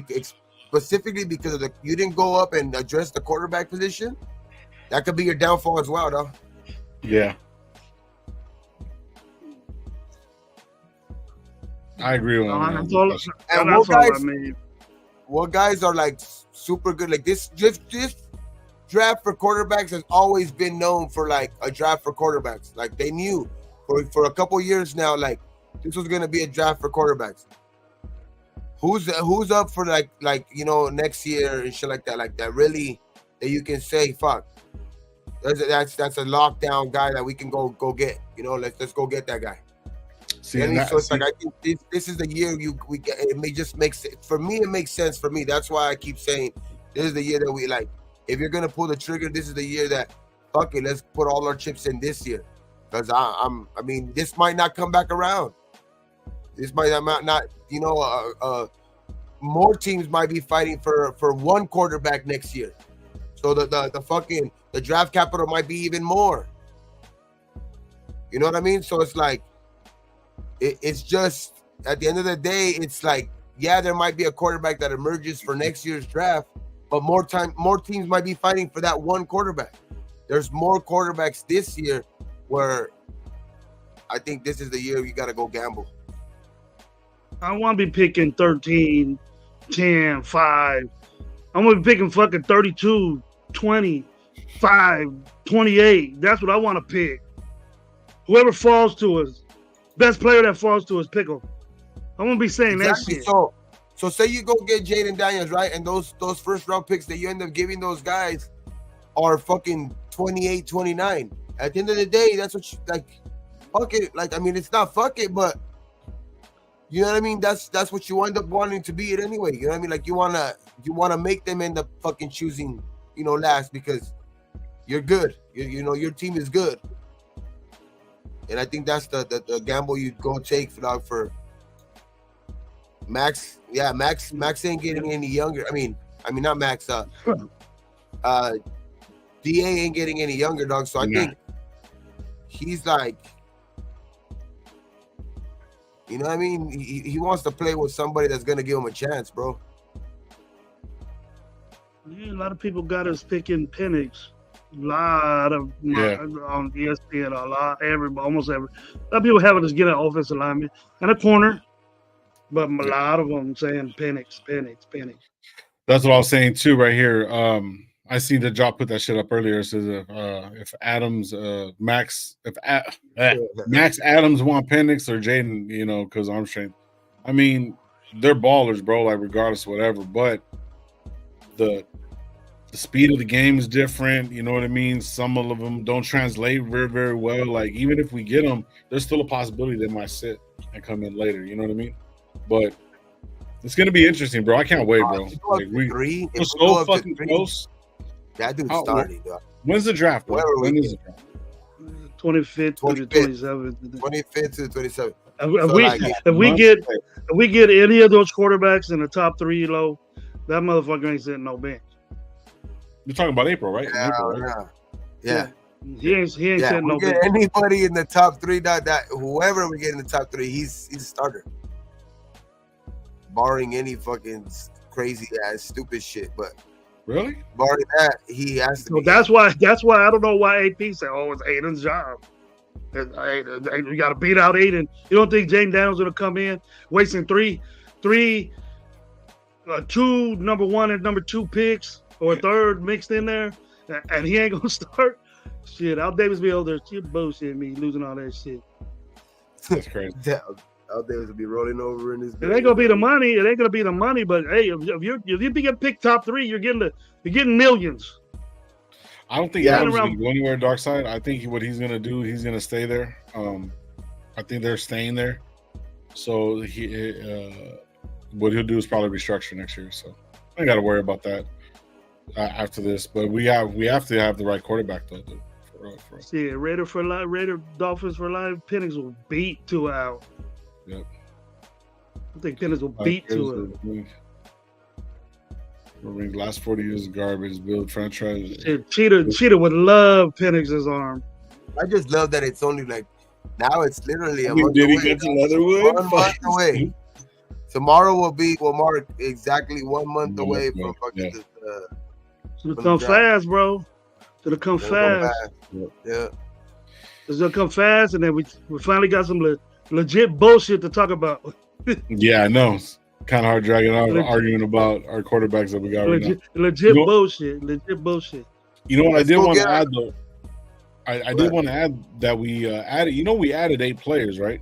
specifically because of you didn't go up and address the quarterback position, that could be your downfall as well, though. Yeah. I agree with that. What guys are like super good? Like this draft for quarterbacks has always been known for like a draft for quarterbacks. Like they knew for a couple years now, like this was gonna be a draft for quarterbacks. Who's up for like next year and shit like that really that you can say fuck. That's a lockdown guy that we can go get. Let's go get that guy. I think this is the year we get. It may just make sense for me. It makes sense for me. That's why I keep saying this is the year that we like. If you're gonna pull the trigger, this is the year that fuck it. Let's put all our chips in this year, because I mean, this might not come back around. This might not. More teams might be fighting for one quarterback next year. So the draft capital might be even more. You know what I mean? So it's like. It's just at the end of the day, it's like, yeah, there might be a quarterback that emerges for next year's draft, but more teams might be fighting for that one quarterback. There's more quarterbacks this year where I think this is the year you got to go gamble. I want to be picking 13, 10, 5. I'm going to be picking fucking 32, 20, 5, 28. That's what I want to pick. Whoever falls to us. Best player that falls to us, pick him. I'm gonna be saying that shit. So say you go get Jaden Daniels, right? And those first round picks that you end up giving those guys are fucking 28, 29. At the end of the day, that's what you like. Fuck it. Like, I mean, it's not fuck it, but you know what I mean? That's what you end up wanting to be it anyway. You know what I mean? Like you wanna make them end up fucking choosing, last because you're good. Your team is good. And I think that's the gamble you'd go take for Max. Yeah, Max ain't getting any younger. I mean not Max. DA ain't getting any younger, dog. So I think he's like, you know what I mean? He wants to play with somebody that's gonna give him a chance, bro. Yeah, a lot of people got us picking Penix. A lot of on ESPN, almost every. A lot of people having us get an offensive lineman and a corner, but a lot of them saying Penix. That's what I was saying too, right here. I seen the job put that shit up earlier. It says if Adams, Max Adams want Penix or Jaden, you know, because arm strength. I mean, they're ballers, bro. Like regardless, whatever. But the speed of the game is different. You know what I mean? Some of them don't translate very, very well. Like even if we get them, there's still a possibility they might sit and come in later. You know what I mean? But it's gonna be interesting, bro. I can't wait, bro. Like, we're so fucking close. That dude's starting, dog. When's the draft, bro? When is the draft? 25th to the 27th. 25th to the 27th. If we get any of those quarterbacks in the top 3 low, that motherfucker ain't sitting no bench. You're talking about April, right? Yeah. He ain't sitting no bench. Anybody in the top 3, that whoever we get in the top 3, he's a starter. Barring any fucking crazy ass stupid shit, but really, barring that, he has to. So that's why I don't know why AP said, "Oh, it's Aiden's job." You got to beat out Aiden. You don't think Jaden Daniels gonna come in wasting two number 1 and number 2 picks or a third mixed in there, and he ain't gonna start? Shit, Al Davis be over there, you bullshit me losing all that shit. That's crazy. Al Davis will be rolling over in his. It ain't gonna be the money. It ain't gonna be the money. But hey, if you get picked top 3, you're getting millions. I don't think Adams will go anywhere dark side. I think what he's gonna do, he's gonna stay there. I think they're staying there. So what he'll do is probably restructure next year. So I ain't got to worry about that after this. But we have to have the right quarterback though. For us. See, Raider Dolphins for life. Penix will beat 2 out. Yep. I think Penix will beat 2 out. Last 40 years of garbage. Build franchise. Cheetah would love Penix's arm. I just love that it's only like now. It's literally a month away. One month away. Tomorrow will mark exactly 1 month away from fucking. It'll come fast, bro. It'll come fast. Yeah. It's gonna come fast, and then we finally got some legit bullshit to talk about. Yeah, I know. It's kind of hard dragging out, arguing about our quarterbacks that we got right now. Legit bullshit. You know what I did want to add though? I did want to add that we added. You know, we added 8 players, right?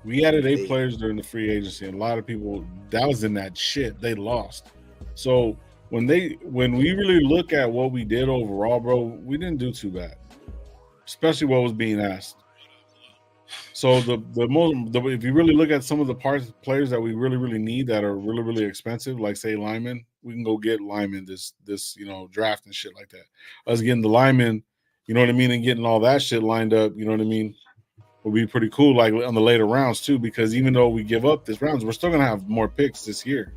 We added 8 players during the free agency, and a lot of people that was in that shit. They lost. So when we really look at what we did overall, bro, we didn't do too bad, especially what was being asked. So if you really look at some of the players that we really need that are really expensive, like say linemen, we can go get linemen this draft and shit like that. Us getting the linemen, you know what I mean, and getting all that shit lined up, you know what I mean, will be pretty cool. Like on the later rounds too, because even though we give up this rounds, we're still gonna have more picks this year.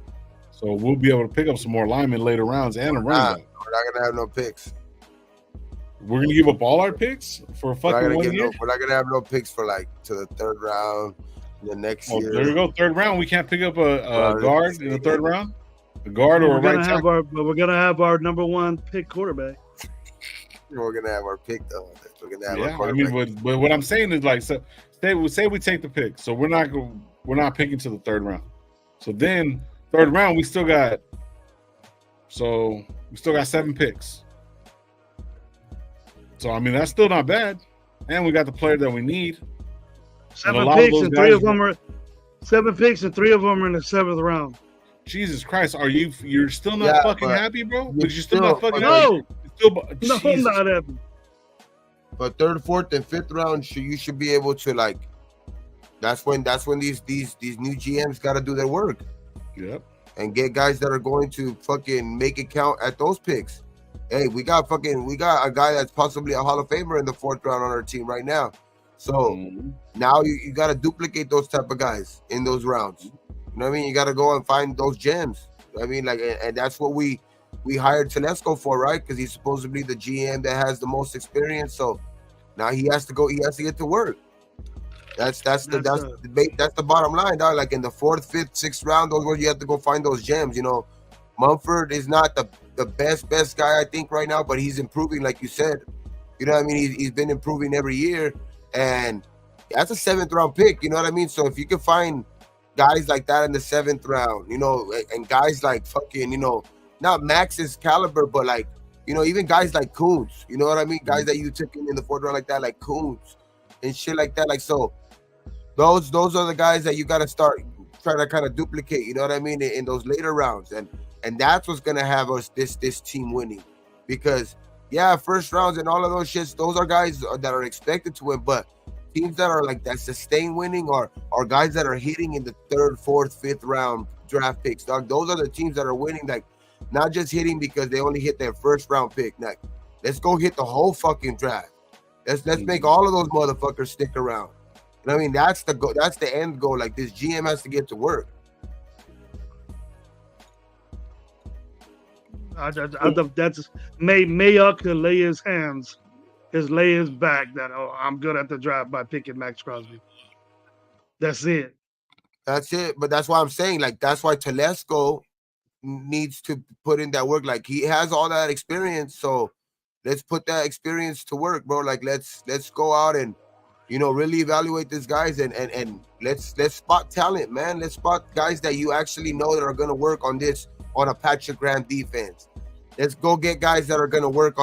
So we'll be able to pick up some more linemen later rounds and a running back. We're not gonna have no picks. We're gonna give up all our picks for a fucking 1 year. We're not gonna have no picks for like to the 3rd round the next year. There you go, 3rd round. We can't pick up a guard in the 3rd round, a guard or a right tackle. But we're gonna have our number 1 pick quarterback. We're gonna have our pick though. We're gonna have our quarterback. I mean, but what I'm saying is like, say we take the pick, so we're not picking to the 3rd round. So then 3rd round we still got 7 picks. So I mean that's still not bad, and we got the player that we need. 7 picks and 3 of them are 7 picks and 3 of them are in the 7th round. Jesus Christ, you're still not fucking happy, bro? But you're still not fucking happy. No, I'm not happy. But 3rd, 4th, and 5th round, you should be able to like. That's when these new GMs got to do their work. Yep. And get guys that are going to fucking make it count at those picks. Hey, we got a guy that's possibly a Hall of Famer in the 4th round on our team right now. So now you got to duplicate those type of guys in those rounds. You know what I mean? You got to go and find those gems. I mean, like, and that's what we hired Telesco for, right? Because he's supposedly the GM that has the most experience. So Now he has to go. He has to get to work. That's the bottom line, dog. Like in the 4th, 5th, 6th round, those where you have to go find those gems. You know, Mumford is not the best guy I think right now, but he's improving, like you said. You know what I mean? He's been improving every year, and that's a 7th round pick. You know what I mean? So if you can find guys like that in the 7th round, you know, and guys like fucking, you know, not Max's caliber, but like, you know, even guys like Coons. You know what I mean? Guys that you took in the 4th round like that, like Coons and shit like that. Like so. Those are the guys that you got to start trying to kind of duplicate, you know what I mean, in those later rounds, and that's what's gonna have us this team winning, because yeah, first rounds and all of those shits, those are guys that are expected to win, but teams that are like that sustain winning are guys that are hitting in the 3rd, 4th, 5th round draft picks, dog. Those are the teams that are winning, like not just hitting because they only hit their 1st round pick. Like, let's go hit the whole fucking draft. Let's make all of those motherfuckers stick around. I mean, that's the goal. That's the end goal. Like, this GM has to get to work. That's Mayock could lay his back that I'm good at the draft by picking Max Crosby. That's it. But that's why I'm saying, like, that's why Telesco needs to put in that work. Like, he has all that experience, so let's put that experience to work, bro. Like, let's go out and, you know, really evaluate these guys and let's spot talent, man. Let's spot guys that you actually know that are gonna work on a Patrick Graham defense. Let's go get guys that are gonna work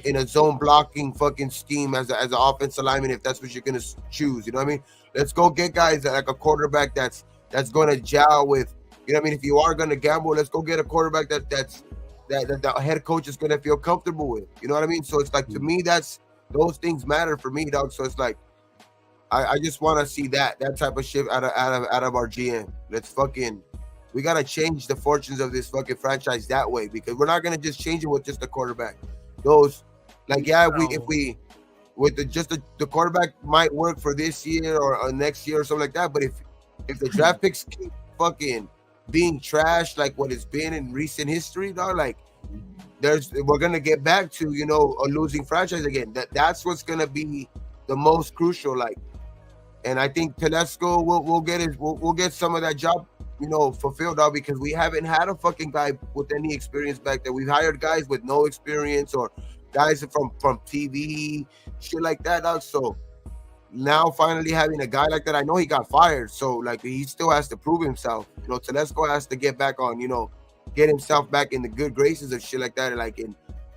in a zone blocking fucking scheme as an offensive lineman, if that's what you're gonna choose. You know what I mean? Let's go get guys that, like a quarterback that's gonna gel with. You know what I mean? If you are gonna gamble, let's go get a quarterback that the head coach is gonna feel comfortable with. You know what I mean? So it's like, to me, those things matter for me, dog. So it's like, I just want to see that type of shit out of our GM. We gotta change the fortunes of this fucking franchise that way, because we're not gonna just change it with just the quarterback. Those, like, yeah, the quarterback might work for this year or next year or something like that. But if the draft picks keep fucking being trashed like what it's been in recent history, dog, like we're gonna get back to, you know, a losing franchise again. That's what's gonna be the most crucial, like. And I think Telesco will get some of that job, you know, fulfilled, dog, because we haven't had a fucking guy with any experience back there. We've hired guys with no experience or guys from TV, shit like that, dog. So now finally having a guy like that, I know he got fired, so like he still has to prove himself. You know, Telesco has to get back on, you know, get himself back in the good graces of shit like that,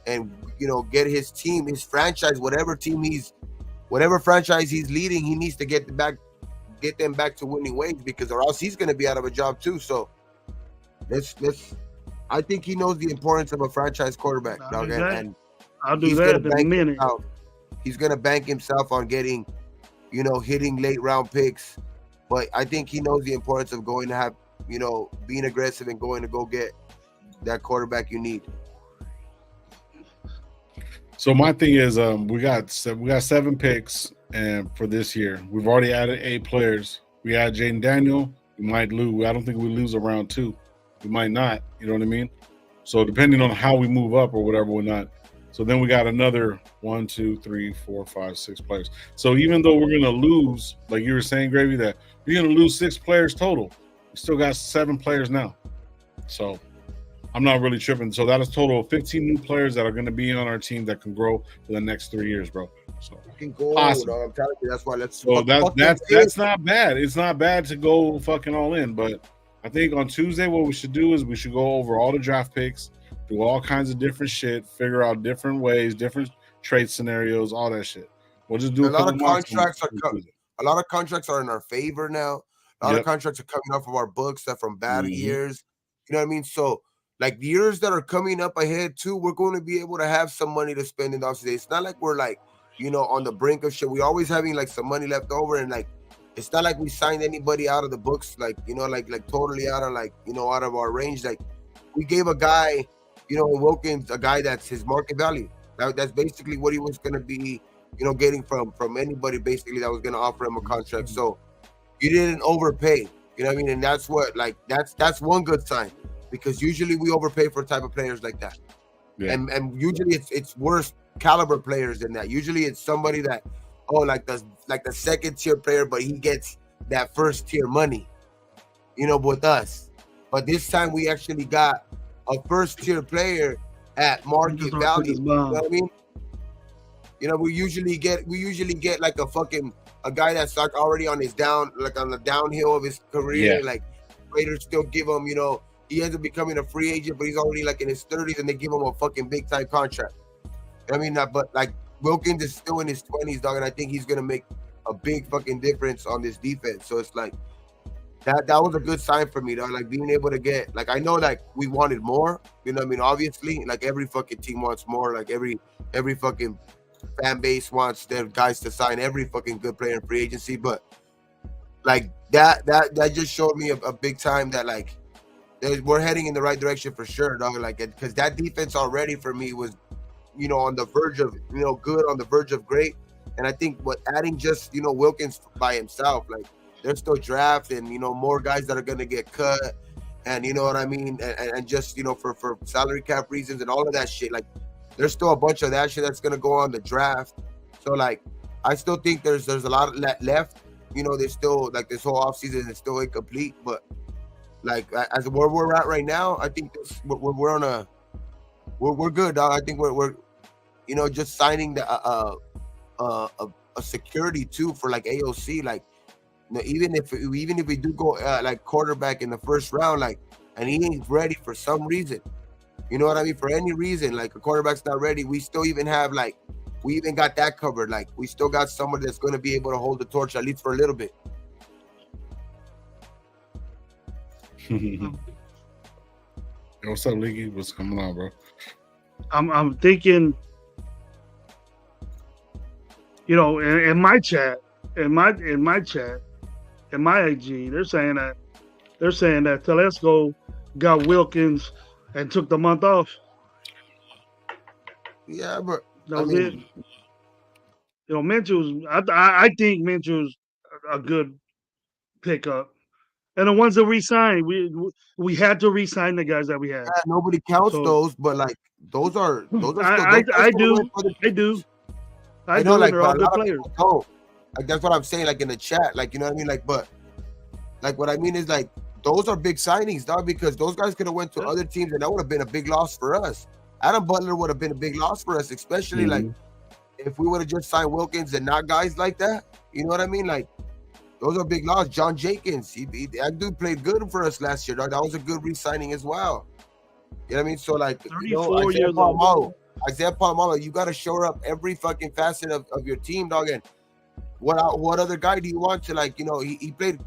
and you know, get his team, his franchise, whatever franchise he's leading, he needs to get them back to winning ways, because or else he's going to be out of a job too. So I think he knows the importance of a franchise quarterback, dog, and I'll do that in a minute. He's going to bank himself on getting, you know, hitting late round picks, but I think he knows the importance of going to have, you know, being aggressive and going to go get that quarterback you need. So my thing is, we got 7 picks, and for this year, we've already added 8 players. We add Jaden Daniel. We might lose. I don't think we lose around 2. We might not. You know what I mean? So depending on how we move up or whatever, we're not. So then we got another 1, 2, 3, 4, 5, 6 players. So even though we're gonna lose, like you were saying, Gravy, that we're gonna lose 6 players total, we still got 7 players now. So I'm not really tripping. So that is total of 15 new players that are going to be on our team that can grow for the next 3 years, bro. So can go, awesome. I'm telling you, that's why that's not bad. It's not bad to go fucking all in. But I think on Tuesday, what we should do is we should go over all the draft picks, do all kinds of different shit, figure out different ways, different trade scenarios, all that shit. We'll just do a lot of contracts. A lot of contracts are in our favor now. A lot of contracts are coming off of our books that from bad years. You know what I mean? So, like, the years that are coming up ahead too, we're going to be able to have some money to spend in the offseason. It's not like we're like, you know, on the brink of shit. We're always having like some money left over, and like it's not like we signed anybody out of the books, like, you know, like totally out of, like, you know, out of our range. Like, we gave a guy, you know, Wilkins, a guy that's his market value. That's basically what he was going to be, you know, getting from anybody basically that was going to offer him a contract. So you didn't overpay, you know what I mean? And that's what, like, that's one good sign, because usually we overpay for type of players like that. Yeah. And usually it's worse caliber players in that. Usually it's somebody that like the second tier player, but he gets that first tier money, with us. But this time we actually got a first tier player at market value. You know what I mean? We usually get like a guy that's like already on the downhill of his career. Yeah. Like Raiders still give him, he ends up becoming a free agent, but he's already like in his 30s, and they give him a fucking big time contract. I mean, but like Wilkins is still in his 20s, dog, and I think he's gonna make a big fucking difference on this defense. So it's like that was a good sign for me, dog. Like being able to get, like, I know like we wanted more, obviously, like every fucking team wants more, like every fucking fan base wants their guys to sign every fucking good player in free agency, but like that just showed me a big time that like we're heading in the right direction for sure, dog. Like, because that defense already for me was, on the verge of, good, on the verge of great. And I think adding just, Wilkins by himself, like they're still drafting, more guys that are going to get cut. And you know what I mean? And just, for salary cap reasons and all of that shit, like there's still a bunch of that shit that's going to go on the draft. So like, I still think there's a lot of that left. There's still like this whole offseason is still incomplete, but like as where we're at right now, I think we're on a, we're good, dog. I think we're just signing the a security too for like AOC, like even if we do go like quarterback in the first round, like, and he ain't ready for some reason, you know what I mean, for any reason, like a quarterback's not ready, we still even have like, we even got that covered. Like we still got someone that's going to be able to hold the torch at least for a little bit. What's up, Leaky? What's coming on, bro? I'm thinking, in my chat, in my IG, they're saying that Telesco got Wilkins and took the month off. Yeah, but that was it. Minshew's. I think Minshew's a good pickup. And the ones that we signed, we had to re-sign the guys that we had. Yeah, nobody counts those, but like those are I do. I know, like, but a lot of people don't. Like that's what I'm saying, like in the chat, like, you know what I mean, like, but like what I mean is like those are big signings, dog, because those guys could have went to other teams and that would have been a big loss for us. Adam Butler would have been a big loss for us, especially like if we would have just signed Wilkins and not guys like that. You know what I mean? Like those are big loss. John Jenkins, that dude played good for us last year, dog. That was a good re-signing as well. You know what I mean? So like, Isaiah Palomalo, you got to shore up every fucking facet of your team, dog. And what other guy do you want to, like, he played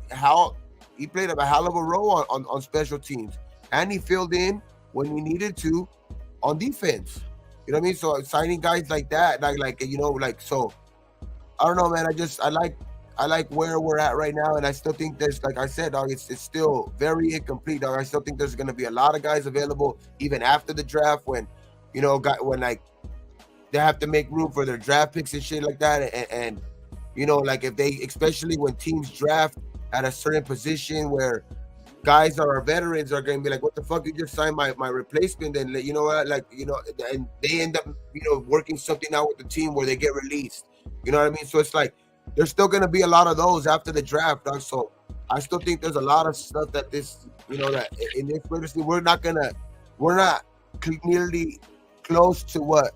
a hell of a role on special teams, and he filled in when we needed to on defense. You know what I mean? So signing guys like that, so I don't know, man. I like where we're at right now, and I still think there's, like I said, dog, it's still very incomplete, dog. I still think there's going to be a lot of guys available even after the draft when, when like they have to make room for their draft picks and shit like that, and like if they, especially when teams draft at a certain position where guys that are veterans are going to be like, what the fuck, you just signed my replacement, and you know what, like, and they end up, working something out with the team where they get released. You know what I mean? So it's like, there's still going to be a lot of those after the draft, dog. So I still think there's a lot of stuff that this, that in this industry, we're not nearly close to what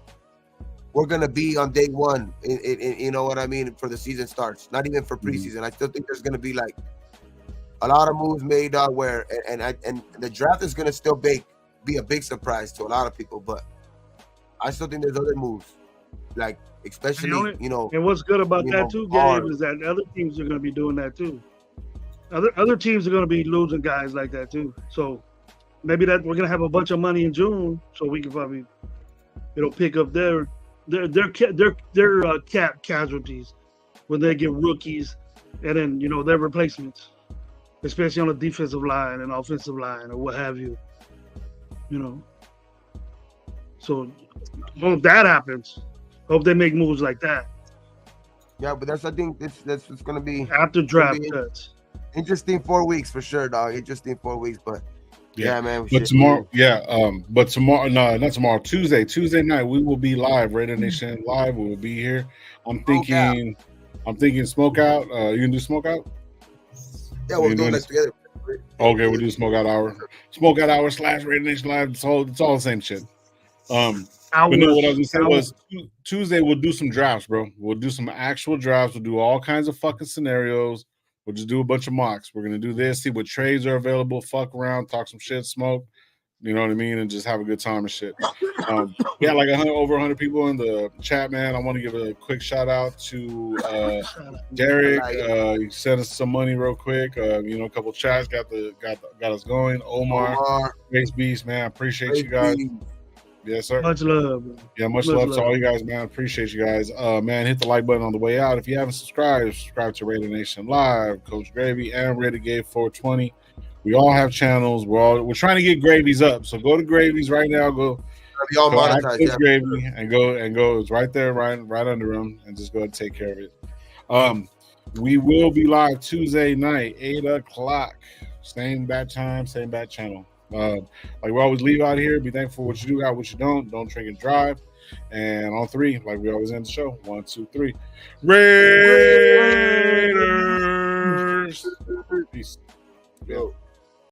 we're going to be on day one. You know what I mean? For the season starts, not even for preseason. I still think there's going to be like a lot of moves made where, and the draft is going to still be a big surprise to a lot of people, but I still think there's other moves, like, especially, and what's good about that too, Gabe, is that other teams are going to be doing that too. Other teams are going to be losing guys like that too. So maybe that we're going to have a bunch of money in June, so we can probably, pick up their cap casualties when they get rookies, and then their replacements, especially on the defensive line and offensive line or what have you. So hope that happens. Hope they make moves like that. Yeah, but I think that's what's going to be after draft cuts. Interesting 4 weeks for sure, dog. Interesting 4 weeks, but Yeah, man. But tomorrow, but tomorrow, no, not tomorrow. Tuesday night, we will be live. Raider Nation Live. We will be here. I'm thinking smoke out. You can do smoke out. Yeah, we'll do it together. Okay, we'll do smoke out hour. Smoke out hour / Raider Nation Live. It's all the same shit. But no, what I was gonna say was Tuesday we'll do some drafts, bro. We'll do some actual drafts. We'll do all kinds of fucking scenarios. We'll just do a bunch of mocks. We're gonna do this, see what trades are available, fuck around, talk some shit, smoke. You know what I mean, and just have a good time and shit. Yeah, like over 100 people in the chat, man. I want to give a quick shout out to Derek. He sent us some money real quick. A couple chats got us going. Omar, Grace Beast, man. I appreciate you guys. Yes, sir. Much love. Man. Yeah, much love to all you guys, man. Appreciate you guys. Man, hit the like button on the way out. If you haven't subscribe to Raider Nation Live, Coach Gravy, and Renegade 420. We all have channels. We're trying to get Gravies up. So go to Gravies right now. Go monetize Gravy and go. It's right there, right under him, and just go ahead and take care of it. We will be live Tuesday night, 8:00. Same bad time, same bad channel. Like we always leave out here, be thankful for what you do, got what you don't drink and drive. And on 3, like we always end the show. 1, 2, 3. Raiders. Peace. Yo.